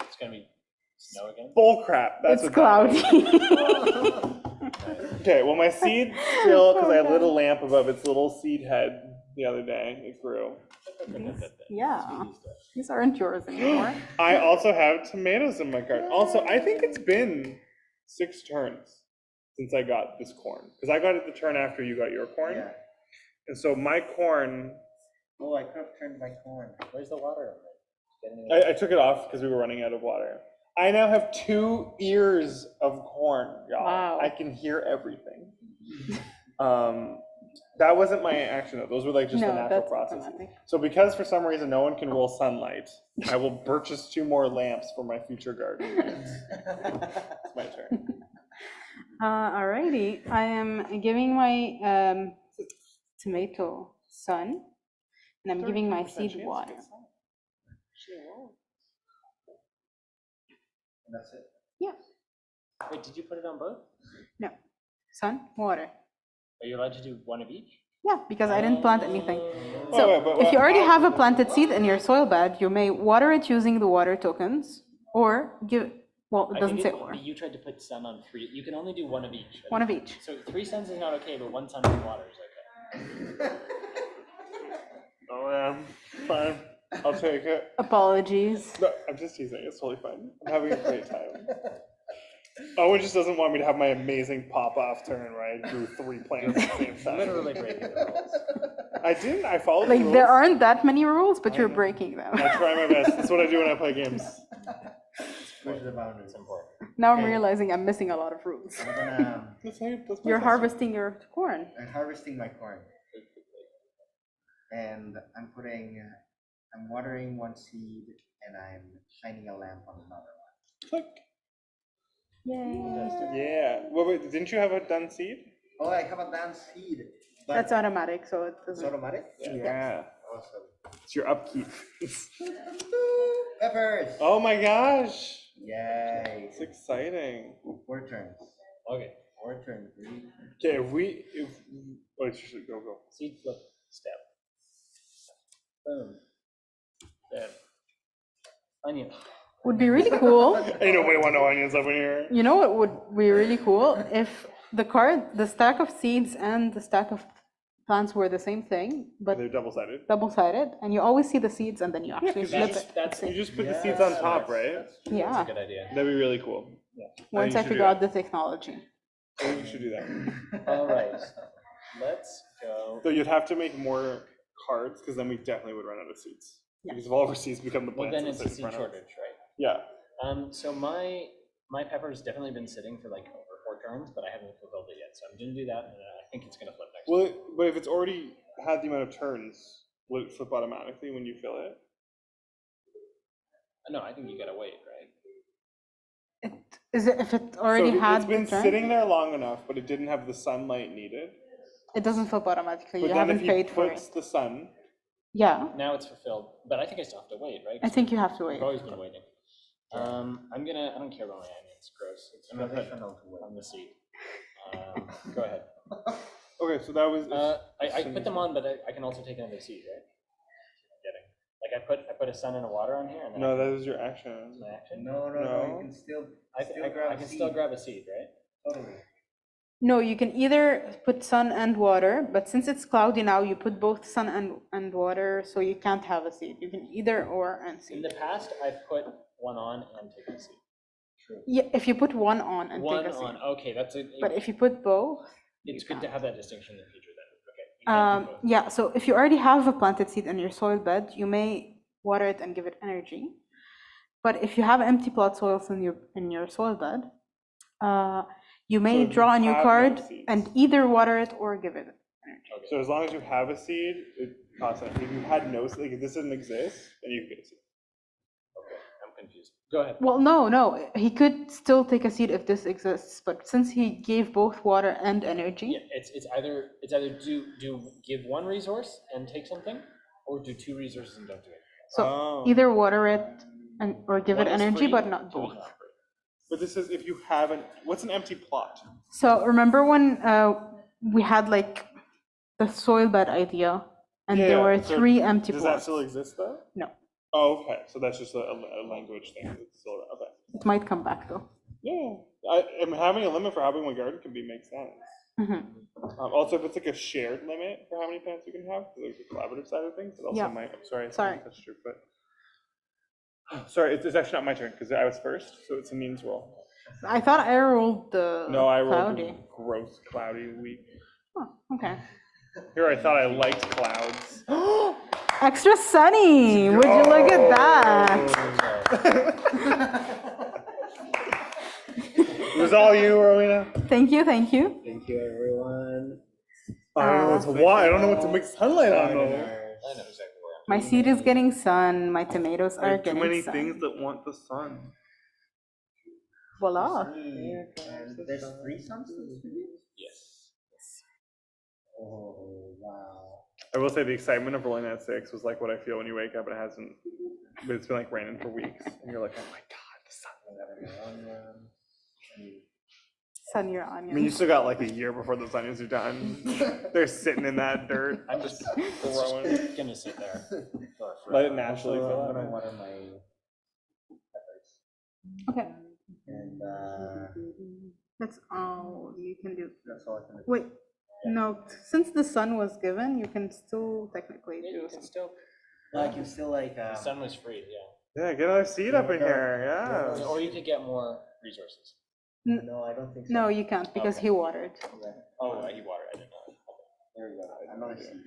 [SPEAKER 4] It's gonna be snow again.
[SPEAKER 3] Bull crap. That's
[SPEAKER 5] It's
[SPEAKER 3] what that is.
[SPEAKER 5] cloudy.
[SPEAKER 3] Okay, well my seed still, because I lit a lamp above its little seed head the other day. It grew.
[SPEAKER 5] Yeah, these aren't yours anymore.
[SPEAKER 3] I also have tomatoes in my cart. Also, I think it's been 6 turns since I got this corn. Because I got it the turn after you got your corn.
[SPEAKER 6] Yeah.
[SPEAKER 3] And so my corn,
[SPEAKER 6] Oh, I could have turned my corn.
[SPEAKER 4] Where's the water? Getting it.
[SPEAKER 3] I took it off because we were running out of water. I now have 2 ears of corn, y'all.
[SPEAKER 5] Wow.
[SPEAKER 3] I can hear everything. That wasn't my action though. Those were like just the
[SPEAKER 5] No,
[SPEAKER 3] natural
[SPEAKER 5] that's
[SPEAKER 3] process.
[SPEAKER 5] automatic.
[SPEAKER 3] So because for some reason no one can roll sunlight, I will purchase 2 more lamps for my future garden. It's my turn.
[SPEAKER 5] Alrighty, I am giving my tomato sun, and I'm giving my
[SPEAKER 3] 30%
[SPEAKER 5] seed
[SPEAKER 3] chance
[SPEAKER 5] water.
[SPEAKER 3] to get sun.
[SPEAKER 6] And that's it.
[SPEAKER 5] Yeah,
[SPEAKER 4] Wait, did you put it on both?
[SPEAKER 5] no, sun, water.
[SPEAKER 4] Are you allowed to do one of each?
[SPEAKER 5] Yeah, because I didn't plant anything.
[SPEAKER 3] Oh,
[SPEAKER 5] So
[SPEAKER 3] wait, but
[SPEAKER 5] if you
[SPEAKER 3] what-
[SPEAKER 5] already have a planted seed in your soil bed, you may water it using the water tokens, or give, well, it
[SPEAKER 4] I
[SPEAKER 5] doesn't
[SPEAKER 4] think
[SPEAKER 5] say or,
[SPEAKER 4] You tried to put sun on 3. You can only do one of each.
[SPEAKER 5] one of each.
[SPEAKER 4] So 3 suns is not okay, but 1 sun with water is okay.
[SPEAKER 3] Oh yeah, fine. I'll take it.
[SPEAKER 5] Apologies.
[SPEAKER 3] No, I'm just teasing. It's totally fine. I'm having a great time. Owen just doesn't want me to have my amazing pop-off turn where I grew 3 plants at the same time.
[SPEAKER 4] Literally breaking the rules.
[SPEAKER 3] I didn't. I followed the
[SPEAKER 5] Like,
[SPEAKER 3] rules.
[SPEAKER 5] there aren't that many rules, but you're
[SPEAKER 3] know.
[SPEAKER 5] breaking them.
[SPEAKER 3] I try my best. That's what I do when I play games.
[SPEAKER 6] Push the boundaries.
[SPEAKER 4] It's important.
[SPEAKER 5] Now I'm
[SPEAKER 6] Okay.
[SPEAKER 5] realizing I'm missing a lot of rules.
[SPEAKER 6] I'm gonna.
[SPEAKER 3] That's my
[SPEAKER 5] You're
[SPEAKER 3] system.
[SPEAKER 5] harvesting your corn.
[SPEAKER 6] I'm harvesting my corn. And I'm watering 1 seed and I'm shining a lamp on another one.
[SPEAKER 3] Click.
[SPEAKER 5] Yay.
[SPEAKER 3] Yeah. Wait, didn't you have a done seed?
[SPEAKER 6] Oh, I have a dance seed. But
[SPEAKER 5] That's automatic, so it
[SPEAKER 6] it's
[SPEAKER 5] doesn't.
[SPEAKER 6] automatic?
[SPEAKER 3] Yeah.
[SPEAKER 6] Awesome.
[SPEAKER 3] It's your upkeep.
[SPEAKER 6] Peppers!
[SPEAKER 3] Oh my gosh.
[SPEAKER 6] Yay.
[SPEAKER 3] It's exciting.
[SPEAKER 6] 4 turns.
[SPEAKER 4] Okay.
[SPEAKER 6] 4 turns. 3 turns.
[SPEAKER 3] Okay, oh, it's just go.
[SPEAKER 4] Seed flip step. Boom. There. Onion.
[SPEAKER 5] Would be really cool.
[SPEAKER 3] Ain't nobody want no onions up in here.
[SPEAKER 5] You know what would be really cool? If the stack of seeds and the stack of plants were the same thing, but
[SPEAKER 3] They're double-sided.
[SPEAKER 5] double-sided, and you always see the seeds, and then you actually flip it.
[SPEAKER 3] You just put the seeds on top, right?
[SPEAKER 5] Yeah.
[SPEAKER 4] That's a good idea.
[SPEAKER 3] That'd be really cool.
[SPEAKER 5] Once
[SPEAKER 3] you
[SPEAKER 5] I
[SPEAKER 3] should
[SPEAKER 5] figure
[SPEAKER 3] do
[SPEAKER 5] out the technology.
[SPEAKER 3] You should do that.
[SPEAKER 4] All right, let's go.
[SPEAKER 3] So you'd have to make more cards, because then we definitely would run out of seeds.
[SPEAKER 5] Yeah.
[SPEAKER 3] Because if all of our seeds become the
[SPEAKER 4] Well,
[SPEAKER 3] plants,
[SPEAKER 4] then it's a
[SPEAKER 3] we'll sit
[SPEAKER 4] seed
[SPEAKER 3] in front of-
[SPEAKER 4] shortage, right?
[SPEAKER 3] Yeah.
[SPEAKER 4] So my pepper's definitely been sitting for like over 4 turns, but I haven't fulfilled it yet. So I'm gonna do that, and I think it's gonna flip next.
[SPEAKER 3] Well, but if it's already had the amount of turns, will it flip automatically when you fill it?
[SPEAKER 4] No, I think you gotta wait, right?
[SPEAKER 5] Is it if it already
[SPEAKER 3] So
[SPEAKER 5] had
[SPEAKER 3] it's been
[SPEAKER 5] the turn?
[SPEAKER 3] sitting there long enough, but it didn't have the sunlight needed.
[SPEAKER 5] It doesn't flip automatically.
[SPEAKER 3] But
[SPEAKER 5] You
[SPEAKER 3] then
[SPEAKER 5] haven't
[SPEAKER 3] if he
[SPEAKER 5] paid for
[SPEAKER 3] puts
[SPEAKER 5] it.
[SPEAKER 3] the sun,
[SPEAKER 5] Yeah,
[SPEAKER 4] Now it's fulfilled, but I think I still have to wait, right?
[SPEAKER 5] I think you have to wait.
[SPEAKER 4] I've always been waiting. I don't care about my onions, gross. I'm gonna put on the seed. Go ahead.
[SPEAKER 3] okay, so that was.
[SPEAKER 4] I put them on, but I can also take another seed, right? I'm getting. Like I put a sun and a water on here, and then
[SPEAKER 3] No, that was your action.
[SPEAKER 4] my action.
[SPEAKER 6] No, you can still,
[SPEAKER 4] I can still grab a seed, right?
[SPEAKER 6] Totally.
[SPEAKER 5] No, you can either put sun and water, but since it's cloudy now, you put both sun and water, so you can't have a seed. You can either or and
[SPEAKER 4] In
[SPEAKER 5] seed.
[SPEAKER 4] the past, I've put one on and taken a seed.
[SPEAKER 5] Yeah, if you put one on and
[SPEAKER 4] One
[SPEAKER 5] take a seed.
[SPEAKER 4] on. Okay, that's a.
[SPEAKER 5] But if you put both,
[SPEAKER 4] It's
[SPEAKER 5] you
[SPEAKER 4] good to
[SPEAKER 5] can't.
[SPEAKER 4] have that distinction in the future. Then. Okay. You can't do both.
[SPEAKER 5] Yeah, so if you already have a planted seed in your soil bed, you may water it and give it energy. But if you have empty plot soils in your soil bed, you may
[SPEAKER 3] So if you
[SPEAKER 5] draw a new
[SPEAKER 3] have no
[SPEAKER 5] card
[SPEAKER 3] seeds.
[SPEAKER 5] and either water it or give it energy.
[SPEAKER 4] Okay.
[SPEAKER 3] So as long as you have a seed, it costs anything. If you had no, like if this didn't exist, then you could get a seed.
[SPEAKER 4] Okay. I'm confused. Go ahead.
[SPEAKER 5] Well, no, he could still take a seed if this exists, but since he gave both water and energy,
[SPEAKER 4] Yeah, it's either give one resource and take something, or do 2 resources and don't do it.
[SPEAKER 5] so either water it or give
[SPEAKER 4] One
[SPEAKER 5] it
[SPEAKER 4] is
[SPEAKER 5] energy,
[SPEAKER 4] free,
[SPEAKER 5] but not
[SPEAKER 4] 2 is
[SPEAKER 5] both.
[SPEAKER 4] not free.
[SPEAKER 3] But this is if you haven't. What's an empty plot?
[SPEAKER 5] So remember when we had like the soil bed idea, and there were
[SPEAKER 3] so
[SPEAKER 5] 3 empty
[SPEAKER 3] Does that
[SPEAKER 5] plots.
[SPEAKER 3] still exist though?
[SPEAKER 5] No,
[SPEAKER 3] Oh, okay. So that's just a language thing. It's still okay.
[SPEAKER 5] it might come back though.
[SPEAKER 3] Yeah, having a limit for how big one garden can be makes sense.
[SPEAKER 5] Mhm.
[SPEAKER 3] Also, if it's like a shared limit for how many plants you can have, like the collaborative side of things, it also
[SPEAKER 5] Yeah.
[SPEAKER 3] might. Sorry,
[SPEAKER 5] Sorry.
[SPEAKER 3] that's true. But sorry, it's actually not my turn because I was first, so it's a means roll.
[SPEAKER 5] I thought I rolled the
[SPEAKER 3] No, I rolled
[SPEAKER 5] cloudy.
[SPEAKER 3] the gross cloudy week.
[SPEAKER 5] Oh, okay.
[SPEAKER 3] Here, I thought I liked clouds.
[SPEAKER 5] Extra sunny. Would you look at that?
[SPEAKER 3] It was all you, Rowena.
[SPEAKER 5] Thank you, thank you.
[SPEAKER 6] Thank you, everyone.
[SPEAKER 3] I don't know what to why. I don't know what to make sunlight on though.
[SPEAKER 4] I know exactly where
[SPEAKER 5] My seed is getting sun. My tomatoes
[SPEAKER 3] There
[SPEAKER 5] are
[SPEAKER 3] are too
[SPEAKER 5] getting
[SPEAKER 3] many
[SPEAKER 5] sun.
[SPEAKER 3] things that want the sun.
[SPEAKER 5] Voila.
[SPEAKER 6] And there's 3 suns?
[SPEAKER 4] Yes.
[SPEAKER 6] Oh, wow.
[SPEAKER 3] I will say the excitement of rolling that 6 was like what I feel when you wake up and it hasn't, but it's been like raining for weeks, and you're like, oh my god, the sun.
[SPEAKER 5] Sun your
[SPEAKER 3] I mean, you
[SPEAKER 5] onions.
[SPEAKER 3] still got like a year before those onions are done. They're sitting in that dirt.
[SPEAKER 4] I'm just
[SPEAKER 3] throwing.
[SPEAKER 4] gonna sit there.
[SPEAKER 3] Let it naturally
[SPEAKER 6] Also,
[SPEAKER 3] fill
[SPEAKER 6] I'm gonna
[SPEAKER 3] out.
[SPEAKER 6] water my peppers.
[SPEAKER 5] Okay,
[SPEAKER 6] And
[SPEAKER 5] that's all you can do.
[SPEAKER 6] that's all I can do.
[SPEAKER 5] Wait, no, since the sun was given, you can still technically
[SPEAKER 4] Yeah,
[SPEAKER 5] do
[SPEAKER 4] you can
[SPEAKER 5] something.
[SPEAKER 4] still.
[SPEAKER 6] I can still like,
[SPEAKER 4] The sun was free, yeah.
[SPEAKER 3] Yeah, get another seed up in here. Yeah.
[SPEAKER 4] Or you could get more resources.
[SPEAKER 6] no, I don't think so.
[SPEAKER 5] No, you can't because
[SPEAKER 4] Okay.
[SPEAKER 5] he watered.
[SPEAKER 4] Oh, you water. I didn't know.
[SPEAKER 6] There we go. Another seed.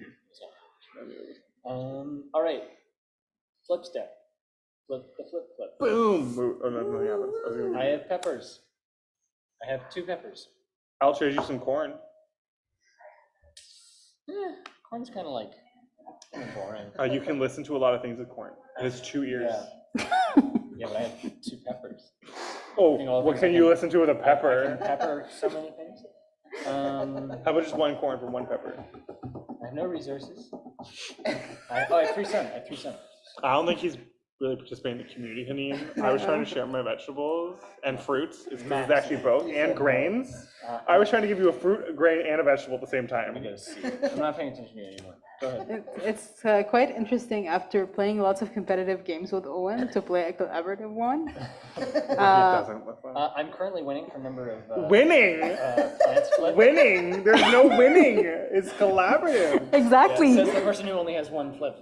[SPEAKER 4] All right. Flip step. Flip.
[SPEAKER 3] Boom. Oh, no, nothing happens. I was gonna-
[SPEAKER 4] I have peppers. I have 2 peppers.
[SPEAKER 3] I'll trade you some corn.
[SPEAKER 4] Corn's kind of like boring.
[SPEAKER 3] You can listen to a lot of things with corn. It has 2 ears.
[SPEAKER 4] Yeah, but I have 2 peppers.
[SPEAKER 3] Oh,
[SPEAKER 4] Think all
[SPEAKER 3] what
[SPEAKER 4] things
[SPEAKER 3] can
[SPEAKER 4] I
[SPEAKER 3] you
[SPEAKER 4] can-
[SPEAKER 3] listen to with a
[SPEAKER 4] I can
[SPEAKER 3] pepper?
[SPEAKER 4] pepper so many things.
[SPEAKER 3] How about just 1 corn for 1 pepper?
[SPEAKER 4] I have no resources. I have 3 sun.
[SPEAKER 3] I don't think he's really participating in the community, Hanine. I was trying to share my vegetables and fruits. It's because it's actually both, and grains. I was trying to give you a fruit, a grain, and a vegetable at the same
[SPEAKER 4] Let me
[SPEAKER 3] time.
[SPEAKER 4] go see. I'm not paying attention to you anymore. Go ahead.
[SPEAKER 5] It's quite interesting after playing lots of competitive games with Owen to play a collaborative one.
[SPEAKER 3] It doesn't look fun.
[SPEAKER 4] I'm currently winning for number of
[SPEAKER 3] Winning!
[SPEAKER 4] plants flipped.
[SPEAKER 3] Winning! There's no winning! It's collaborative.
[SPEAKER 5] Exactly.
[SPEAKER 4] Says the person who only has one flip.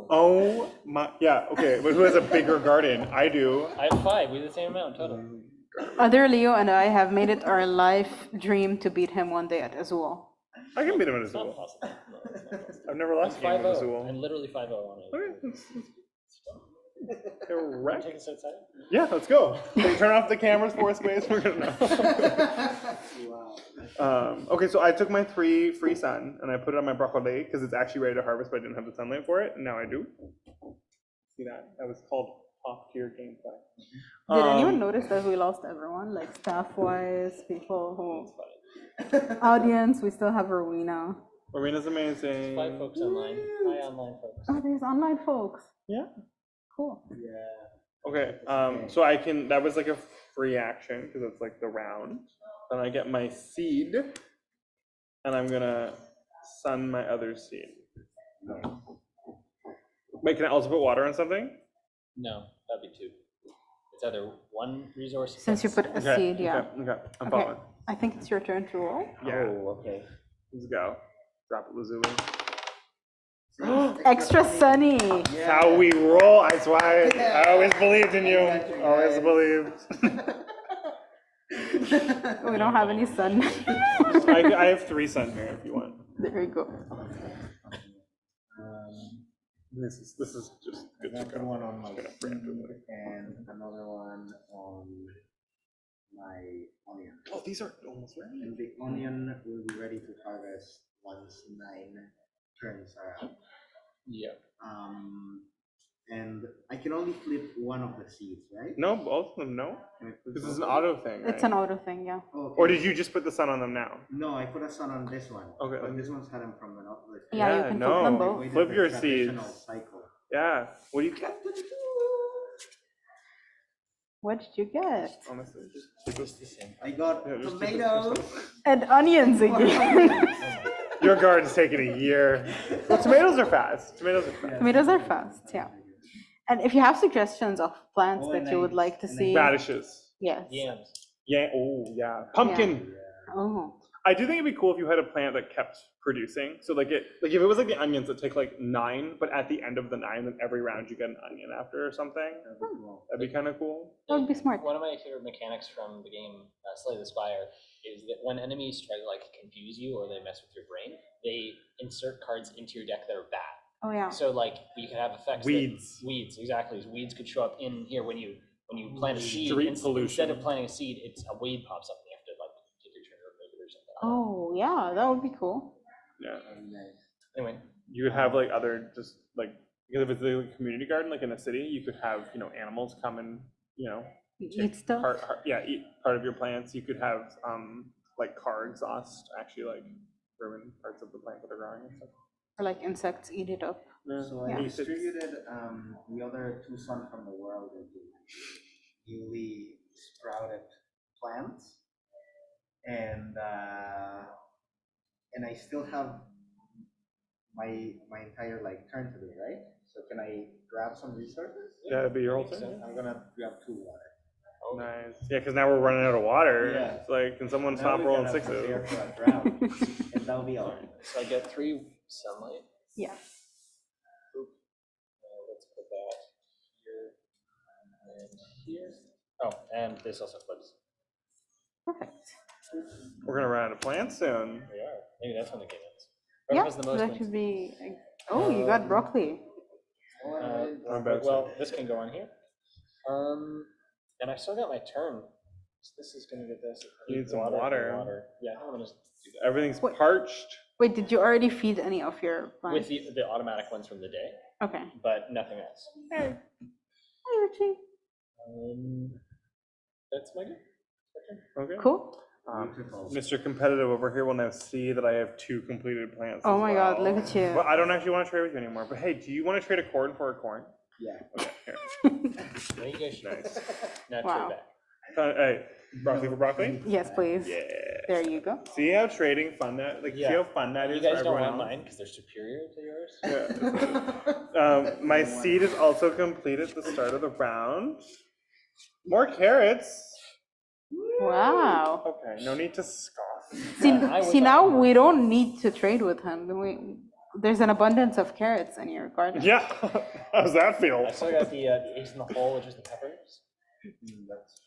[SPEAKER 3] Oh my, yeah, okay, but who has a bigger garden? I do.
[SPEAKER 4] I have 5. We have the same amount total.
[SPEAKER 5] Other Leo and I have made it our life dream to beat him one day at Azul.
[SPEAKER 3] I can beat him in a
[SPEAKER 4] It's not
[SPEAKER 3] Zool.
[SPEAKER 4] possible. No, it's not possible.
[SPEAKER 3] I've never lost a game with a
[SPEAKER 4] 5-0.
[SPEAKER 3] Zool.
[SPEAKER 4] I'm literally 5-0 on it.
[SPEAKER 3] Correct.
[SPEAKER 4] Take us outside.
[SPEAKER 3] Yeah, let's go. Can you turn off the cameras for space? We're gonna okay, so I took my 3 free sun and I put it on my broccoli because it's actually ready to harvest, but I didn't have the sunlight for it, and now I do. See that? That was called top tier gameplay.
[SPEAKER 5] Did anyone notice that we lost everyone, like staff-wise, people who, audience? We still have Rowena.
[SPEAKER 3] Marina's amazing.
[SPEAKER 4] 5 folks online. Hi, online folks.
[SPEAKER 5] Oh, there's online folks.
[SPEAKER 3] Yeah.
[SPEAKER 5] Cool.
[SPEAKER 6] Yeah.
[SPEAKER 3] Okay, so I can, that was like a free action because it's like the round. Then I get my seed and I'm gonna sun my other seed. Wait, can I also put water on something?
[SPEAKER 4] No, that'd be 2. It's either 1 resource.
[SPEAKER 5] Since you put a
[SPEAKER 3] Okay,
[SPEAKER 5] seed, yeah.
[SPEAKER 3] Okay, I'm
[SPEAKER 5] Okay,
[SPEAKER 3] following.
[SPEAKER 5] I think it's your turn to roll.
[SPEAKER 3] Yeah,
[SPEAKER 6] Oh, okay.
[SPEAKER 3] let's go. Drop it, Lazuli.
[SPEAKER 5] Extra sunny.
[SPEAKER 3] That's how we roll. That's why I always believed in you. Always believed.
[SPEAKER 5] We don't have any sun.
[SPEAKER 3] I have 3 sun here if you want.
[SPEAKER 5] There you go.
[SPEAKER 3] This is just good to
[SPEAKER 6] Another
[SPEAKER 3] go.
[SPEAKER 6] one on my
[SPEAKER 3] Just gonna preemptively.
[SPEAKER 6] seed and another one on my onion.
[SPEAKER 3] Oh, these are almost ready.
[SPEAKER 6] And the onion will be ready to harvest once 9 turns are up.
[SPEAKER 4] Yeah.
[SPEAKER 6] And I can only flip one of the seeds, right?
[SPEAKER 3] No, both of them, no?
[SPEAKER 6] Can I flip
[SPEAKER 3] This
[SPEAKER 6] both
[SPEAKER 3] is an
[SPEAKER 6] of
[SPEAKER 3] auto thing,
[SPEAKER 5] It's
[SPEAKER 3] right?
[SPEAKER 5] an auto thing, yeah.
[SPEAKER 6] them? Okay.
[SPEAKER 3] Or did you just put the sun on them now?
[SPEAKER 6] No, I put a sun on this one.
[SPEAKER 3] Okay.
[SPEAKER 6] But this one's had them from the north.
[SPEAKER 5] Yeah, you can flip them both.
[SPEAKER 3] Flip your seeds.
[SPEAKER 6] Cycle.
[SPEAKER 3] Yeah. What do you get?
[SPEAKER 5] What did you get?
[SPEAKER 3] Honestly,
[SPEAKER 6] I got
[SPEAKER 3] Yeah, just-
[SPEAKER 6] tomatoes.
[SPEAKER 5] And onions again.
[SPEAKER 3] your garden's taking a year. Well, tomatoes are fast. Tomatoes are fast.
[SPEAKER 5] Tomatoes are fast, yeah. And if you have suggestions of plants
[SPEAKER 6] Oh,
[SPEAKER 5] that
[SPEAKER 6] and
[SPEAKER 5] you would
[SPEAKER 6] I-
[SPEAKER 5] like to
[SPEAKER 6] and I-
[SPEAKER 5] see,
[SPEAKER 3] Radishes.
[SPEAKER 5] yes.
[SPEAKER 4] Yams.
[SPEAKER 3] Yeah. Oh, yeah. Pumpkin.
[SPEAKER 5] Oh,
[SPEAKER 3] I do think it'd be cool if you had a plant that kept producing. So like if it was like the onions that take like 9, but at the end of the 9, then every round you get an onion after or something. That'd be kind of cool.
[SPEAKER 5] that would be smart.
[SPEAKER 4] One of my favorite mechanics from the game Slay the Spire is that when enemies try to like confuse you or they mess with your brain, they insert cards into your deck that are bad.
[SPEAKER 5] Oh, yeah.
[SPEAKER 4] So like you could have effects.
[SPEAKER 3] Weeds.
[SPEAKER 4] Weeds, exactly. Weeds could show up in here when you plant a seed.
[SPEAKER 3] Street pollution.
[SPEAKER 4] Instead of planting a seed, it's a weed pops up and you have to like take your turn or make it or something.
[SPEAKER 5] Oh, yeah, that would be cool.
[SPEAKER 3] Yeah.
[SPEAKER 4] Anyway,
[SPEAKER 3] You could have like other just like, because if it's a community garden, like in a city, you could have, animals come and,
[SPEAKER 5] Eat stuff.
[SPEAKER 3] eat part of your plants. You could have like car exhaust actually like ruin parts of the plant that are growing and stuff.
[SPEAKER 5] Or like insects eat it up.
[SPEAKER 6] So I
[SPEAKER 5] Yeah.
[SPEAKER 6] distributed the other 2 sun from the world into newly sprouted plants, and I still have my entire like turn to do, right? So can I grab some resources?
[SPEAKER 3] Yeah, that'd be your whole thing.
[SPEAKER 6] I'm gonna grab 2 water.
[SPEAKER 3] Nice. Yeah, because now we're running out of water.
[SPEAKER 6] Yeah.
[SPEAKER 3] It's like, can someone
[SPEAKER 6] Now
[SPEAKER 3] stop
[SPEAKER 6] we
[SPEAKER 3] rolling
[SPEAKER 6] gotta prepare
[SPEAKER 3] 6s?
[SPEAKER 6] for a drought, and that'll be all.
[SPEAKER 4] so I get 3 sunlight.
[SPEAKER 5] Yeah.
[SPEAKER 4] Let's put that here and here. Oh, and this also flips.
[SPEAKER 5] Perfect.
[SPEAKER 3] We're gonna run out of plants soon.
[SPEAKER 4] We are. Maybe that's when the game ends.
[SPEAKER 5] Yeah,
[SPEAKER 4] Whoever has the most
[SPEAKER 5] that
[SPEAKER 4] wins.
[SPEAKER 5] should be. Oh, you got broccoli.
[SPEAKER 4] Well, this can go on here. And I still got my turn. So this is gonna get this.
[SPEAKER 3] You need some water.
[SPEAKER 4] Yeah, I'm gonna just do that.
[SPEAKER 3] Everything's
[SPEAKER 5] Wait.
[SPEAKER 3] parched.
[SPEAKER 5] Wait, did you already feed any of your plants?
[SPEAKER 4] With the automatic ones from the day,
[SPEAKER 5] Okay.
[SPEAKER 4] but nothing else.
[SPEAKER 5] Hi, Richie.
[SPEAKER 4] That's my go.
[SPEAKER 3] Okay.
[SPEAKER 5] Cool.
[SPEAKER 3] Mr. Competitive over here will now see that I have 2 completed plants.
[SPEAKER 5] Oh
[SPEAKER 3] as
[SPEAKER 5] my God,
[SPEAKER 3] well.
[SPEAKER 5] look at you.
[SPEAKER 3] Well, I don't actually want to trade with you anymore. But hey, do you want to trade a corn for a corn?
[SPEAKER 6] Yeah.
[SPEAKER 3] Okay, here.
[SPEAKER 4] There you go.
[SPEAKER 3] Nice.
[SPEAKER 4] Now
[SPEAKER 5] Wow.
[SPEAKER 4] trade back.
[SPEAKER 3] Hey, broccoli for broccoli?
[SPEAKER 5] Yes, please.
[SPEAKER 3] Yeah.
[SPEAKER 5] There you go.
[SPEAKER 3] See how trading fun that, like, see how fun that
[SPEAKER 4] You
[SPEAKER 3] is
[SPEAKER 4] guys
[SPEAKER 3] for
[SPEAKER 4] don't
[SPEAKER 3] everyone
[SPEAKER 4] want
[SPEAKER 3] else?
[SPEAKER 4] mine because they're superior to yours.
[SPEAKER 3] Yeah. My seed is also complete at the start of the round. More carrots.
[SPEAKER 5] Wow.
[SPEAKER 3] Okay, no need to scoff.
[SPEAKER 5] See now we don't need to trade with him. There's an abundance of carrots in your garden.
[SPEAKER 3] Yeah, how's that feel?
[SPEAKER 4] I still got the ace in the hole, which is the peppers.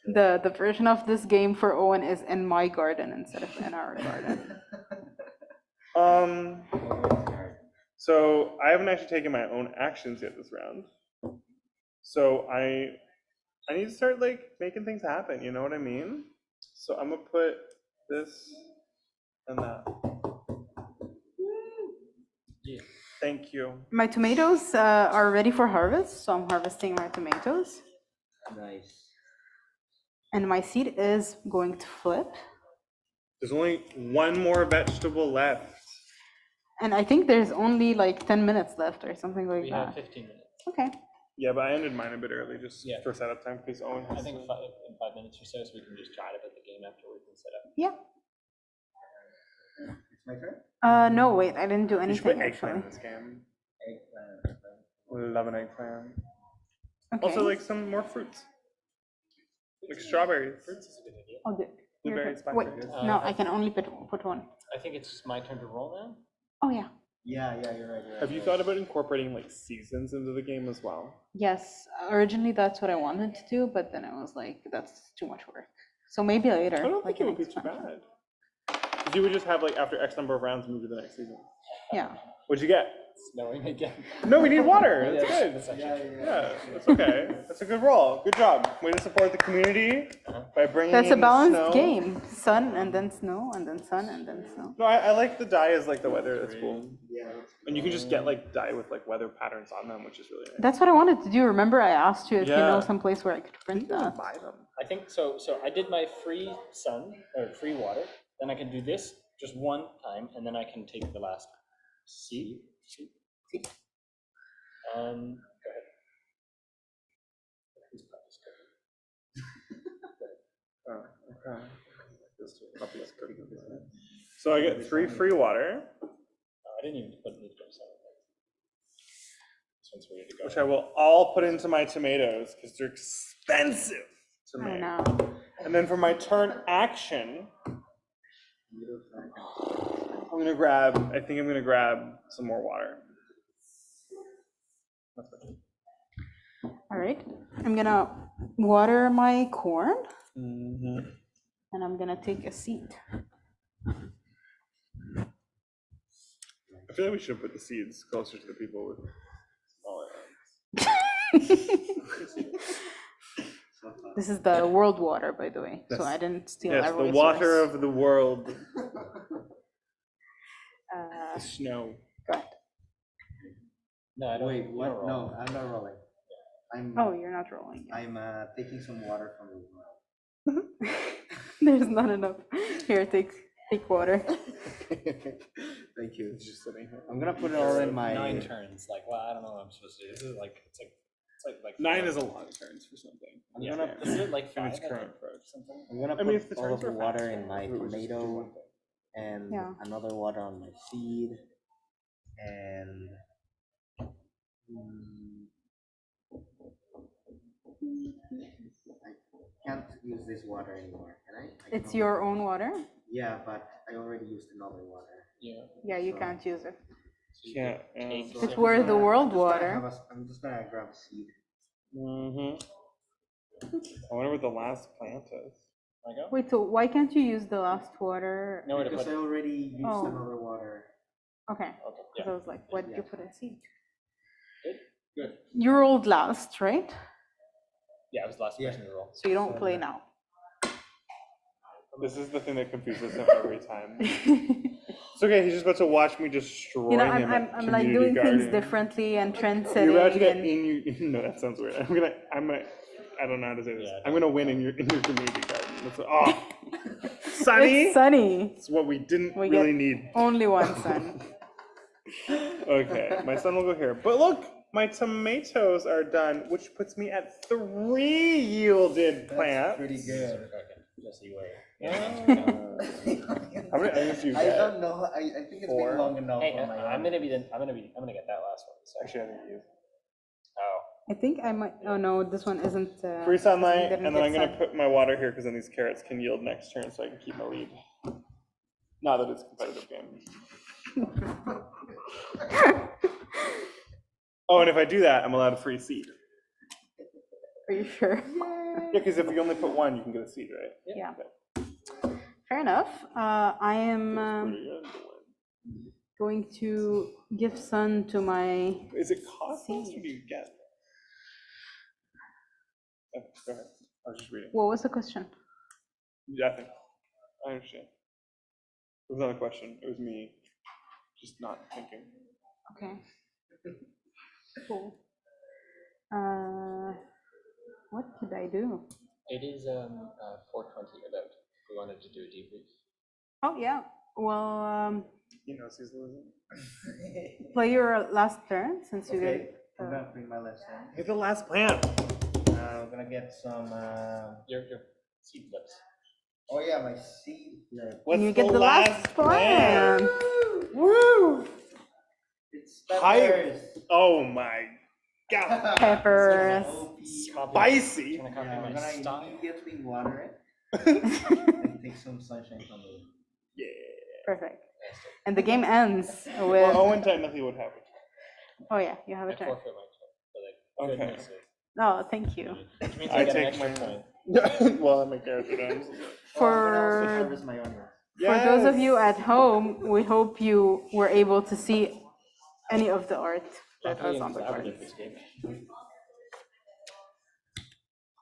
[SPEAKER 5] The version of this game for Owen is in my garden instead of in our garden.
[SPEAKER 3] So I haven't actually taken my own actions yet this round. So I need to start like making things happen, you know what I mean? So I'm gonna put this and that.
[SPEAKER 4] Yeah.
[SPEAKER 3] Thank you.
[SPEAKER 5] My tomatoes are ready for harvest, so I'm harvesting my tomatoes.
[SPEAKER 6] Nice.
[SPEAKER 5] And my seed is going to flip.
[SPEAKER 3] There's only one more vegetable left.
[SPEAKER 5] And I think there's only like 10 minutes left or something like
[SPEAKER 4] We
[SPEAKER 5] that.
[SPEAKER 4] have 15 minutes.
[SPEAKER 5] Okay.
[SPEAKER 3] Yeah, but I ended mine a bit early just
[SPEAKER 4] Yeah.
[SPEAKER 3] for setup time because Owen has
[SPEAKER 4] I think in 5 minutes or so we can just chat about the game afterwards and set up.
[SPEAKER 5] Yeah.
[SPEAKER 6] It's my turn?
[SPEAKER 5] No, wait, I didn't do
[SPEAKER 3] You should put
[SPEAKER 5] anything
[SPEAKER 3] eggplant in
[SPEAKER 5] actually.
[SPEAKER 3] this game.
[SPEAKER 6] Eggplant.
[SPEAKER 3] Love an eggplant.
[SPEAKER 5] Okay.
[SPEAKER 3] Also, like some more fruits. Like strawberries.
[SPEAKER 4] Fruits is a good idea.
[SPEAKER 5] Oh, your
[SPEAKER 3] Blueberries,
[SPEAKER 5] turn. Wait,
[SPEAKER 3] blackberries.
[SPEAKER 5] no, I can only put one.
[SPEAKER 4] I think it's just my turn to roll now.
[SPEAKER 5] Oh, yeah.
[SPEAKER 6] Yeah, you're right.
[SPEAKER 3] Have you thought about incorporating like seasons into the game as well?
[SPEAKER 5] Yes, originally that's what I wanted to do, but then I was like, that's too much work. So maybe later.
[SPEAKER 3] I don't
[SPEAKER 5] like
[SPEAKER 3] think it
[SPEAKER 5] an
[SPEAKER 3] would be too
[SPEAKER 5] expansion.
[SPEAKER 3] bad. 'Cause you would just have like after X number of rounds move to the next season.
[SPEAKER 5] Yeah.
[SPEAKER 3] What'd you get?
[SPEAKER 4] Snowing again.
[SPEAKER 3] No, we need water. That's
[SPEAKER 4] Yeah,
[SPEAKER 3] good.
[SPEAKER 4] that's actually true.
[SPEAKER 3] Yeah, that's okay. That's a good roll. Good job. Way to support the community by bringing
[SPEAKER 5] That's a
[SPEAKER 3] in the
[SPEAKER 5] balanced
[SPEAKER 3] snow.
[SPEAKER 5] game. Sun and then snow and then sun and then snow.
[SPEAKER 3] No, I like the dye as like the weather. That's cool.
[SPEAKER 6] Yeah.
[SPEAKER 3] And you can just get like dye with like weather patterns on them, which is really nice.
[SPEAKER 5] That's what I wanted to do. Remember, I asked you if you
[SPEAKER 3] Yeah.
[SPEAKER 5] know some place where I could
[SPEAKER 3] You
[SPEAKER 5] print
[SPEAKER 3] can
[SPEAKER 5] that.
[SPEAKER 3] buy them.
[SPEAKER 4] I think so. So I did my free sun or free water. Then I can do this just one time, and then I can take the last seed. Go ahead. Who's practice cooking?
[SPEAKER 3] Oh, okay. So I get 3 free water,
[SPEAKER 4] I didn't even put need to go seven. This one's ready to go.
[SPEAKER 3] which I will all put into my tomatoes because they're expensive to
[SPEAKER 5] I
[SPEAKER 3] make.
[SPEAKER 5] know.
[SPEAKER 3] And then for my turn action, I think I'm gonna grab some more water.
[SPEAKER 5] All right. I'm gonna water my corn
[SPEAKER 3] Mm-hmm.
[SPEAKER 5] and I'm gonna take a seed.
[SPEAKER 3] I feel like we should put the seeds closer to the people with smaller hands.
[SPEAKER 5] This is the world water, by the way. So
[SPEAKER 3] Yes.
[SPEAKER 5] I didn't steal
[SPEAKER 3] Yes, the
[SPEAKER 5] everyone's
[SPEAKER 3] water
[SPEAKER 5] source.
[SPEAKER 3] of the world.
[SPEAKER 5] Uh,
[SPEAKER 3] The snow.
[SPEAKER 5] go ahead.
[SPEAKER 4] No, I don't.
[SPEAKER 6] Wait,
[SPEAKER 4] you
[SPEAKER 6] what?
[SPEAKER 4] don't roll.
[SPEAKER 6] No, I'm not rolling.
[SPEAKER 5] Oh, you're not rolling. yet.
[SPEAKER 6] I'm taking some water from the well.
[SPEAKER 5] There's not enough. Here, take water.
[SPEAKER 6] Thank you.
[SPEAKER 3] It's just sitting here.
[SPEAKER 6] I'm gonna put it all in my
[SPEAKER 4] 9 turns. Like, well, I don't know what I'm supposed to do. This is like it's like
[SPEAKER 3] 9 is a lot of turns for something.
[SPEAKER 6] I'm
[SPEAKER 4] Yeah.
[SPEAKER 6] gonna
[SPEAKER 4] Isn't it like
[SPEAKER 3] In
[SPEAKER 4] 5
[SPEAKER 3] its current approach.
[SPEAKER 4] something?
[SPEAKER 6] I'm gonna
[SPEAKER 3] I
[SPEAKER 6] put
[SPEAKER 3] mean, if the
[SPEAKER 6] all
[SPEAKER 3] turns
[SPEAKER 6] of the
[SPEAKER 3] were
[SPEAKER 6] water
[SPEAKER 3] faster,
[SPEAKER 6] in my
[SPEAKER 3] it would just do
[SPEAKER 6] tomato
[SPEAKER 3] one thing.
[SPEAKER 6] and
[SPEAKER 5] Yeah.
[SPEAKER 6] another water on my seed and I can't use this water anymore, can I? I can
[SPEAKER 5] It's
[SPEAKER 6] only-
[SPEAKER 5] your own water?
[SPEAKER 6] Yeah, but I already used another water.
[SPEAKER 4] Yeah.
[SPEAKER 5] Yeah, you can't use it.
[SPEAKER 3] Yeah.
[SPEAKER 4] Take
[SPEAKER 5] It's where the world water.
[SPEAKER 6] I'm just gonna grab a seed.
[SPEAKER 3] Mm-hmm. I wonder what the last plant is.
[SPEAKER 4] I go.
[SPEAKER 5] Wait, so why can't you use the last water?
[SPEAKER 4] Nowhere to
[SPEAKER 6] Because
[SPEAKER 4] put
[SPEAKER 6] I
[SPEAKER 4] it.
[SPEAKER 6] already used
[SPEAKER 5] Oh.
[SPEAKER 6] another water.
[SPEAKER 5] Okay.
[SPEAKER 4] Okay.
[SPEAKER 5] Because
[SPEAKER 4] Yeah.
[SPEAKER 5] I was like, why did you
[SPEAKER 6] Yeah.
[SPEAKER 5] put a seed?
[SPEAKER 4] Good.
[SPEAKER 5] You rolled last, right?
[SPEAKER 4] Yeah, it was the last
[SPEAKER 6] Yeah.
[SPEAKER 4] person to roll.
[SPEAKER 5] So you don't play now.
[SPEAKER 3] This is the thing that confuses him every time. It's okay, he's just about to watch me destroy
[SPEAKER 5] You know,
[SPEAKER 3] him at
[SPEAKER 5] I'm like
[SPEAKER 3] community
[SPEAKER 5] doing things
[SPEAKER 3] garden.
[SPEAKER 5] differently and trend
[SPEAKER 3] You're about to get
[SPEAKER 5] setting. And
[SPEAKER 3] in you. No, that sounds weird. I don't know how to say this.
[SPEAKER 4] Yeah,
[SPEAKER 3] I'm gonna win in your community garden. That's sunny.
[SPEAKER 5] it's sunny.
[SPEAKER 3] It's what we didn't
[SPEAKER 5] We
[SPEAKER 3] really
[SPEAKER 5] get-
[SPEAKER 3] need.
[SPEAKER 5] Only one sun.
[SPEAKER 3] Okay, my son will go here. But look, my tomatoes are done, which puts me at 3 yielded plants.
[SPEAKER 6] Pretty good.
[SPEAKER 4] Okay, just you wait.
[SPEAKER 3] How many onions do you
[SPEAKER 6] I
[SPEAKER 3] get?
[SPEAKER 6] don't know. I think it's
[SPEAKER 3] 4.
[SPEAKER 6] been long enough
[SPEAKER 4] Hey,
[SPEAKER 6] for my
[SPEAKER 4] I'm gonna get that last one. So.
[SPEAKER 3] Actually, I think you.
[SPEAKER 4] Oh.
[SPEAKER 5] I think I might. Oh no, this one isn't.
[SPEAKER 3] Free sunlight,
[SPEAKER 5] didn't
[SPEAKER 3] and then
[SPEAKER 5] get
[SPEAKER 3] I'm gonna
[SPEAKER 5] sun.
[SPEAKER 3] put my water here because then these carrots can yield next turn, so I can keep my lead. Not that it's a competitive game. Oh, and if I do that, I'm allowed a free seed.
[SPEAKER 5] Are you sure?
[SPEAKER 3] Yeah, because if you only put 1, you can get a seed, right?
[SPEAKER 5] Yeah.
[SPEAKER 3] Okay.
[SPEAKER 5] Fair enough. I am
[SPEAKER 3] Pretty good to win.
[SPEAKER 5] going to give sun to my.
[SPEAKER 3] Is it costless or do you get? Oh, go ahead. I was just reading.
[SPEAKER 5] What was the question?
[SPEAKER 3] Yeah, I understand. It was not a question. It was me just not thinking.
[SPEAKER 5] Okay. Cool. What could I do?
[SPEAKER 4] It is 4:20 about. We wanted to do a debrief.
[SPEAKER 5] Oh yeah. Well,
[SPEAKER 3] He knows he's losing.
[SPEAKER 5] play your last turn since you
[SPEAKER 6] Okay,
[SPEAKER 5] did.
[SPEAKER 6] I'm gonna bring my last one.
[SPEAKER 3] Hit the last plant.
[SPEAKER 6] We're gonna get some.
[SPEAKER 4] Your seed flips.
[SPEAKER 6] Oh yeah, my seed flip.
[SPEAKER 3] What's
[SPEAKER 5] You get the last plant.
[SPEAKER 3] Woo!
[SPEAKER 6] It's
[SPEAKER 3] Hype.
[SPEAKER 6] peppers.
[SPEAKER 3] Oh my god.
[SPEAKER 5] Peppers.
[SPEAKER 3] Spicy.
[SPEAKER 4] Can I
[SPEAKER 6] Yeah,
[SPEAKER 4] copy
[SPEAKER 6] I'm
[SPEAKER 4] my
[SPEAKER 6] gonna
[SPEAKER 4] style?
[SPEAKER 6] immediately water it and take some sunshine from it.
[SPEAKER 3] Yeah.
[SPEAKER 5] Perfect. And the game ends
[SPEAKER 3] Well,
[SPEAKER 5] with.
[SPEAKER 3] Owen technically would have it.
[SPEAKER 5] Oh yeah, you have
[SPEAKER 4] I
[SPEAKER 5] a turn.
[SPEAKER 4] forfeit my turn. For the
[SPEAKER 3] Okay.
[SPEAKER 4] goodness sake.
[SPEAKER 5] Oh, thank you.
[SPEAKER 4] Which means
[SPEAKER 3] I
[SPEAKER 4] I get an
[SPEAKER 3] take
[SPEAKER 4] extra
[SPEAKER 3] my.
[SPEAKER 4] point.
[SPEAKER 3] Well, I'm a character done.
[SPEAKER 6] Oh, I'm gonna also
[SPEAKER 5] For
[SPEAKER 6] harvest my onions.
[SPEAKER 5] those of you at home, we hope you were able to see any of the art that
[SPEAKER 4] Luckily
[SPEAKER 5] was on
[SPEAKER 4] and
[SPEAKER 5] the
[SPEAKER 4] collaborative
[SPEAKER 5] cards.
[SPEAKER 4] this game.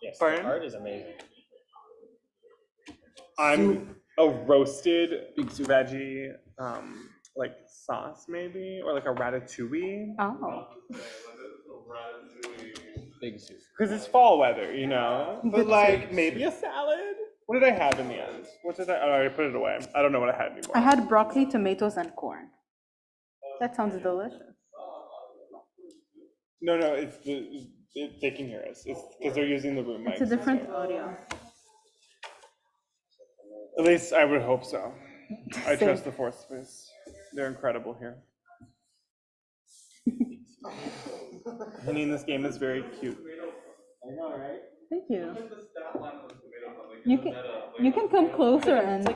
[SPEAKER 4] Yes,
[SPEAKER 3] Pardon?
[SPEAKER 4] the art is amazing.
[SPEAKER 3] I'm a roasted veggie, like sauce maybe, or like a ratatouille.
[SPEAKER 5] Oh,
[SPEAKER 4] Big soup.
[SPEAKER 3] Because it's fall weather, you know? But
[SPEAKER 5] Good
[SPEAKER 3] like
[SPEAKER 5] soup.
[SPEAKER 3] maybe a salad? What did I have in the end? What did I? Oh, I put it away. I don't know what I had anymore.
[SPEAKER 5] I had broccoli, tomatoes, and corn. That sounds delicious.
[SPEAKER 3] No, it's they can hear us. It's because they're using the room mics.
[SPEAKER 5] It's a different
[SPEAKER 3] so.
[SPEAKER 5] audio.
[SPEAKER 3] At least I would hope so. I
[SPEAKER 5] Same.
[SPEAKER 3] trust the fourth space. They're incredible here. I mean, this game is very cute.
[SPEAKER 6] I know, right?
[SPEAKER 5] Thank you. You can come closer and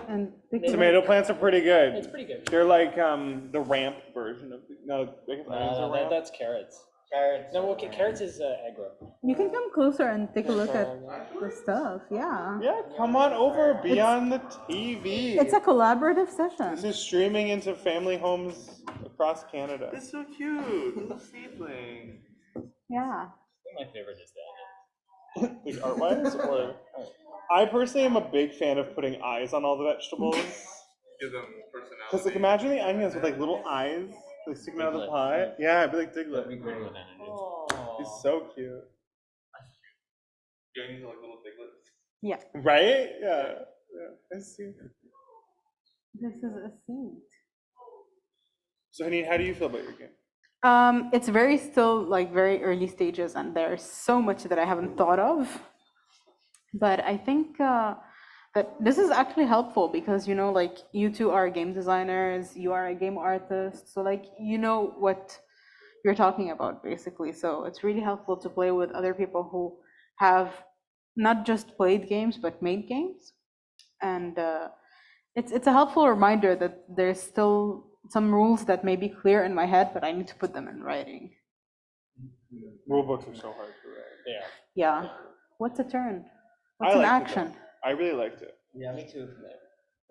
[SPEAKER 5] take a
[SPEAKER 3] Tomato
[SPEAKER 5] look.
[SPEAKER 3] plants are pretty good.
[SPEAKER 4] It's pretty good.
[SPEAKER 3] They're like the ramp version of no. I guess onions are ramp.
[SPEAKER 4] That's carrots.
[SPEAKER 6] Carrots.
[SPEAKER 4] No, okay, carrots is aggro.
[SPEAKER 5] You can come closer and take a look at the stuff. Yeah.
[SPEAKER 3] Yeah, come on over. Be on the TV.
[SPEAKER 5] It's a collaborative session.
[SPEAKER 3] This is streaming into family homes across Canada. It's so cute. Little seedling.
[SPEAKER 5] Yeah.
[SPEAKER 4] My favorite is that.
[SPEAKER 3] Like art-wise, or I personally am a big fan of putting eyes on all the vegetables.
[SPEAKER 8] Give them personality.
[SPEAKER 3] Because like imagine the onions with like little eyes like sticking out of the pie. Yeah, I'd be like Diglett. He's so cute.
[SPEAKER 8] The onions are like little diglets.
[SPEAKER 5] Yeah.
[SPEAKER 3] Right? Yeah. I see.
[SPEAKER 5] This is a seed.
[SPEAKER 3] So Hanine, how do you feel about your game?
[SPEAKER 5] It's very still like very early stages, and there's so much that I haven't thought of. But I think that this is actually helpful because, you know, like you two are game designers, you are a game artist, so like you know what you're talking about basically. So it's really helpful to play with other people who have not just played games but made games, and it's a helpful reminder that there's still some rules that may be clear in my head, but I need to put them in writing.
[SPEAKER 3] Rule books are so hard to write.
[SPEAKER 4] Yeah.
[SPEAKER 5] Yeah. What's a turn?
[SPEAKER 3] I
[SPEAKER 5] What's an
[SPEAKER 3] liked it,
[SPEAKER 5] action?
[SPEAKER 3] though. I really liked it.
[SPEAKER 6] Yeah, me too.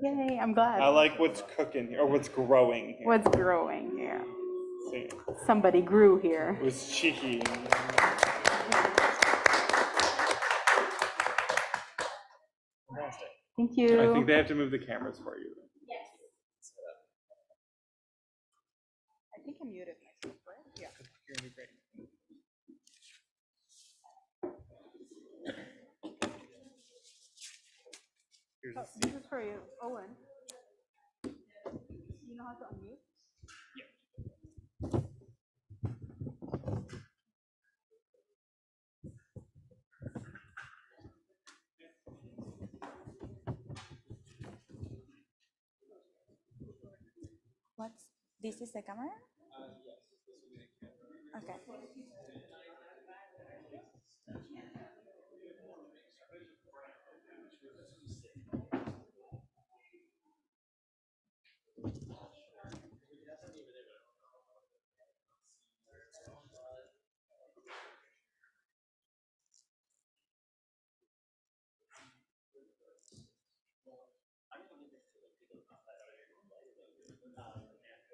[SPEAKER 5] Yay, I'm glad.
[SPEAKER 3] I like what's cooking here, or what's growing here.
[SPEAKER 5] What's growing here?
[SPEAKER 3] See,
[SPEAKER 5] Somebody grew here.
[SPEAKER 3] it was cheeky.
[SPEAKER 4] Fantastic.
[SPEAKER 5] Thank you.
[SPEAKER 3] I think they have to move the cameras for you.
[SPEAKER 5] I think I muted myself, right? Yeah.
[SPEAKER 3] You're gonna be great. Here's
[SPEAKER 5] Oh,
[SPEAKER 3] a
[SPEAKER 5] this
[SPEAKER 3] seat.
[SPEAKER 5] is for you, Owen. You know how to unmute?
[SPEAKER 2] What's this is the camera? Okay.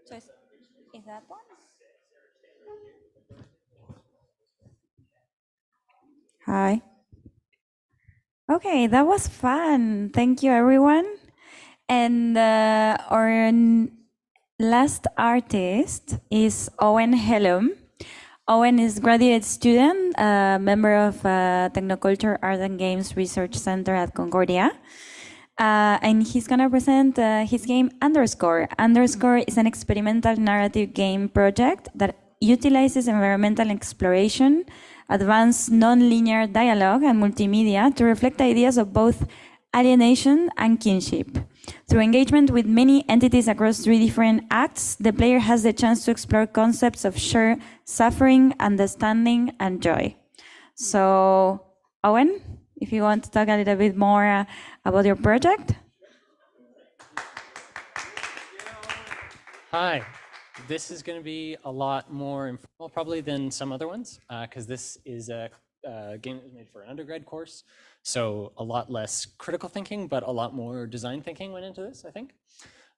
[SPEAKER 2] So is that one? Hi. Okay, that was fun. Thank you, everyone. And our last artist is Owen Hellum. Owen is graduate student, member of Technoculture Art and Games Research Center at Concordia. And he's gonna present his game Underscore. Underscore is an experimental narrative game project that utilizes environmental exploration, advanced non-linear dialogue, and multimedia to reflect ideas of both alienation and kinship. Through engagement with many entities across 3 different acts, the player has the chance to explore concepts of shared suffering, understanding, and joy. So, Owen, if you want to talk a little bit more about your project.
[SPEAKER 4] Hi. This is going to be a lot more informal probably than some other ones, because this is a game that was made for an undergrad course. So a lot less critical thinking, but a lot more design thinking went into this, I think.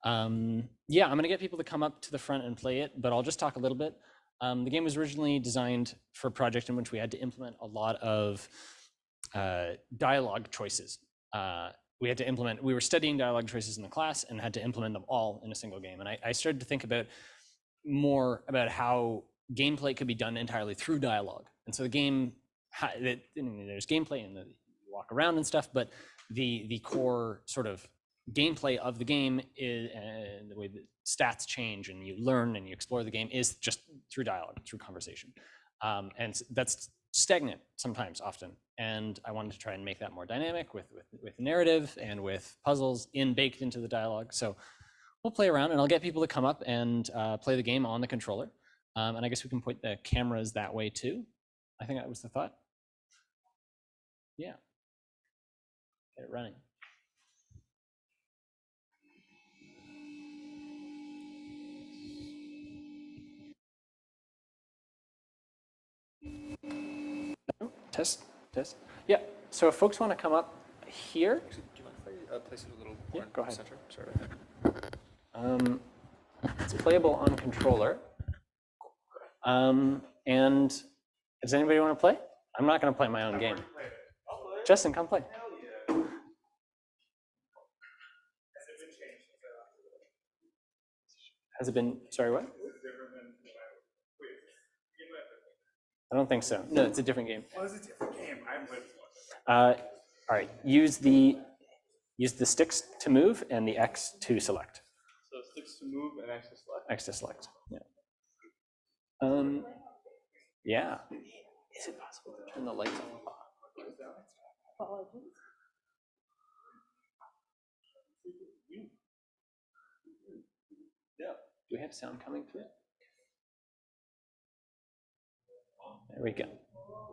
[SPEAKER 4] Yeah, I'm going to get people to come up to the front and play it, but I'll just talk a little bit. The game was originally designed for a project in which we had to implement a lot of dialogue choices. We were studying dialogue choices in the class and had to implement them all in a single game. And I started to think about more about how gameplay could be done entirely through dialogue. And so the game, there's gameplay and you walk around and stuff, but the core sort of gameplay of the game is, and the way the stats change and you learn and you explore the game is just through dialogue, through conversation. And that's stagnant sometimes, often. And I wanted to try and make that more dynamic with narrative and with puzzles baked into the dialogue. So we'll play around and I'll get people to come up and play the game on the controller. And I guess we can point the cameras that way too. I think that was the thought. Yeah. Get it running. Test. Yeah, so if folks want to come up here.
[SPEAKER 8] Do you mind if I place it a little more
[SPEAKER 4] go ahead.
[SPEAKER 8] center? Sorry.
[SPEAKER 4] It's playable on controller. And does anybody want to play? I'm not going to play my own game. Justin, come play. Has it been, sorry, what? I don't think so. No, it's a different game.
[SPEAKER 3] Oh, it's a different game. I'm with
[SPEAKER 4] All right, use the sticks to move and the X to select.
[SPEAKER 8] So sticks to move and X to select.
[SPEAKER 4] X to select. Yeah. Yeah. Is it possible to turn the lights on?
[SPEAKER 8] Yeah.
[SPEAKER 4] Do we have sound coming through? There we go.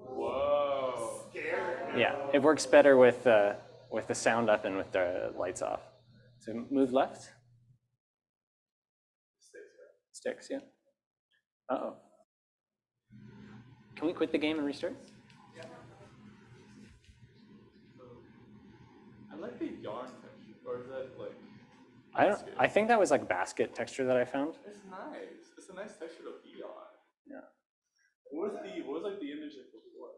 [SPEAKER 8] Whoa.
[SPEAKER 4] Yeah, it works better with the sound up and with the lights off. So move left. Sticks, yeah. Uh-oh. Can we quit the game and restart?
[SPEAKER 8] Yeah. I like the yarn texture, or is that like?
[SPEAKER 4] I think that was like basket texture that I found.
[SPEAKER 8] It's nice. It's a nice texture to be on.
[SPEAKER 4] Yeah.
[SPEAKER 8] What was like the image like before?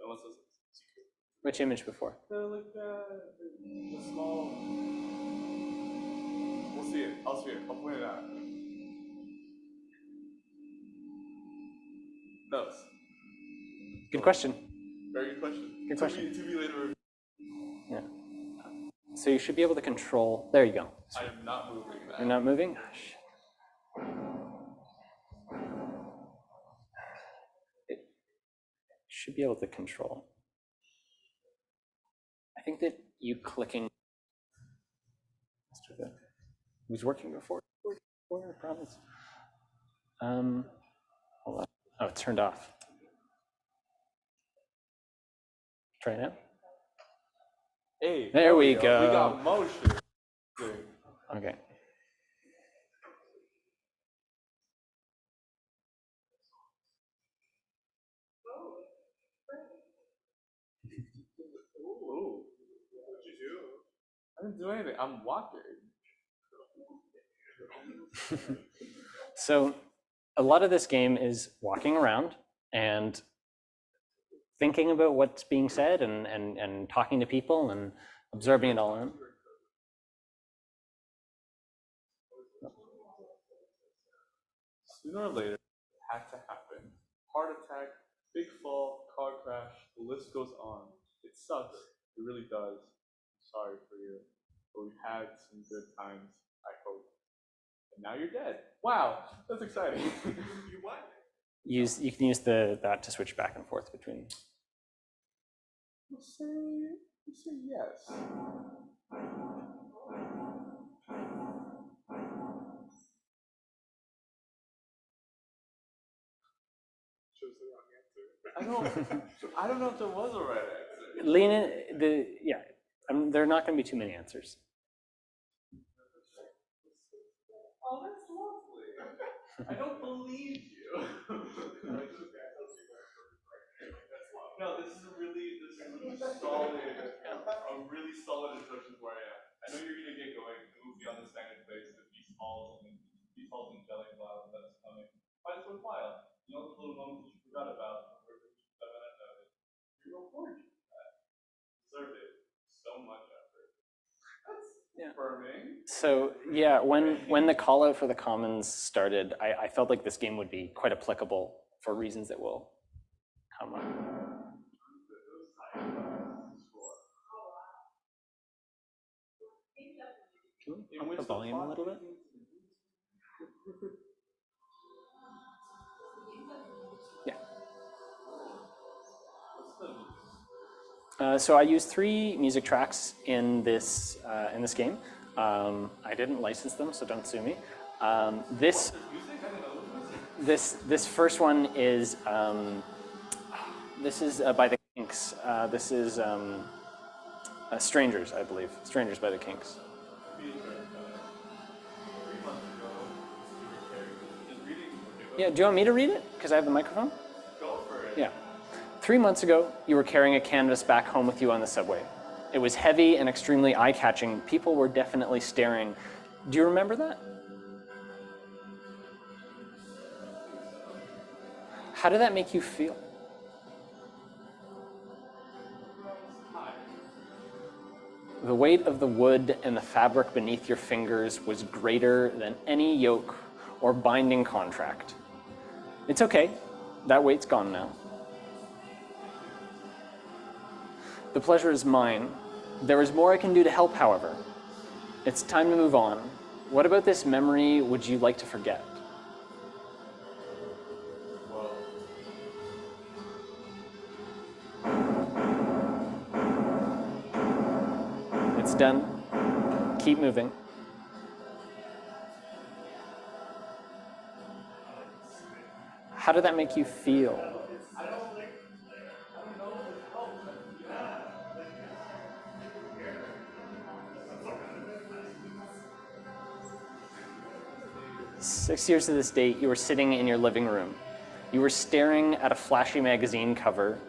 [SPEAKER 8] Unless it's secret.
[SPEAKER 4] Which image before?
[SPEAKER 8] The small. We'll see it. I'll see it. I'll point it out. No.
[SPEAKER 4] Good question.
[SPEAKER 8] Very good question.
[SPEAKER 4] Good question.
[SPEAKER 8] To be later.
[SPEAKER 4] Yeah. So you should be able to control. There you go.
[SPEAKER 8] I am not moving that.
[SPEAKER 4] You're not moving? Gosh. It should be able to control. I think that you clicking was working before. Where province? Hold on. Oh, it's turned off. Try it out.
[SPEAKER 8] Hey,
[SPEAKER 4] There we go.
[SPEAKER 8] We got motion.
[SPEAKER 4] Okay.
[SPEAKER 8] Ooh. What'd you do? I didn't do anything. I'm walking.
[SPEAKER 4] So a lot of this game is walking around and thinking about what's being said and talking to people and absorbing it all in.
[SPEAKER 8] Sooner or later, it had to happen. Heart attack, big fall, car crash, the list goes on. It sucks. It really does. I'm sorry for you. But we've had some good times, I hope. And now you're dead. Wow, that's exciting. You what?
[SPEAKER 4] You can use that to switch back and forth between.
[SPEAKER 8] You say yes. Chose the wrong answer. I don't know if there was a right answer.
[SPEAKER 4] Lean in, there are not going to be too many answers.
[SPEAKER 8] Oh, that's lovely. I don't believe you. No, this is a really solid instructions where I am. I know you're gonna get going and move beyond the stagnant place to beast halls and jelly clouds that's coming. But it's worthwhile. You know the little moments that you forgot about, the work that you haven't noticed. You're rewarded for that. Deserved it. So much effort. That's affirming.
[SPEAKER 4] So yeah, when the call out for the commons started, I felt like this game would be quite applicable for reasons that will come up. Can we up the volume a little bit? Yeah. So I used 3 music tracks in this game. I didn't license them, so don't sue me. This first one is by the Kinks. This is Strangers, I believe. Strangers by the Kinks. Yeah, do you want me to read it? Because I have the microphone?
[SPEAKER 8] Go for it.
[SPEAKER 4] Yeah. 3 months ago, you were carrying a canvas back home with you on the subway. It was heavy and extremely eye-catching. People were definitely staring. Do you remember that? How did that make you feel? The weight of the wood and the fabric beneath your fingers was greater than any yoke or binding contract. It's okay. That weight's gone now. The pleasure is mine. There is more I can do to help, however. It's time to move on. What about this memory would you like to forget? It's done. Keep moving. How did that make you feel?
[SPEAKER 8] I don't know.
[SPEAKER 4] 6 years to this date, you were sitting in your living room. You were staring at a flashy magazine cover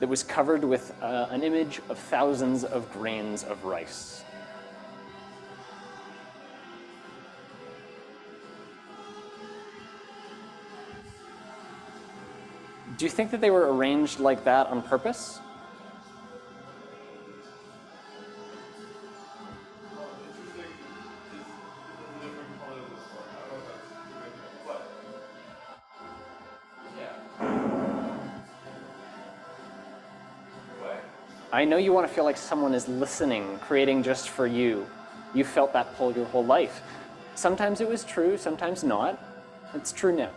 [SPEAKER 4] that was covered with an image of thousands of grains of rice. Do you think that they were arranged like that on purpose? I know you want to feel like someone is listening, creating just for you. You felt that pull your whole life. Sometimes it was true, sometimes not. It's true now.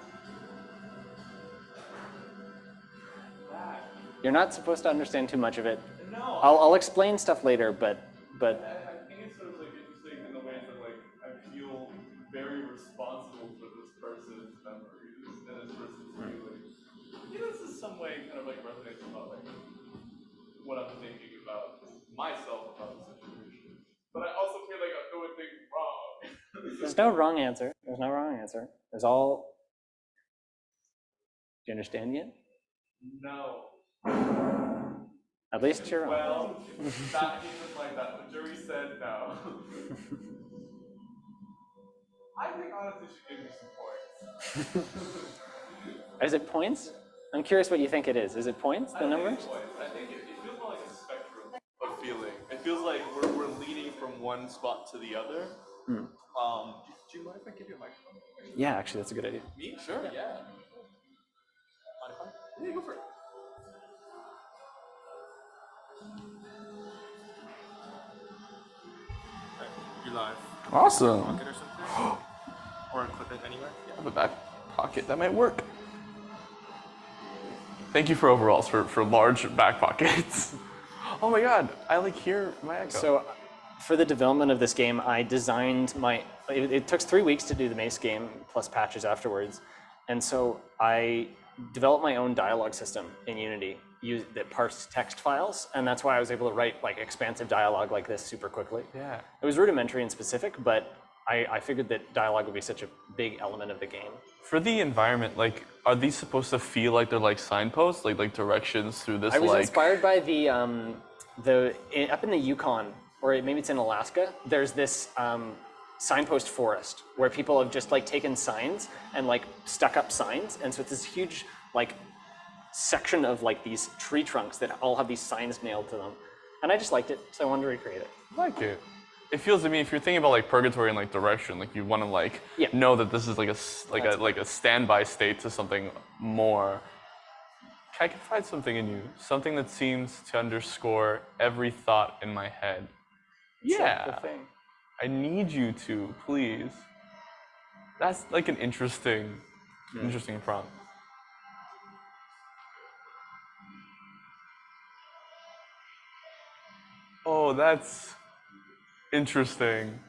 [SPEAKER 4] You're not supposed to understand too much of it.
[SPEAKER 8] No.
[SPEAKER 4] I'll explain stuff later, but
[SPEAKER 8] I think it's sort of like interesting in the ways that like I feel very responsible what I'm thinking about myself about the situation. But I also feel like I'm doing things wrong.
[SPEAKER 4] There's no wrong answer. There's no wrong answer. There's all. Do you understand yet?
[SPEAKER 8] No.
[SPEAKER 4] At least you're wrong.
[SPEAKER 8] Well, that isn't like that. The jury said no. I think honestly should give me some points.
[SPEAKER 4] Is it points? I'm curious what you think it is. Is it points, the numbers?
[SPEAKER 8] I think it feels more like a spectrum of feeling. It feels like we're leaning from one spot to the other. Do you mind if I give you a microphone?
[SPEAKER 4] Yeah, actually, that's a good idea.
[SPEAKER 8] Me? Sure, yeah. Mind if I? Yeah, go for it. You're live.
[SPEAKER 3] Awesome.
[SPEAKER 8] Pocket or something? Or clip it anywhere?
[SPEAKER 3] I have a back pocket that might work. Thank you for overalls for large back pockets. Oh my god, I like hear my echo.
[SPEAKER 4] So, for the development of this game, I designed my. It took 3 weeks to do the base game plus patches afterwards, and so I developed my own dialogue system in Unity that parsed text files, and that's why I was able to write like expansive dialogue like this super quickly.
[SPEAKER 3] Yeah.
[SPEAKER 4] It was rudimentary and specific, but I figured that dialogue would be such a big element of the game.
[SPEAKER 3] For the environment, like, are these supposed to feel like they're like signposts, like directions through this?
[SPEAKER 4] I was
[SPEAKER 3] like...
[SPEAKER 4] inspired by the up in the Yukon, or maybe it's in Alaska. There's this signpost forest where people have just like taken signs and like stuck up signs, and so it's this huge like section of like these tree trunks that all have these signs nailed to them, and I just liked it, so I wanted to recreate it.
[SPEAKER 3] I like it. It feels to me, if you're thinking about like purgatory and like direction, like you want to like know that this is like a standby state to something more. I can find something in you, something that seems to underscore every thought in my head. Yeah,
[SPEAKER 4] the thing.
[SPEAKER 3] I need you to, please. That's like an interesting prompt. Oh, that's interesting.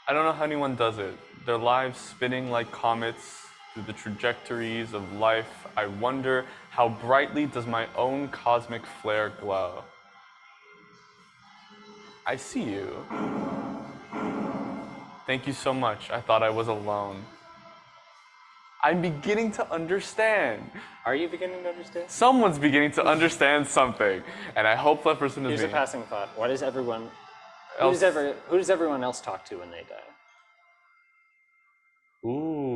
[SPEAKER 3] I don't know how anyone does it. Their lives spinning like comets through the trajectories of life. I wonder how brightly does my own cosmic flare glow. I see you. Thank you so much. I thought I was alone. I'm beginning to understand.
[SPEAKER 4] Are you beginning to understand?
[SPEAKER 3] Someone's beginning to understand something, and I hope that person is
[SPEAKER 4] Here's
[SPEAKER 3] me.
[SPEAKER 4] a passing thought. What is everyone? Who does everyone else talk to when they die?
[SPEAKER 3] Ooh.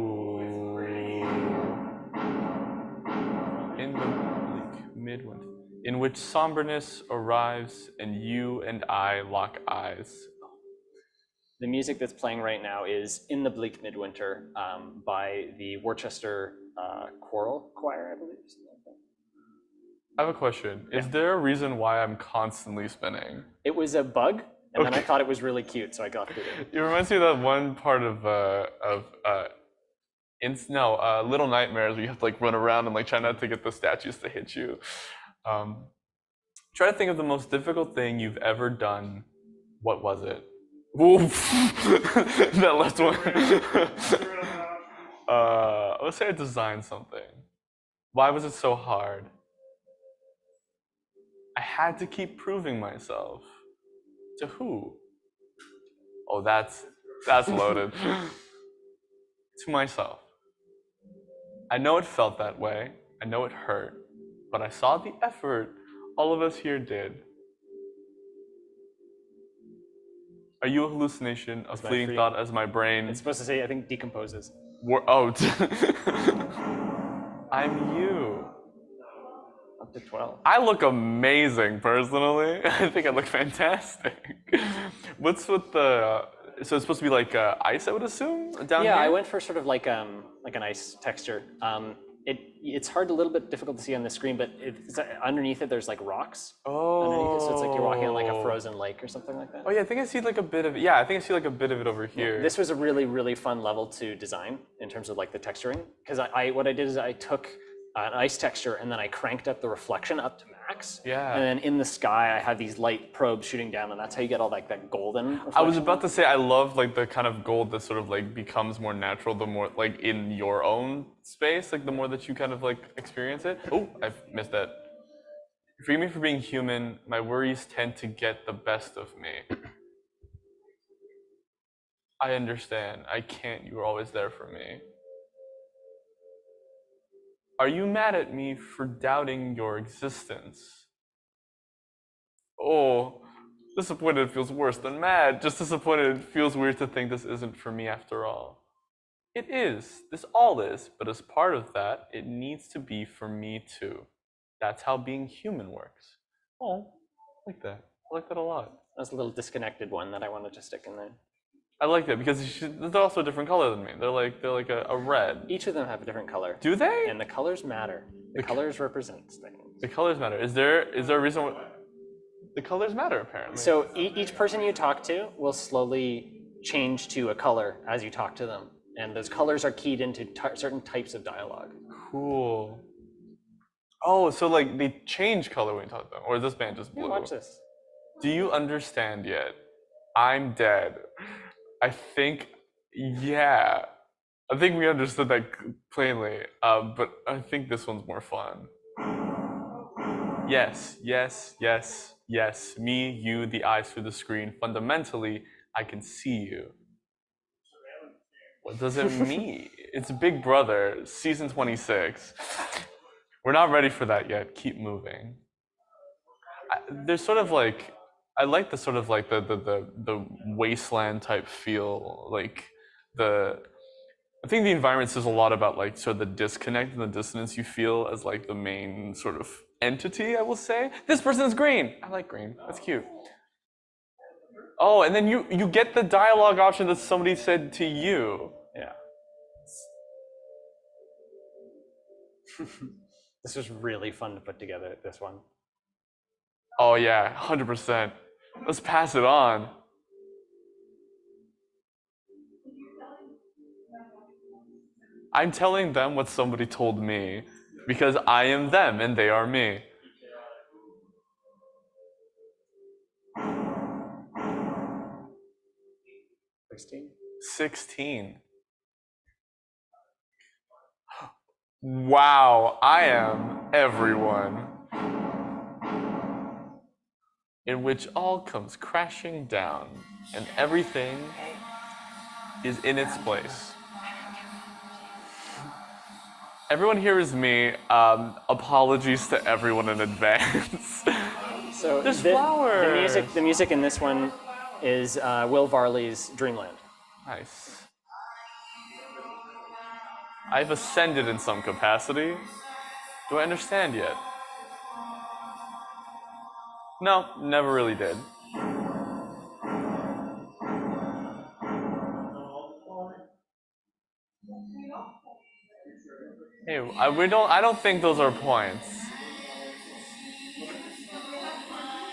[SPEAKER 3] In the bleak midwinter, in which somberness arrives and you and I lock eyes.
[SPEAKER 4] The music that's playing right now is In the Bleak Midwinter by the Worcester Choral Choir, I believe. Something like that.
[SPEAKER 3] I have a question. Yeah. Is there a reason why I'm constantly spinning?
[SPEAKER 4] It was a bug, and then I thought it was really cute, so I got it.
[SPEAKER 3] It reminds me of that one part of Little Nightmares where you have to like run around and like try not to get the statues to hit you. Try to think of the most difficult thing you've ever done. What was it? Oof. That last one. Let's say I designed something. Why was it so hard? I had to keep proving myself. To who? Oh, that's loaded. To myself. I know it felt that way. I know it hurt. But I saw the effort all of us here did. Are you a hallucination, a fleeting thought as my brain?
[SPEAKER 4] It's supposed to say, I think, decomposes.
[SPEAKER 3] I'm you.
[SPEAKER 4] Up to 12.
[SPEAKER 3] I look amazing, personally. I think I look fantastic. What's with the... So it's supposed to be like ice, I would assume, down here?
[SPEAKER 4] Yeah, I went for sort of like an ice texture. It's a little bit difficult to see on the screen, but underneath it, there's like rocks. Underneath it, so it's like you're walking on like a frozen lake or something like that.
[SPEAKER 3] Oh yeah, I think I see like a bit of it. Yeah, I think I see like a bit of it over here.
[SPEAKER 4] Yeah, this was a really, really fun level to design in terms of like the texturing. Because what I did is I took an ice texture, and then I cranked up the reflection up to max.
[SPEAKER 9] Yeah.
[SPEAKER 4] And then in the sky, I had these light probes shooting down, and that's how you get all like that golden reflection.
[SPEAKER 9] I was about to say, I love like the kind of gold that sort of like becomes more natural the more like in your own space, like the more that you kind of like experience it. Oh, I missed that. Forgive me for being human. My worries tend to get the best of me. I understand. I can't. You were always there for me. Are you mad at me for doubting your existence? Oh, disappointed feels worse than mad. Just disappointed feels weird to think this isn't for me after all. It is. This all is. But as part of that, it needs to be for me too. That's how being human works. Oh, I like that. I like that a lot.
[SPEAKER 4] That's a little disconnected one that I wanted to stick in there.
[SPEAKER 9] I like that because they're also a different color than me. They're like a red.
[SPEAKER 4] Each of them have a different color.
[SPEAKER 9] Do they?
[SPEAKER 4] And the colors matter. The colors represent things.
[SPEAKER 9] The colors matter. Is there a reason why the colors matter apparently?
[SPEAKER 4] So each person you talk to will slowly change to a color as you talk to them, and those colors are keyed into certain types of dialogue.
[SPEAKER 9] Cool. Oh, so like they change color when you talk to them, or is this band just blue?
[SPEAKER 4] Yeah, watch this.
[SPEAKER 9] Do you understand yet? I'm dead. I think, yeah. I think we understood that plainly, but I think this one's more fun. Yes, yes, yes, yes. Me, you, the eyes through the screen. Fundamentally, I can see you. What does it mean? It's Big Brother, season 26. We're not ready for that yet. Keep moving. There's sort of like, I like the sort of like the wasteland type feel, like I think the environment says a lot about like sort of the disconnect and the dissonance you feel as like the main sort of entity, I will say. This person is green. I like green. That's cute. Oh, and then you get the dialogue option that somebody said to you.
[SPEAKER 4] Yeah. This was really fun to put together, this one.
[SPEAKER 9] Oh yeah, 100%. Let's pass it on. I'm telling them what somebody told me because I am them and they are me.
[SPEAKER 4] $16?
[SPEAKER 9] 16. Wow, I am everyone. In which all comes crashing down and everything is in its place. Everyone here is me. Apologies to everyone in advance.
[SPEAKER 4] So
[SPEAKER 9] there's flowers.
[SPEAKER 4] The music in this one is Will Varley's Dreamland.
[SPEAKER 9] Nice. I've ascended in some capacity. Do I understand yet? No, never really did. Hey, I don't think those are points.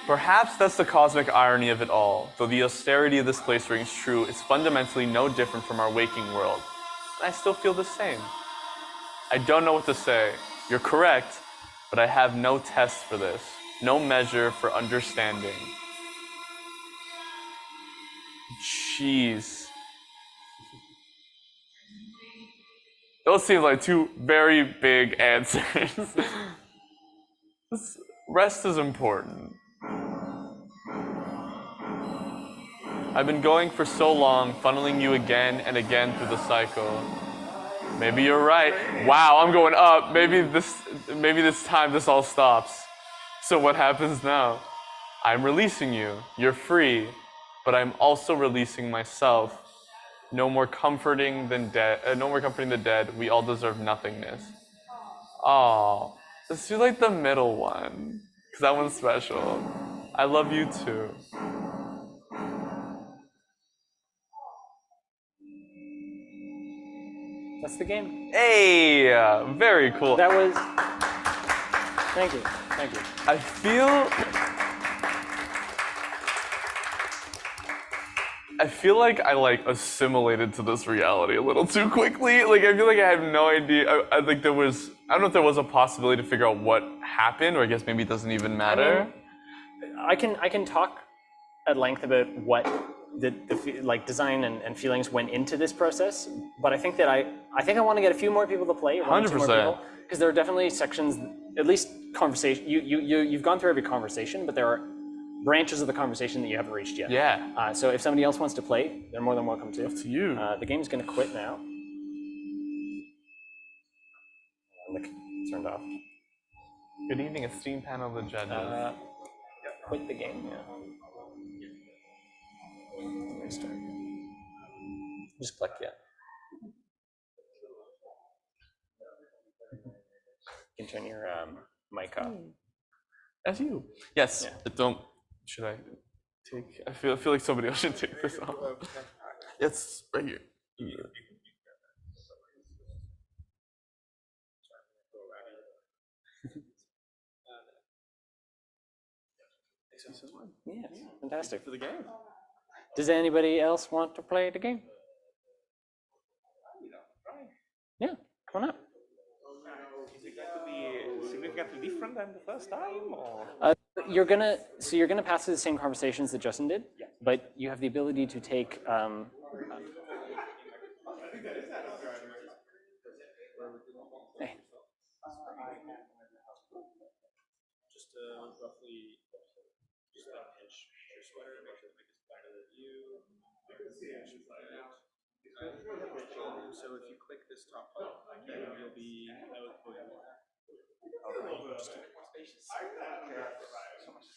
[SPEAKER 9] Perhaps that's the cosmic irony of it all. Though the austerity of this place rings true, it's fundamentally no different from our waking world. And I still feel the same. I don't know what to say. You're correct, but I have no test for this. No measure for understanding. Jeez. Those seem like two very big answers. Rest is important. I've been going for so long, funneling you again and again through the cycle. Maybe you're right. Wow, I'm going up. Maybe this time this all stops. So what happens now? I'm releasing you. You're free. But I'm also releasing myself. No more comforting the dead. We all deserve nothingness. Oh, let's do like the middle one, because that one's special. I love you too.
[SPEAKER 4] That's the game.
[SPEAKER 9] Hey, very cool.
[SPEAKER 4] That was. Thank you.
[SPEAKER 9] I I feel like I like assimilated to this reality a little too quickly. Like I feel like I have no idea. I think there was. I don't know if there was a possibility to figure out what happened, or I guess maybe it doesn't even matter.
[SPEAKER 4] I can talk at length about what the like design and feelings went into this process, but I think that I want to get a few more people to play.
[SPEAKER 9] 100%.
[SPEAKER 4] Because there are definitely sections, at least conversation. You've gone through every conversation, but there are branches of the conversation that you haven't reached yet.
[SPEAKER 9] Yeah.
[SPEAKER 4] So if somebody else wants to play, they're more than welcome to.
[SPEAKER 9] Up to you.
[SPEAKER 4] The game's going to quit now. Look, turned off.
[SPEAKER 9] Good evening, esteemed panel of judges.
[SPEAKER 4] Quit the game. Yeah. Restart. Just click yeah. You can turn your mic off.
[SPEAKER 9] As you. Yes.
[SPEAKER 4] Yeah.
[SPEAKER 9] Don't. Should I take? I feel like somebody else should take this off. It's right here. Yeah.
[SPEAKER 4] Yes, fantastic. For the game. Does anybody else want to play the game? Yeah, come on up.
[SPEAKER 7] Is it going to be significantly different than the first time, or?
[SPEAKER 4] You're gonna pass through the same conversations that Justin did, but you have the ability to take. Hey.
[SPEAKER 10] Just roughly just about an inch your sweater, make sure the mic is better than you. So if you click this top button, you'll be that would put you on. Just keep it more spacious. So much.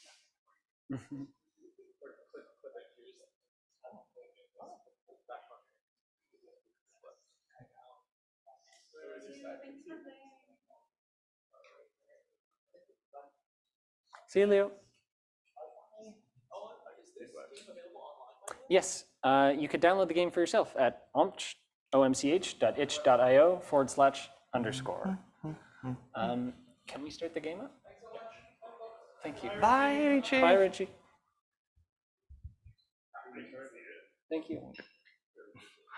[SPEAKER 4] See you, Leo. Yes, you could download the game for yourself at omch.itch.io/_. Can we start the game up? Thank you.
[SPEAKER 9] Bye, Richie.
[SPEAKER 4] Bye, Richie. Thank you.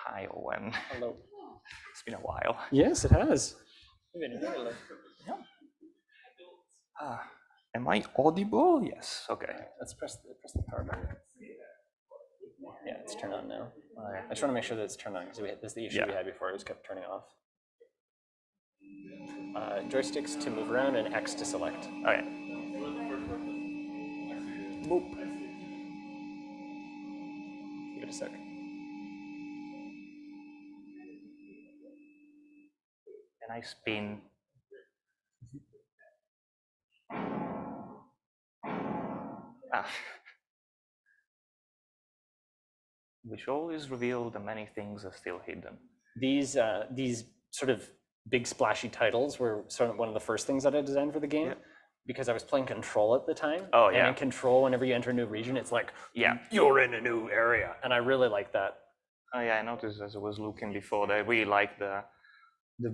[SPEAKER 6] Hi, Owen.
[SPEAKER 4] Hello.
[SPEAKER 6] It's been a while.
[SPEAKER 4] Yes, it has.
[SPEAKER 6] Am I audible? Yes. Okay.
[SPEAKER 4] Let's press the power button. Yeah, it's turned on now. I just want to make sure that it's turned on because this is the issue we had before. It was kept turning off. Joysticks to move around and X to select.
[SPEAKER 6] Okay.
[SPEAKER 4] Boop. Give it a sec.
[SPEAKER 6] And I spin. Which always reveal that many things are still hidden.
[SPEAKER 4] These sort of big splashy titles were sort of one of the first things that I designed for the game because I was playing Control at the time.
[SPEAKER 6] Oh, yeah.
[SPEAKER 4] And in Control, whenever you enter a new region, it's like, you're in a new area. And I really like that.
[SPEAKER 6] Oh yeah, I noticed as I was looking before that I really like the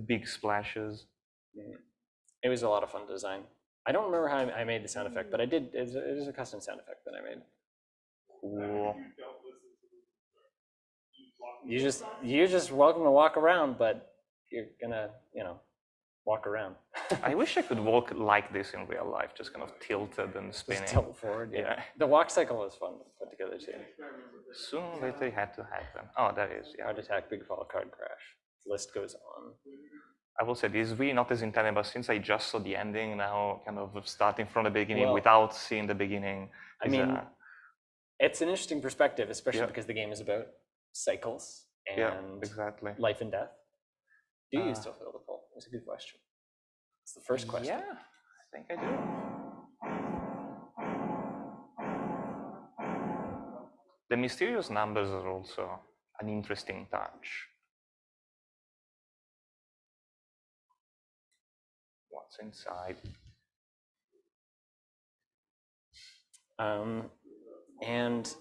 [SPEAKER 6] big splashes.
[SPEAKER 4] It was a lot of fun to design. I don't remember how I made the sound effect, but I did. It was a custom sound effect that I made.
[SPEAKER 6] Cool.
[SPEAKER 4] You're just welcome to walk around, but you're gonna, walk around.
[SPEAKER 6] I wish I could walk like this in real life, just kind of tilted and spinning.
[SPEAKER 4] Just tilt forward, yeah. The walk cycle was fun to put together too.
[SPEAKER 6] Sooner or later it had to happen. Oh, that is, yeah.
[SPEAKER 4] Heart attack, big fall, card crash. List goes on.
[SPEAKER 6] I will say this is really not as intended, but since I just saw the ending, now kind of starting from the beginning without seeing the beginning.
[SPEAKER 4] I mean, it's an interesting perspective, especially because the game is about cycles and
[SPEAKER 6] exactly.
[SPEAKER 4] life and death. Do you still feel the pull? It's a good question. It's the first question.
[SPEAKER 6] Yeah, I think I do. The mysterious numbers are also an interesting touch. What's inside?
[SPEAKER 4] And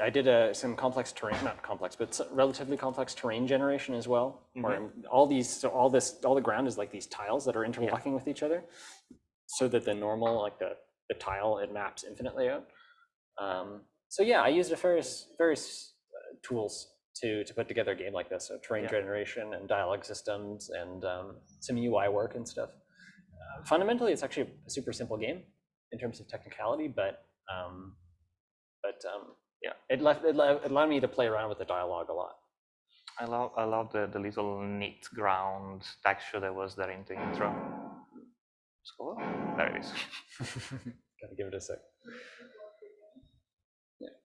[SPEAKER 4] I did some complex terrain, not complex, but relatively complex terrain generation as well. Where all the ground is like these tiles that are interlocking with each other, so that the normal, like the tile, it maps infinitely out. So yeah, I used various tools to put together a game like this. So terrain generation and dialogue systems and some UI work and stuff. Fundamentally, it's actually a super simple game in terms of technicality, but yeah, it allowed me to play around with the dialogue a lot.
[SPEAKER 7] I love the little neat ground texture that was there in the intro. Score? There it is.
[SPEAKER 4] Gotta give it a sec.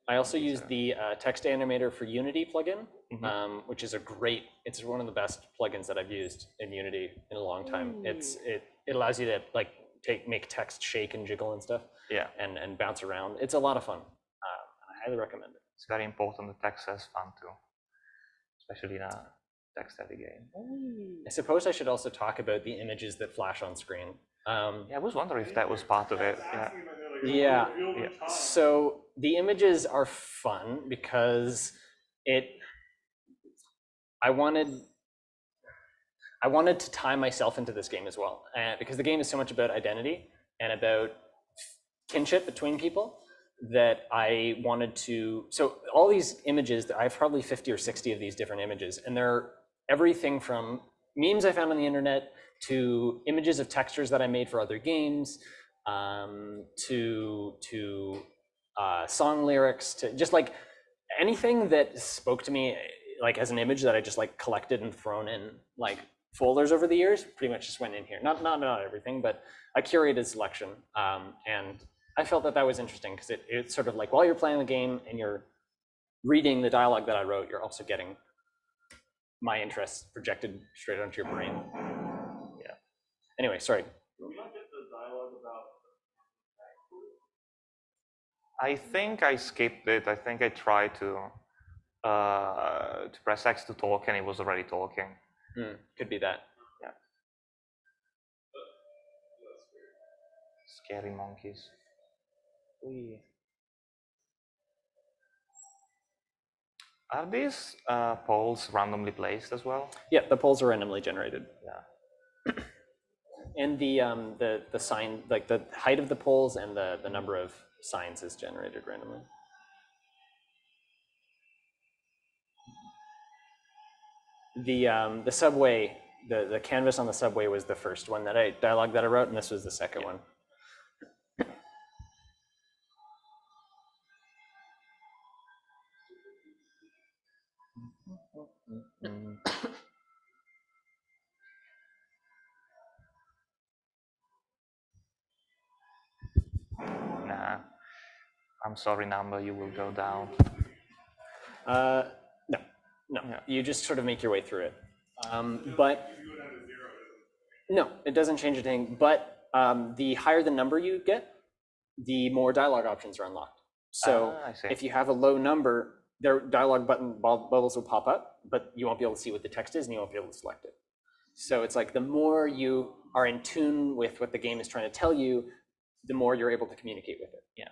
[SPEAKER 4] I also used the text animator for Unity plugin, which is it's one of the best plugins that I've used in Unity in a long time. It allows you to like make text shake and jiggle and stuff.
[SPEAKER 7] Yeah.
[SPEAKER 4] And bounce around. It's a lot of fun. I highly recommend it.
[SPEAKER 7] It's very important. The text has fun too, especially in a text-heavy game.
[SPEAKER 4] I suppose I should also talk about the images that flash on screen.
[SPEAKER 7] Yeah, I was wondering if that was part of it.
[SPEAKER 4] Yeah. So the images are fun because I wanted to tie myself into this game as well, because the game is so much about identity and about kinship between people that I wanted to. So all these images, I have probably 50 or 60 of these different images, and they're everything from memes I found on the internet to images of textures that I made for other games, to song lyrics, to just like anything that spoke to me like as an image that I just like collected and thrown in like folders over the years. Pretty much just went in here. Not everything, but a curated selection. And I felt that was interesting because it's sort of like while you're playing the game and you're reading the dialogue that I wrote, you're also getting my interests projected straight onto your brain. Yeah. Anyway, sorry.
[SPEAKER 7] I think I skipped it. I think I tried to press X to talk, and it was already talking.
[SPEAKER 4] Could be that.
[SPEAKER 7] Yeah. Scary monkeys. Are these polls randomly placed as well?
[SPEAKER 4] Yeah, the polls are randomly generated.
[SPEAKER 7] Yeah.
[SPEAKER 4] And the sign, like the height of the polls and the number of signs is generated randomly. The subway, the canvas on the subway was the first one dialogue that I wrote, and this was the second one.
[SPEAKER 7] Nah. I'm sorry, number, you will go down.
[SPEAKER 4] No. Yeah. You just sort of make your way through it. But no, it doesn't change a thing. But the higher the number you get, the more dialogue options are unlocked. So if you have a low number, their dialogue bubbles will pop up, but you won't be able to see what the text is and you won't be able to select it. So it's like the more you are in tune with what the game is trying to tell you, the more you're able to communicate with it.
[SPEAKER 7] Yeah.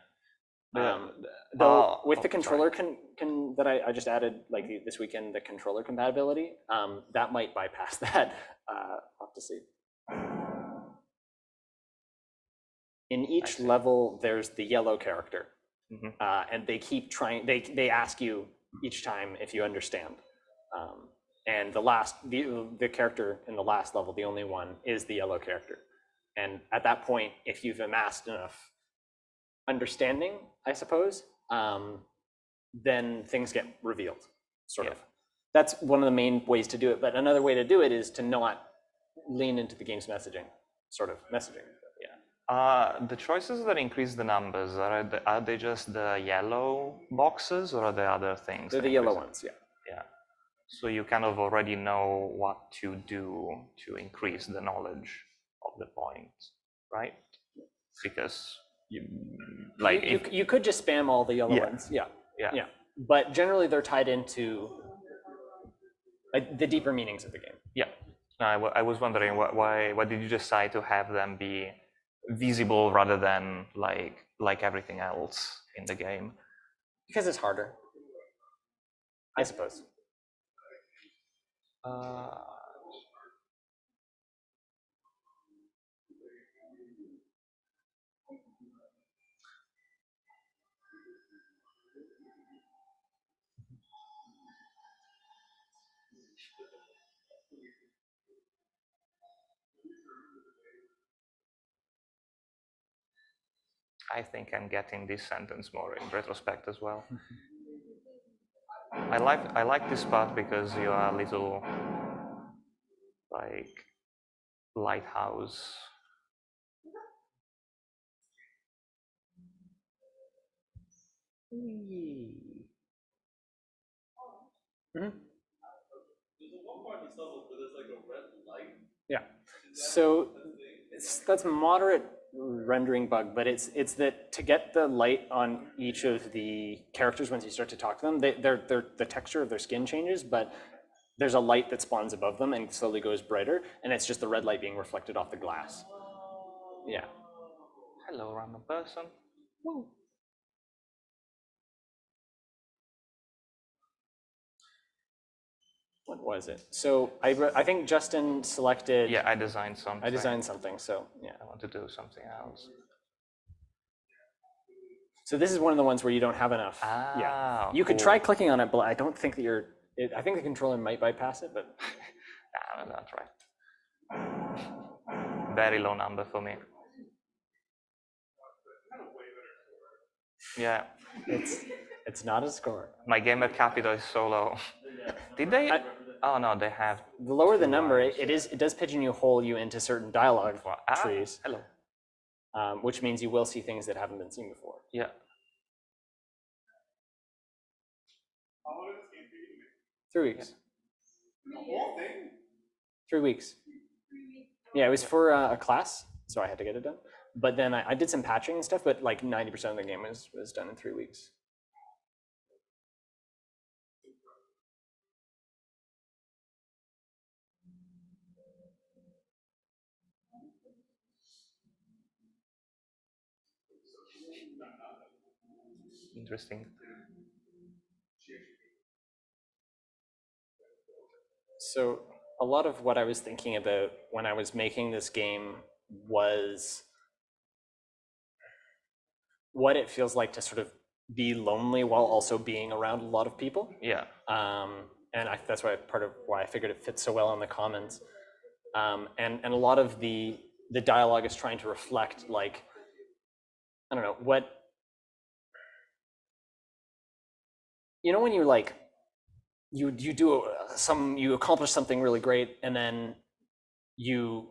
[SPEAKER 4] Though with the controller that I just added like this weekend, the controller compatibility, that might bypass that. I'll have to see. In each level, there's the yellow character, and they keep trying. They ask you each time if you understand. And the character in the last level, the only one, is the yellow character. And at that point, if you've amassed enough understanding, I suppose, then things get revealed, sort of. That's one of the main ways to do it. But another way to do it is to not lean into the game's messaging, sort of messaging. Yeah.
[SPEAKER 7] The choices that increase the numbers, are they just the yellow boxes, or are there other things?
[SPEAKER 4] They're the yellow ones, yeah.
[SPEAKER 7] Yeah. So you kind of already know what to do to increase the knowledge of the point, right? Because
[SPEAKER 4] you could just spam all the yellow ones, yeah. But generally, they're tied into the deeper meanings of the game.
[SPEAKER 7] Yeah. No, I was wondering why did you decide to have them be visible rather than like everything else in the game?
[SPEAKER 4] Because it's harder, I suppose.
[SPEAKER 7] I think I'm getting this sentence more in retrospect as well. I like this part because you are a little like lighthouse.
[SPEAKER 8] There's a one part in this level where there's like a red light.
[SPEAKER 4] Yeah. So that's moderate rendering bug, but it's that to get the light on each of the characters once you start to talk to them, the texture of their skin changes, but there's a light that spawns above them and slowly goes brighter, and it's just the red light being reflected off the glass. Yeah.
[SPEAKER 7] Hello, random person.
[SPEAKER 4] Woo. What was it? So I think Justin selected.
[SPEAKER 7] Yeah, I designed something.
[SPEAKER 4] I designed something. So yeah.
[SPEAKER 7] I want to do something else.
[SPEAKER 4] So this is one of the ones where you don't have enough. Yeah. You could try clicking on it, but I don't think that you're. I think the controller might bypass it, but.
[SPEAKER 7] No, that's right. Very low number for me. Yeah.
[SPEAKER 4] It's not a score.
[SPEAKER 7] My gamer capital is so low. Did they? Oh no, they have.
[SPEAKER 4] The lower the number, it does pigeonhole you into certain dialogue trees.
[SPEAKER 7] Hello.
[SPEAKER 4] Which means you will see things that haven't been seen before.
[SPEAKER 7] Yeah.
[SPEAKER 8] How long is this game taking me?
[SPEAKER 4] 3 weeks.
[SPEAKER 8] The whole thing?
[SPEAKER 4] 3 weeks. Yeah, it was for a class, so I had to get it done. But then I did some patching and stuff, but like 90% of the game was done in 3 weeks.
[SPEAKER 7] Interesting.
[SPEAKER 4] So a lot of what I was thinking about when I was making this game was what it feels like to sort of be lonely while also being around a lot of people.
[SPEAKER 7] Yeah.
[SPEAKER 4] And that's why part of why I figured it fits so well in the commons. And a lot of the dialogue is trying to reflect, like, I don't know, what, you know, when you like, you do you accomplish something really great, and then you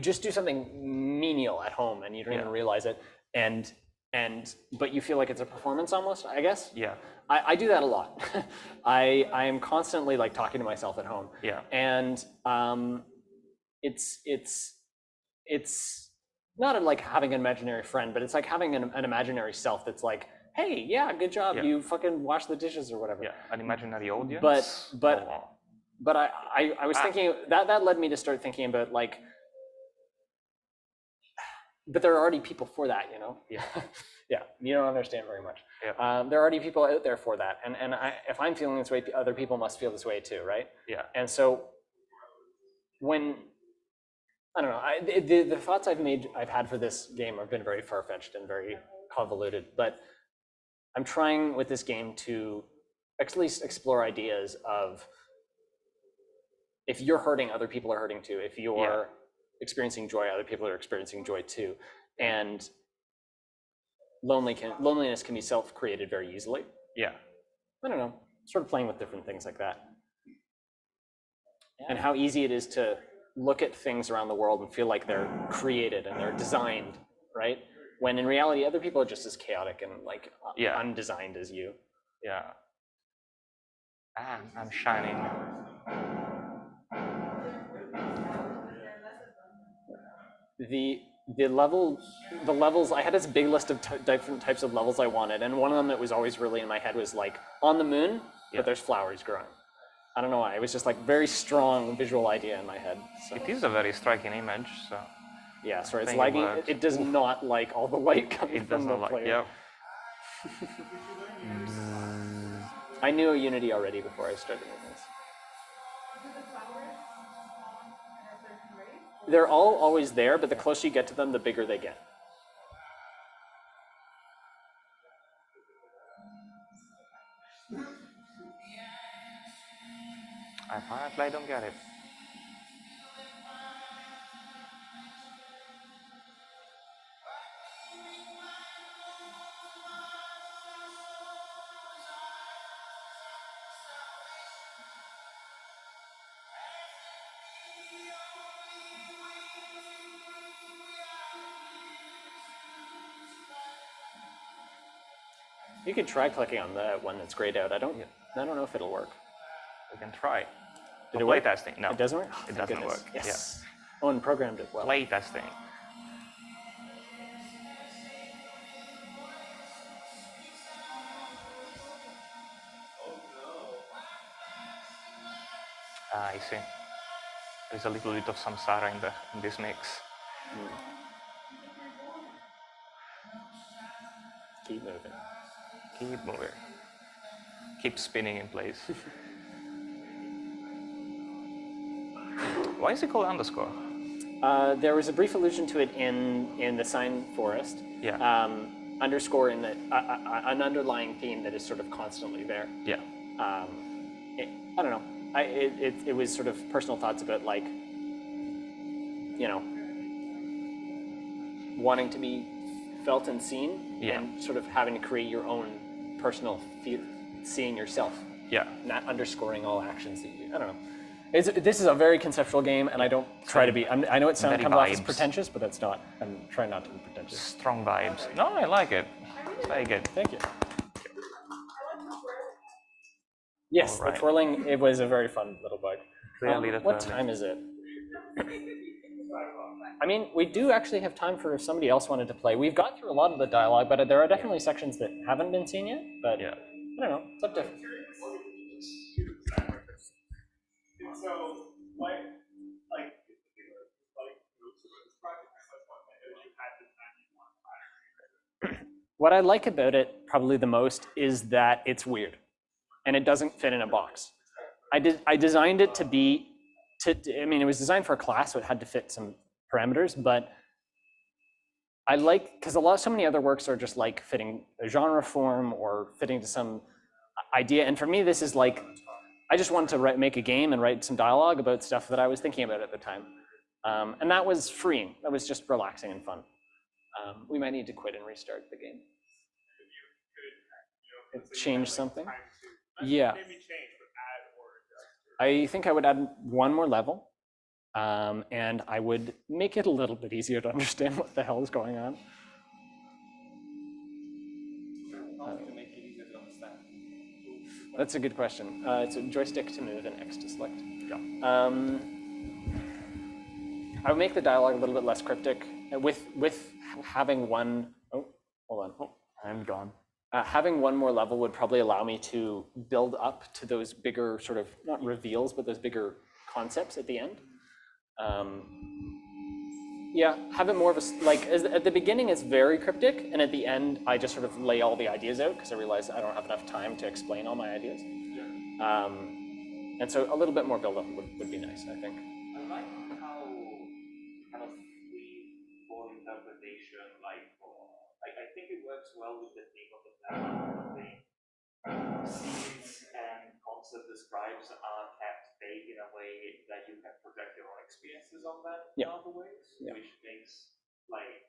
[SPEAKER 4] just do something menial at home and you don't even realize it, but you feel like it's a performance almost, I guess.
[SPEAKER 7] Yeah.
[SPEAKER 4] I do that a lot. I am constantly like talking to myself at home.
[SPEAKER 7] Yeah.
[SPEAKER 4] And it's not like having an imaginary friend, but it's like having an imaginary self that's like, hey, yeah, good job. You fucking wash the dishes or whatever.
[SPEAKER 7] Yeah, an imaginary audience.
[SPEAKER 4] But I was thinking that led me to start thinking about like, but there are already people for that, you know?
[SPEAKER 7] Yeah.
[SPEAKER 4] Yeah, you don't understand very much.
[SPEAKER 7] Yeah.
[SPEAKER 4] There are already people out there for that. And if I'm feeling this way, other people must feel this way too, right?
[SPEAKER 7] Yeah.
[SPEAKER 4] And so when, I don't know, the thoughts I've had for this game have been very far-fetched and very convoluted, but I'm trying with this game to at least explore ideas of, if you're hurting, other people are hurting too. If you're experiencing joy, other people are experiencing joy too. And loneliness can be self-created very easily.
[SPEAKER 7] Yeah.
[SPEAKER 4] I don't know, sort of playing with different things like that. And how easy it is to look at things around the world and feel like they're created and they're designed, right? When in reality, other people are just as chaotic and like undesigned as you.
[SPEAKER 7] Yeah. I'm shining.
[SPEAKER 4] The levels, I had this big list of different types of levels I wanted, and one of them that was always really in my head was like on the moon, but there's flowers growing. I don't know why, it was just like very strong visual idea in my head. So.
[SPEAKER 7] It is a very striking image, so.
[SPEAKER 4] Yeah, sorry, it's lagging. It does not like all the light coming from the player.
[SPEAKER 7] Yeah.
[SPEAKER 4] I knew Unity already before I started with this. They're all always there, but the closer you get to them, the bigger they get.
[SPEAKER 7] Apparently, I don't get it.
[SPEAKER 4] You could try clicking on the one that's grayed out. I don't know if it'll work.
[SPEAKER 7] We can try.
[SPEAKER 4] Did it
[SPEAKER 7] play
[SPEAKER 4] work?
[SPEAKER 7] testing. No,
[SPEAKER 4] It doesn't work? Oh,
[SPEAKER 7] it
[SPEAKER 4] thank
[SPEAKER 7] doesn't
[SPEAKER 4] goodness.
[SPEAKER 7] work.
[SPEAKER 4] Yes. Owen programmed it well.
[SPEAKER 7] Play testing. I see. There's a little bit of samsara in this mix.
[SPEAKER 4] Keep moving.
[SPEAKER 7] Keep moving. Keep spinning in place. Why is it called underscore?
[SPEAKER 4] There was a brief allusion to it in the Sign Forest.
[SPEAKER 7] Yeah.
[SPEAKER 4] Underscore in that an underlying theme that is sort of constantly there.
[SPEAKER 7] Yeah.
[SPEAKER 4] I don't know. It was sort of personal thoughts about like, you know, wanting to be felt and seen, and sort of having to create your own personal seeing yourself.
[SPEAKER 7] Yeah.
[SPEAKER 4] Not underscoring all actions that you. I don't know. This is a very conceptual game, and I don't try to be. I know it comes off as pretentious, but that's not. I'm trying not to be pretentious.
[SPEAKER 7] Strong vibes. No, I like it. It's very good.
[SPEAKER 4] Thank you. Yes, the twirling. It was a very fun little bug. What time is it? I mean, we do actually have time for if somebody else wanted to play. We've got through a lot of the dialogue, but there are definitely sections that haven't been seen yet. But I don't know. It's up to.
[SPEAKER 8] So, like,
[SPEAKER 4] what I like about it probably the most is that it's weird, and it doesn't fit in a box. I designed it to be, I mean, it was designed for a class, so it had to fit some parameters, but I like, because so many other works are just like fitting a genre form or fitting to some idea, and for me, this is like, I just wanted to make a game and write some dialogue about stuff that I was thinking about at the time. And that was freeing. That was just relaxing and fun. We might need to quit and restart the game. Change something? Yeah. I think I would add one more level. And I would make it a little bit easier to understand what the hell is going on. That's a good question. It's a joystick to move and X to select.
[SPEAKER 7] Yeah.
[SPEAKER 4] I would make the dialogue a little bit less cryptic with having one. Oh, hold on.
[SPEAKER 7] Oh, I'm gone.
[SPEAKER 4] Having one more level would probably allow me to build up to those bigger sort of, not reveals, but those bigger concepts at the end. Yeah, have it more of a, like, at the beginning it's very cryptic, and at the end I just sort of lay all the ideas out because I realize I don't have enough time to explain all my ideas. And so a little bit more build up would be nice, I think.
[SPEAKER 7] I like how kind of free for interpretation, like I think it works well with the theme of the platform. The scenes and concept describes are kept vague in a way that you can project your own experiences on them in other ways, which makes, like,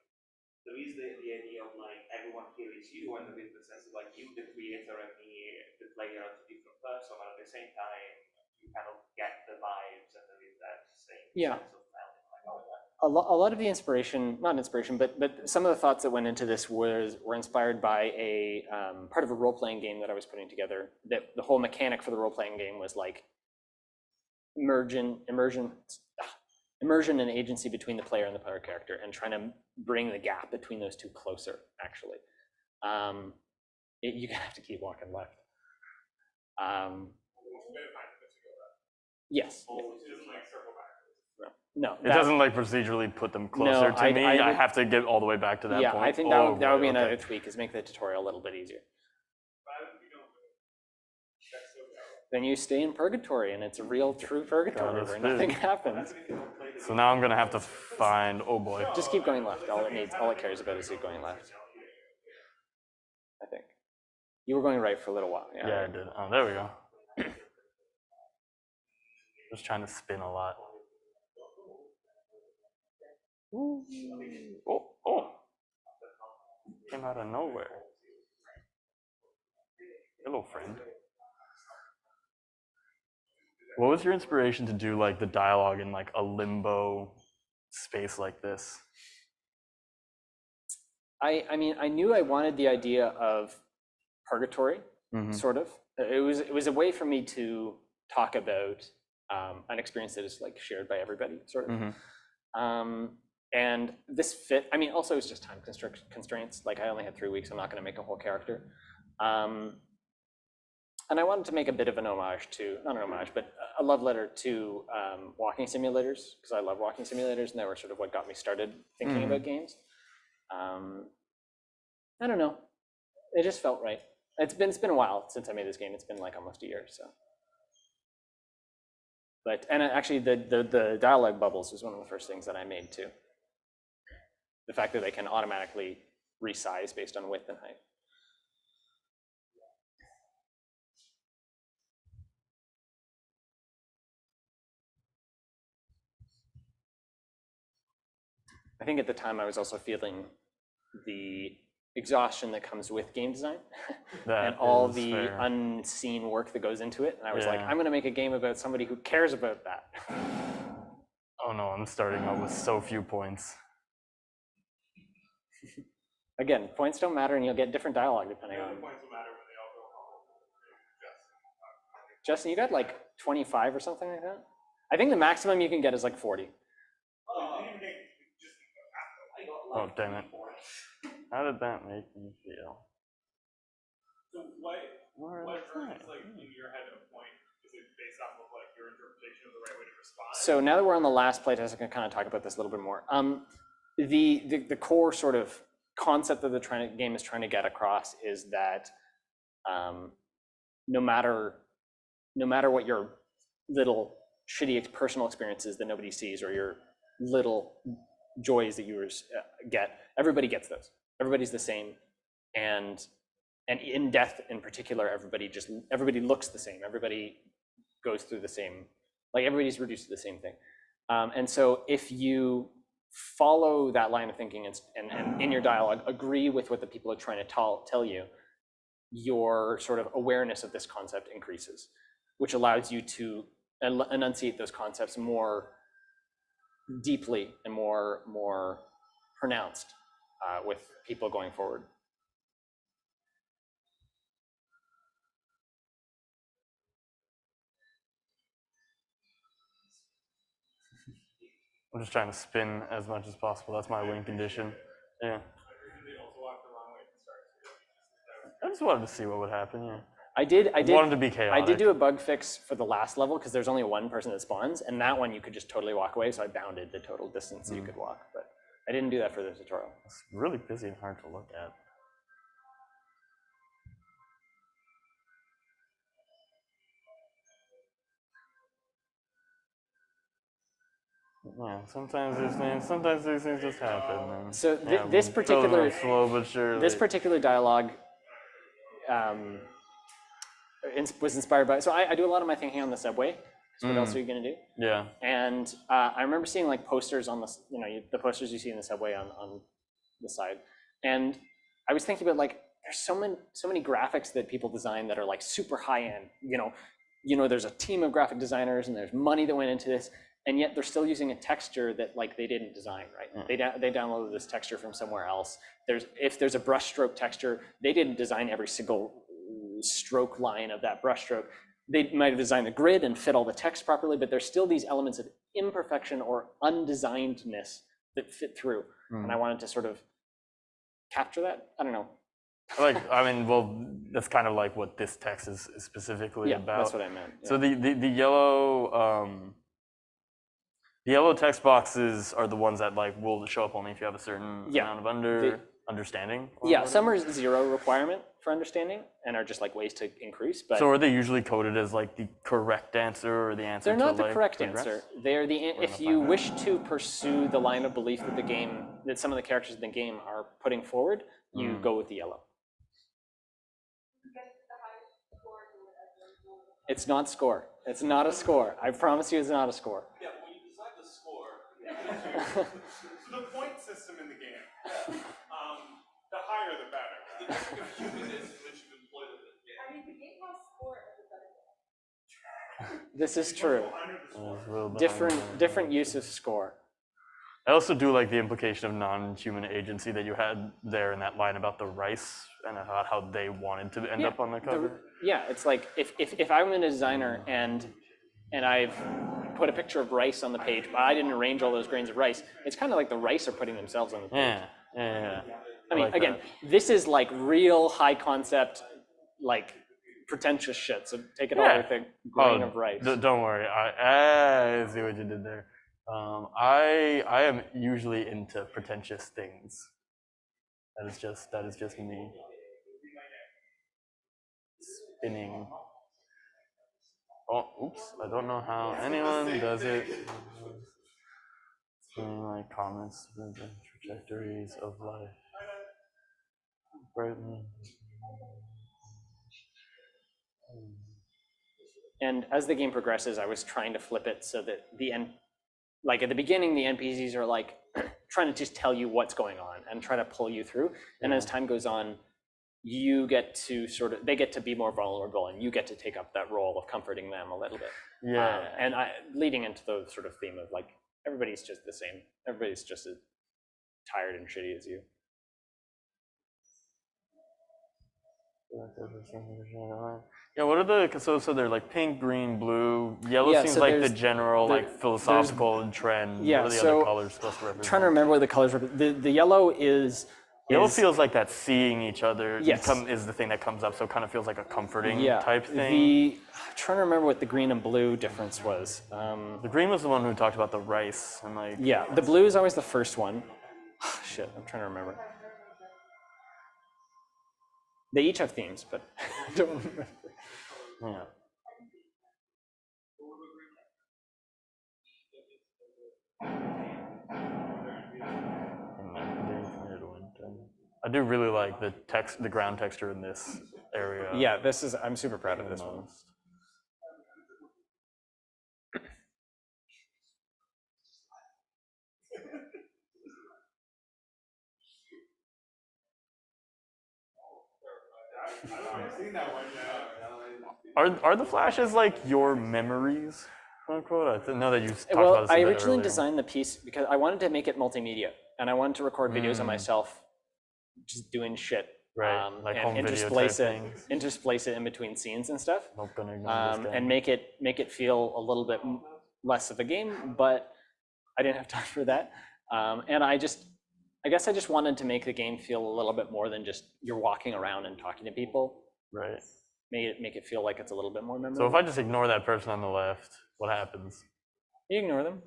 [SPEAKER 7] there is the idea of like everyone here is you, and there is the sense of like you, the creator, and me, the player, are two different person, but at the same time you kind of get the vibes, and there is that same sense of melding.
[SPEAKER 4] A lot of the inspiration, not inspiration, but some of the thoughts that went into this were inspired by a part of a role-playing game that I was putting together. That the whole mechanic for the role-playing game was like immersion and agency between the player and the player character, and trying to bring the gap between those two closer, actually. You're gonna have to keep walking left. Yes. No,
[SPEAKER 9] it doesn't like procedurally put them closer to me. I have to get all the way back to that point.
[SPEAKER 4] Yeah, I think that would be another tweak, is make the tutorial a little bit easier. Then you stay in purgatory, and it's a real, true purgatory where nothing happens.
[SPEAKER 9] So now I'm gonna have to find. Oh boy.
[SPEAKER 4] Just keep going left. All it cares about is you going left. I think you were going right for a little while.
[SPEAKER 9] Yeah, I did. Oh, there we go. Just trying to spin a lot. Oh. Came out of nowhere. Hello, friend. What was your inspiration to do like the dialogue in like a limbo space like this?
[SPEAKER 4] I mean, I knew I wanted the idea of purgatory, sort of. It was a way for me to talk about an experience that is like shared by everybody, sort of. And this fit. I mean, also it's just time constraints. Like I only had 3 weeks. I'm not going to make a whole character. And I wanted to make a bit of an homage to, not an homage, but a love letter to walking simulators, because I love walking simulators, and they were sort of what got me started thinking about games. I don't know. It just felt right. It's been a while since I made this game. It's been like almost a year, so. But and actually, the dialogue bubbles was one of the first things that I made too. The fact that they can automatically resize based on width and height. I think at the time I was also feeling the exhaustion that comes with game design and all the unseen work that goes into it. And I was like, I'm going to make a game about somebody who cares about that.
[SPEAKER 9] Oh no, I'm starting out with so few points.
[SPEAKER 4] Again, points don't matter, and you'll get different dialogue depending on.
[SPEAKER 3] Points will matter when they all go home.
[SPEAKER 4] Justin, you got like 25 or something like that? I think the maximum you can get is like 40.
[SPEAKER 9] Oh, damn it. How did that make me feel?
[SPEAKER 3] So what version is like in your head a point? Is it based off of like your interpretation of the right way to respond?
[SPEAKER 4] So now that we're on the last playtest, I can kind of talk about this a little bit more. The core sort of concept that the game is trying to get across is that no matter what your little shitty personal experiences that nobody sees, or your little joys that you get, everybody gets those. Everybody's the same, and in death in particular, everybody looks the same. Everybody goes through the same, like everybody's reduced to the same thing. And so if you follow that line of thinking and in your dialogue agree with what the people are trying to tell you, your sort of awareness of this concept increases, which allows you to enunciate those concepts more deeply and more pronounced with people going forward.
[SPEAKER 9] I'm just trying to spin as much as possible. That's my win condition. Yeah. I just wanted to see what would happen. Yeah.
[SPEAKER 4] I did
[SPEAKER 9] wanted to be chaotic.
[SPEAKER 4] I did do a bug fix for the last level because there's only one person that spawns, and that one you could just totally walk away. So I bounded the total distance that you could walk, but I didn't do that for the tutorial.
[SPEAKER 9] It's really busy and hard to look at. Yeah, sometimes these things just happen. And,
[SPEAKER 4] so this particular
[SPEAKER 9] slow but surely.
[SPEAKER 4] This particular dialogue was inspired by. So I do a lot of my thinking on the subway. What else are you gonna do?
[SPEAKER 9] Yeah.
[SPEAKER 4] And I remember seeing like posters on the posters you see in the subway on the side, and I was thinking about like there's so many graphics that people design that are like super high end. You know, there's a team of graphic designers and there's money that went into this. And yet they're still using a texture that like they didn't design, right? They downloaded this texture from somewhere else. If there's a brush stroke texture, they didn't design every single stroke line of that brush stroke. They might have designed the grid and fit all the text properly, but there's still these elements of imperfection or undesignedness that fit through. And I wanted to sort of capture that. I don't know.
[SPEAKER 9] That's kind of like what this text is specifically about.
[SPEAKER 4] That's what I meant. Yeah.
[SPEAKER 9] So the yellow text boxes are the ones that like will show up only if you have a certain amount of understanding.
[SPEAKER 4] Yeah, some are 0 requirement for understanding and are just like ways to increase. But
[SPEAKER 9] so are they usually coded as like the correct answer or the answer?
[SPEAKER 4] They're not the
[SPEAKER 9] like,
[SPEAKER 4] correct
[SPEAKER 9] progress?
[SPEAKER 4] answer. They're if you wish to pursue the line of belief that some of the characters in the game are putting forward, you go with the yellow. It's not score. It's not a score. I promise you, it's not a score.
[SPEAKER 3] Yeah, when you decide the score, so the point system in the game, the higher the better. The different human is that you employ them in the game.
[SPEAKER 11] I mean, the game has score as a better game.
[SPEAKER 4] This is true. Different use of score.
[SPEAKER 9] I also do like the implication of non-human agency that you had there in that line about the rice and about how they wanted to end up on the cover.
[SPEAKER 4] Yeah, it's like if I'm a designer and I've put a picture of rice on the page, but I didn't arrange all those grains of rice, it's kind of like the rice are putting themselves on the page.
[SPEAKER 9] Yeah.
[SPEAKER 4] I mean,
[SPEAKER 9] like
[SPEAKER 4] again, this is like real high concept, like pretentious shit. So take it all with a grain of rice.
[SPEAKER 9] Don't worry. I see what you did there. I am usually into pretentious things. That is just me. Spinning. Oh, oops! I don't know how anyone does it. Spinning like comments, the trajectories of life. Brighten.
[SPEAKER 4] And as the game progresses, I was trying to flip it so that like at the beginning, the NPCs are like trying to just tell you what's going on and try to pull you through. And as time goes on, you get to they get to be more vulnerable, and you get to take up that role of comforting them a little bit. And leading into the sort of theme of like, everybody's just the same. Everybody's just as tired and shitty as you.
[SPEAKER 9] Yeah, what are the, so they're like pink, green, blue, yellow seems
[SPEAKER 4] so
[SPEAKER 9] like the general like philosophical trend.
[SPEAKER 4] Yeah,
[SPEAKER 9] what are the
[SPEAKER 4] so
[SPEAKER 9] other colors supposed to represent?
[SPEAKER 4] I'm trying to remember what the colors represent. The yellow is...
[SPEAKER 9] Yellow feels like that seeing each other
[SPEAKER 4] Yes.
[SPEAKER 9] is the thing that comes up, so it kind of feels like a comforting type thing.
[SPEAKER 4] I'm trying to remember what the green and blue difference was.
[SPEAKER 9] The green was the one who talked about the rice and like...
[SPEAKER 4] Yeah, the blue is always the first one. Shit, I'm trying to remember. They each have themes, but I don't remember.
[SPEAKER 9] Yeah. I do really like the ground texture in this area.
[SPEAKER 4] Yeah, I'm super proud of this one.
[SPEAKER 9] Are the flashes like your memories, quote unquote? I didn't know that you talked about
[SPEAKER 4] Well,
[SPEAKER 9] this
[SPEAKER 4] I
[SPEAKER 9] a bit
[SPEAKER 4] originally
[SPEAKER 9] earlier.
[SPEAKER 4] designed the piece because I wanted to make it multimedia, and I wanted to record videos of myself just doing shit.
[SPEAKER 9] Right, like
[SPEAKER 4] and
[SPEAKER 9] home video
[SPEAKER 4] intersplice
[SPEAKER 9] type
[SPEAKER 4] it,
[SPEAKER 9] things.
[SPEAKER 4] intersplice it in between scenes and stuff,
[SPEAKER 9] Not gonna ignore this guy.
[SPEAKER 4] and make it feel a little bit less of a game. But I didn't have time for that, and I guess I just wanted to make the game feel a little bit more than just you're walking around and talking to people.
[SPEAKER 9] Right.
[SPEAKER 4] Make it feel like it's a little bit more memorable.
[SPEAKER 9] So if I just ignore that person on the left, what happens?
[SPEAKER 4] You ignore them.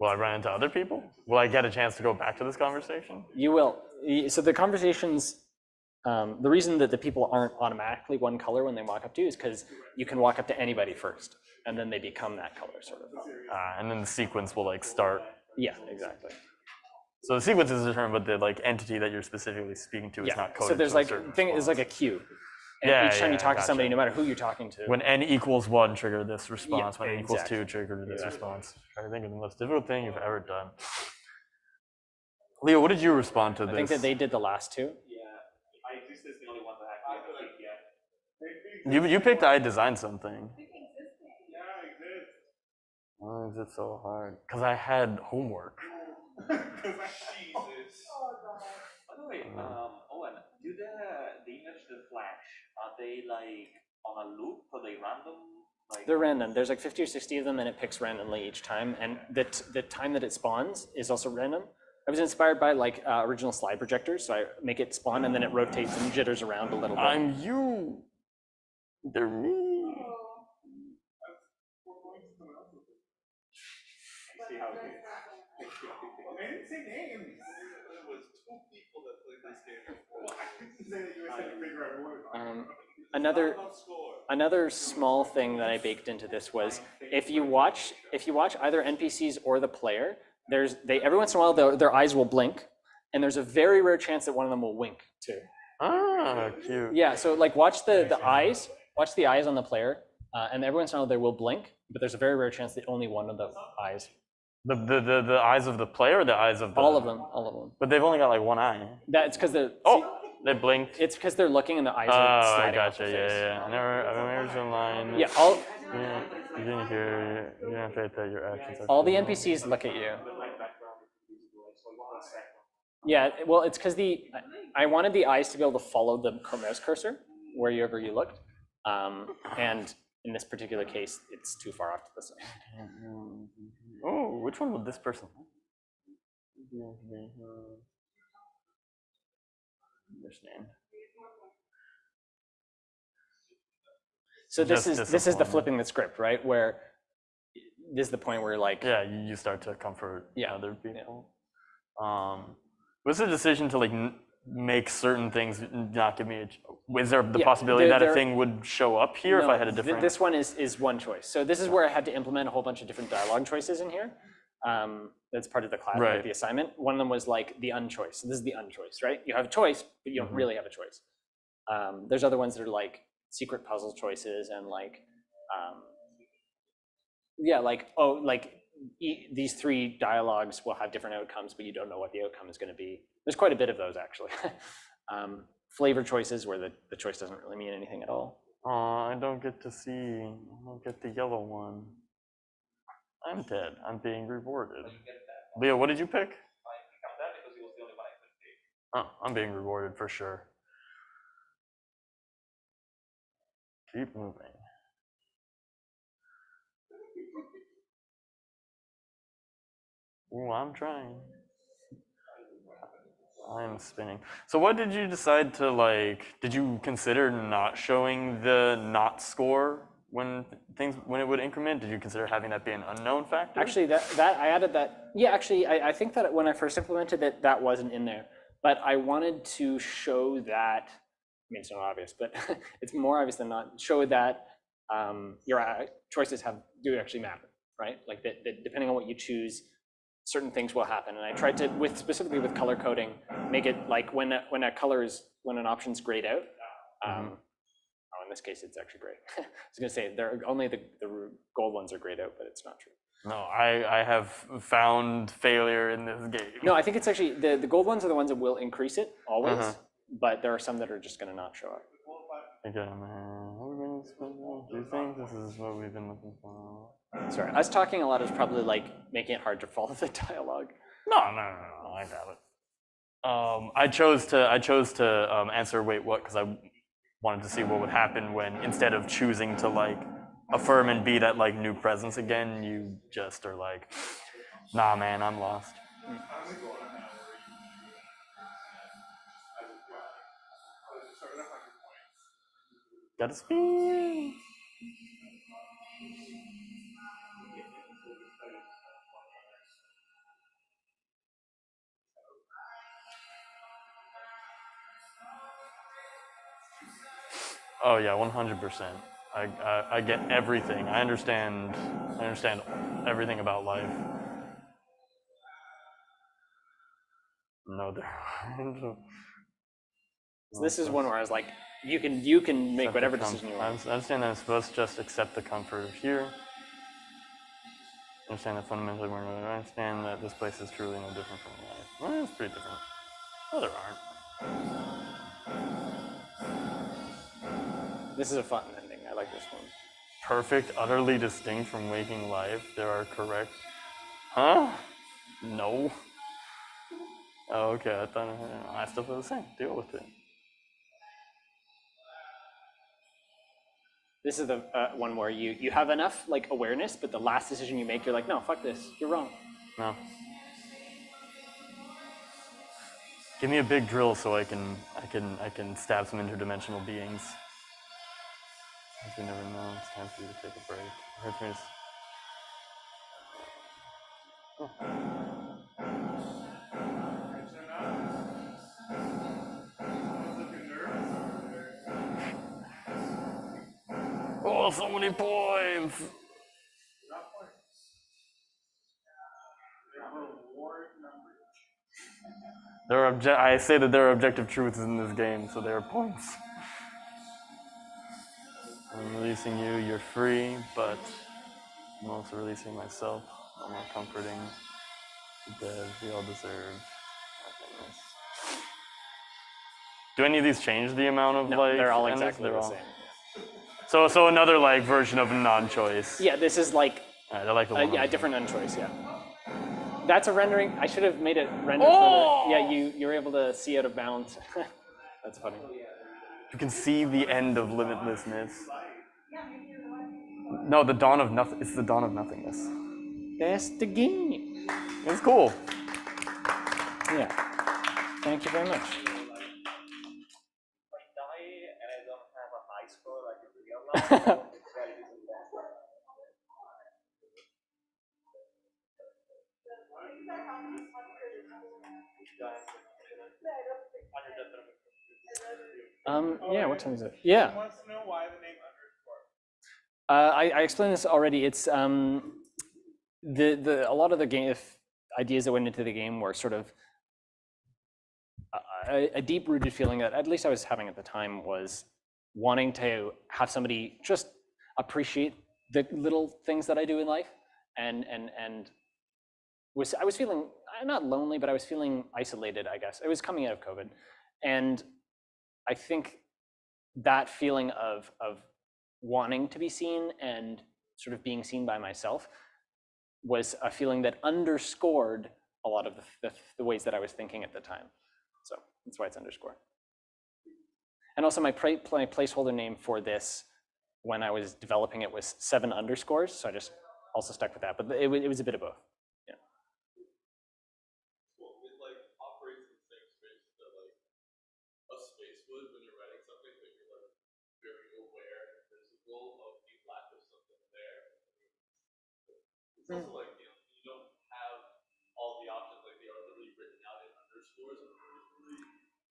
[SPEAKER 9] Will I run into other people? Will I get a chance to go back to this conversation?
[SPEAKER 4] You will. So the conversations, the reason that the people aren't automatically one color when they walk up to you is because you can walk up to anybody first, and then they become that color, sort of.
[SPEAKER 9] And then the sequence will like start.
[SPEAKER 4] Yeah, exactly.
[SPEAKER 9] So the sequence is determined, but the like entity that you're specifically speaking to is not coded.
[SPEAKER 4] So there's
[SPEAKER 9] to a
[SPEAKER 4] like
[SPEAKER 9] certain
[SPEAKER 4] is like a
[SPEAKER 9] response.
[SPEAKER 4] queue. And each time you talk to somebody,
[SPEAKER 9] gotcha.
[SPEAKER 4] no matter who you're talking to.
[SPEAKER 9] When n equals 1, trigger this response.
[SPEAKER 4] Yeah,
[SPEAKER 9] when n equals
[SPEAKER 4] exactly.
[SPEAKER 9] 2, trigger this response. I think of the most difficult thing you've ever done. Leo, what did you respond to this?
[SPEAKER 4] I think that they did the last two.
[SPEAKER 7] Yeah, I exist as the only one that actually picked yet.
[SPEAKER 9] You picked I designed something.
[SPEAKER 7] Yeah, I exist.
[SPEAKER 9] Why is it so hard? Because I had homework.
[SPEAKER 7] Jesus. By the way, Owen, do the image, the flash, are they like on a loop? Are they random? Like...
[SPEAKER 4] They're random. There's like 50 or 60 of them, and it picks randomly each time. And the time that it spawns is also random. I was inspired by like original slide projectors, so I make it spawn and then it rotates and jitters around a little bit.
[SPEAKER 9] I'm you. They're me.
[SPEAKER 7] See how it is.
[SPEAKER 3] I didn't say names.
[SPEAKER 10] There was 2 people that played this game.
[SPEAKER 3] Well, I didn't say that you guys had to figure out who it was.
[SPEAKER 4] Another small thing that I baked into this was if you watch either NPCs or the player, every once in a while their eyes will blink, and there's a very rare chance that one of them will wink too.
[SPEAKER 9] Ah, cute.
[SPEAKER 4] Yeah, so like watch the eyes on the player, and every once in a while they will blink, but there's a very rare chance that only one of the eyes.
[SPEAKER 9] The eyes of the player or the eyes of the...
[SPEAKER 4] All of them.
[SPEAKER 9] But they've only got like one eye.
[SPEAKER 4] That's because
[SPEAKER 9] They blinked.
[SPEAKER 4] it's because they're looking and the eyes
[SPEAKER 9] Oh,
[SPEAKER 4] are
[SPEAKER 9] I
[SPEAKER 4] sliding off
[SPEAKER 9] gotcha.
[SPEAKER 4] the face.
[SPEAKER 9] Yeah. I never seen line.
[SPEAKER 4] Yeah,
[SPEAKER 9] You didn't hear. You didn't say that your actions.
[SPEAKER 4] All the NPCs look at you. Yeah, well, it's because I wanted the eyes to be able to follow the mouse cursor wherever you looked, and in this particular case, it's too far off to the side.
[SPEAKER 9] Oh, which one was this person? Understand.
[SPEAKER 4] So this is the
[SPEAKER 9] disappointing.
[SPEAKER 4] flipping the script, right? Where this is the point where like
[SPEAKER 9] Yeah, you start to comfort
[SPEAKER 4] Yeah.
[SPEAKER 9] other people. Was the decision to like make certain things not give me a? Was there the
[SPEAKER 4] Yeah,
[SPEAKER 9] possibility that
[SPEAKER 4] there-
[SPEAKER 9] a thing would show up here if
[SPEAKER 4] No,
[SPEAKER 9] I had a different?
[SPEAKER 4] This one is one choice. So this is where I had to implement a whole bunch of different dialogue choices in here. That's part of the class,
[SPEAKER 9] Right.
[SPEAKER 4] like the assignment. One of them was like the unchoice. So this is the unchoice, right? You have a choice, but you don't really have a choice. There's other ones that are like secret puzzle choices and like, yeah, like, oh, like these three dialogues will have different outcomes, but you don't know what the outcome is going to be. There's quite a bit of those actually. Flavor choices where the choice doesn't really mean anything at all.
[SPEAKER 9] Oh, I don't get to see. I don't get the yellow one. I'm dead. I'm being rewarded. Leo, what did you pick? Oh, I'm being rewarded for sure. Keep moving. Ooh, I'm trying. I'm spinning. So what did you decide to like, did you consider not showing the not score when it would increment? Did you consider having that be an unknown factor?
[SPEAKER 4] Actually, that I added that. Yeah, actually, I think that when I first implemented it, that wasn't in there. But I wanted to show that. I mean, it's not obvious, but it's more obvious than not. Show that your choices do actually matter, right? Like that depending on what you choose, certain things will happen. And I tried to, specifically with color coding, make it like when an option's grayed out. Oh, in this case, it's actually gray. I was gonna say only the gold ones are grayed out, but it's not true.
[SPEAKER 9] No, I have found failure in this game.
[SPEAKER 4] No, I think it's actually the gold ones are the ones that will increase it always, but there are some that are just gonna not show up.
[SPEAKER 9] Okay, man. Do you think this is what we've been looking for?
[SPEAKER 4] Sorry, us talking a lot is probably like making it hard to follow the dialogue.
[SPEAKER 9] No, I got it. I chose to answer wait what because I wanted to see what would happen when instead of choosing to like affirm and be that like new presence again, you just are like, nah, man, I'm lost. Gotta spin. Oh yeah, 100%. I get everything. I understand everything about life. No, there aren't.
[SPEAKER 4] So this is one where I was like, you can make whatever decision you want.
[SPEAKER 9] I understand that I'm supposed to just accept the comfort of here. I understand that fundamentally I understand that this place is truly no different from life. Well, it's pretty different. No, there aren't.
[SPEAKER 4] This is a fun ending. I like this one.
[SPEAKER 9] Perfect, utterly distinct from waking life. There are correct. Huh? No. Oh, okay. I thought I still feel the same. Deal with it.
[SPEAKER 4] This is the one where you have enough like awareness, but the last decision you make, you're like, no, fuck this. You're wrong.
[SPEAKER 9] No. Give me a big drill so I can stab some interdimensional beings. As we never know, it's time for you to take a break. It hurts me to... Oh, so many points! I say that there are objective truths in this game, so there are points. I'm releasing you, you're free, but I'm also releasing myself. I'm more comforting. Dead, we all deserve happiness. Do any of these change the amount of
[SPEAKER 4] No,
[SPEAKER 9] life?
[SPEAKER 4] they're all
[SPEAKER 9] endings?
[SPEAKER 4] exactly the same.
[SPEAKER 9] So another like version of non-choice.
[SPEAKER 4] Yeah, this is like
[SPEAKER 9] All right, I like the one.
[SPEAKER 4] yeah, a different unchoice. Yeah, that's a rendering. I should have made it render.
[SPEAKER 9] Oh!
[SPEAKER 4] For the, yeah, you're able to see out of bounds. That's funny.
[SPEAKER 9] You can see the end of limitlessness. No, the dawn of nothing. It's the dawn of nothingness.
[SPEAKER 4] That's the game.
[SPEAKER 9] It's cool.
[SPEAKER 4] Yeah. Thank you very much.
[SPEAKER 7] If I die and I don't have a high score like in real life,
[SPEAKER 4] Yeah, what time is it? Yeah.
[SPEAKER 3] Wants to know why the name
[SPEAKER 4] I explained this already. It's a lot of the game ideas that went into the game were sort of a deep-rooted feeling that at least I was having at the time was wanting to have somebody just appreciate the little things that I do in life, and I was feeling not lonely, but I was feeling isolated, I guess. It was coming out of COVID, and I think that feeling of wanting to be seen and sort of being seen by myself was a feeling that underscored a lot of the ways that I was thinking at the time. So that's why it's underscore. And also my placeholder name for this when I was developing it was 7 underscores. So I just also stuck with that, but it was a bit of both. Yeah.
[SPEAKER 8] Well, it like operates in the same space that like a space would when you're writing something, but you're like very aware and visible of the lack of something there. It's also like you don't have all the options, like they are literally written out in underscores, and it's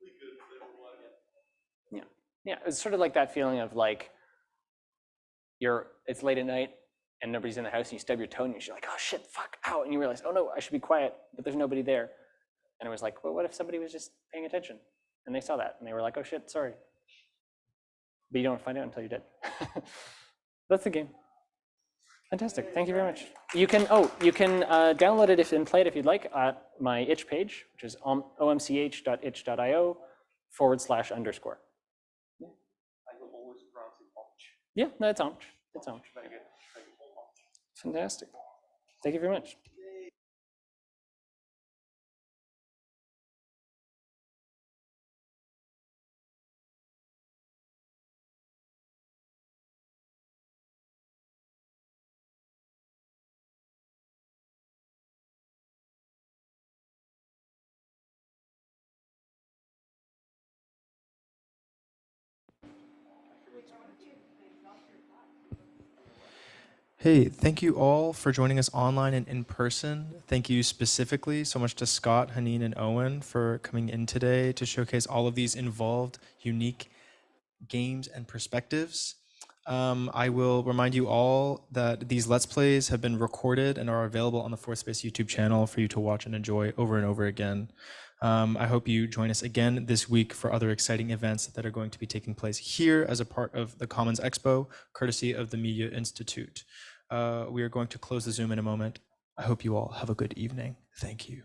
[SPEAKER 8] really good for everyone.
[SPEAKER 4] Yeah. Yeah, it's sort of like that feeling of like it's late at night and nobody's in the house and you stub your toe and you're like, oh shit, fuck, ow, and you realize, oh no, I should be quiet, but there's nobody there. And it was like, well, what if somebody was just paying attention and they saw that and they were like, oh shit, sorry. But you don't find out until you're dead. That's the game. Fantastic, thank you very much. You can download it and play it if you'd like at my itch page, which is omch.itch.io/_.
[SPEAKER 7] I will always pronounce it Omch.
[SPEAKER 4] Yeah, no, it's Omch. It's Omch.
[SPEAKER 7] Very good.
[SPEAKER 4] Fantastic. Thank you very much.
[SPEAKER 10] Hey, thank you all for joining us online and in person. Thank you specifically so much to Scott, Hanine, and Owen for coming in today to showcase all of these involved, unique games and perspectives. I will remind you all that these Let's Plays have been recorded and are available on the Fourth Space YouTube channel for you to watch and enjoy over and over again. I hope you join us again this week for other exciting events that are going to be taking place here as a part of the Commons Expo, courtesy of the Media Institute. We are going to close the Zoom in a moment. I hope you all have a good evening. Thank you.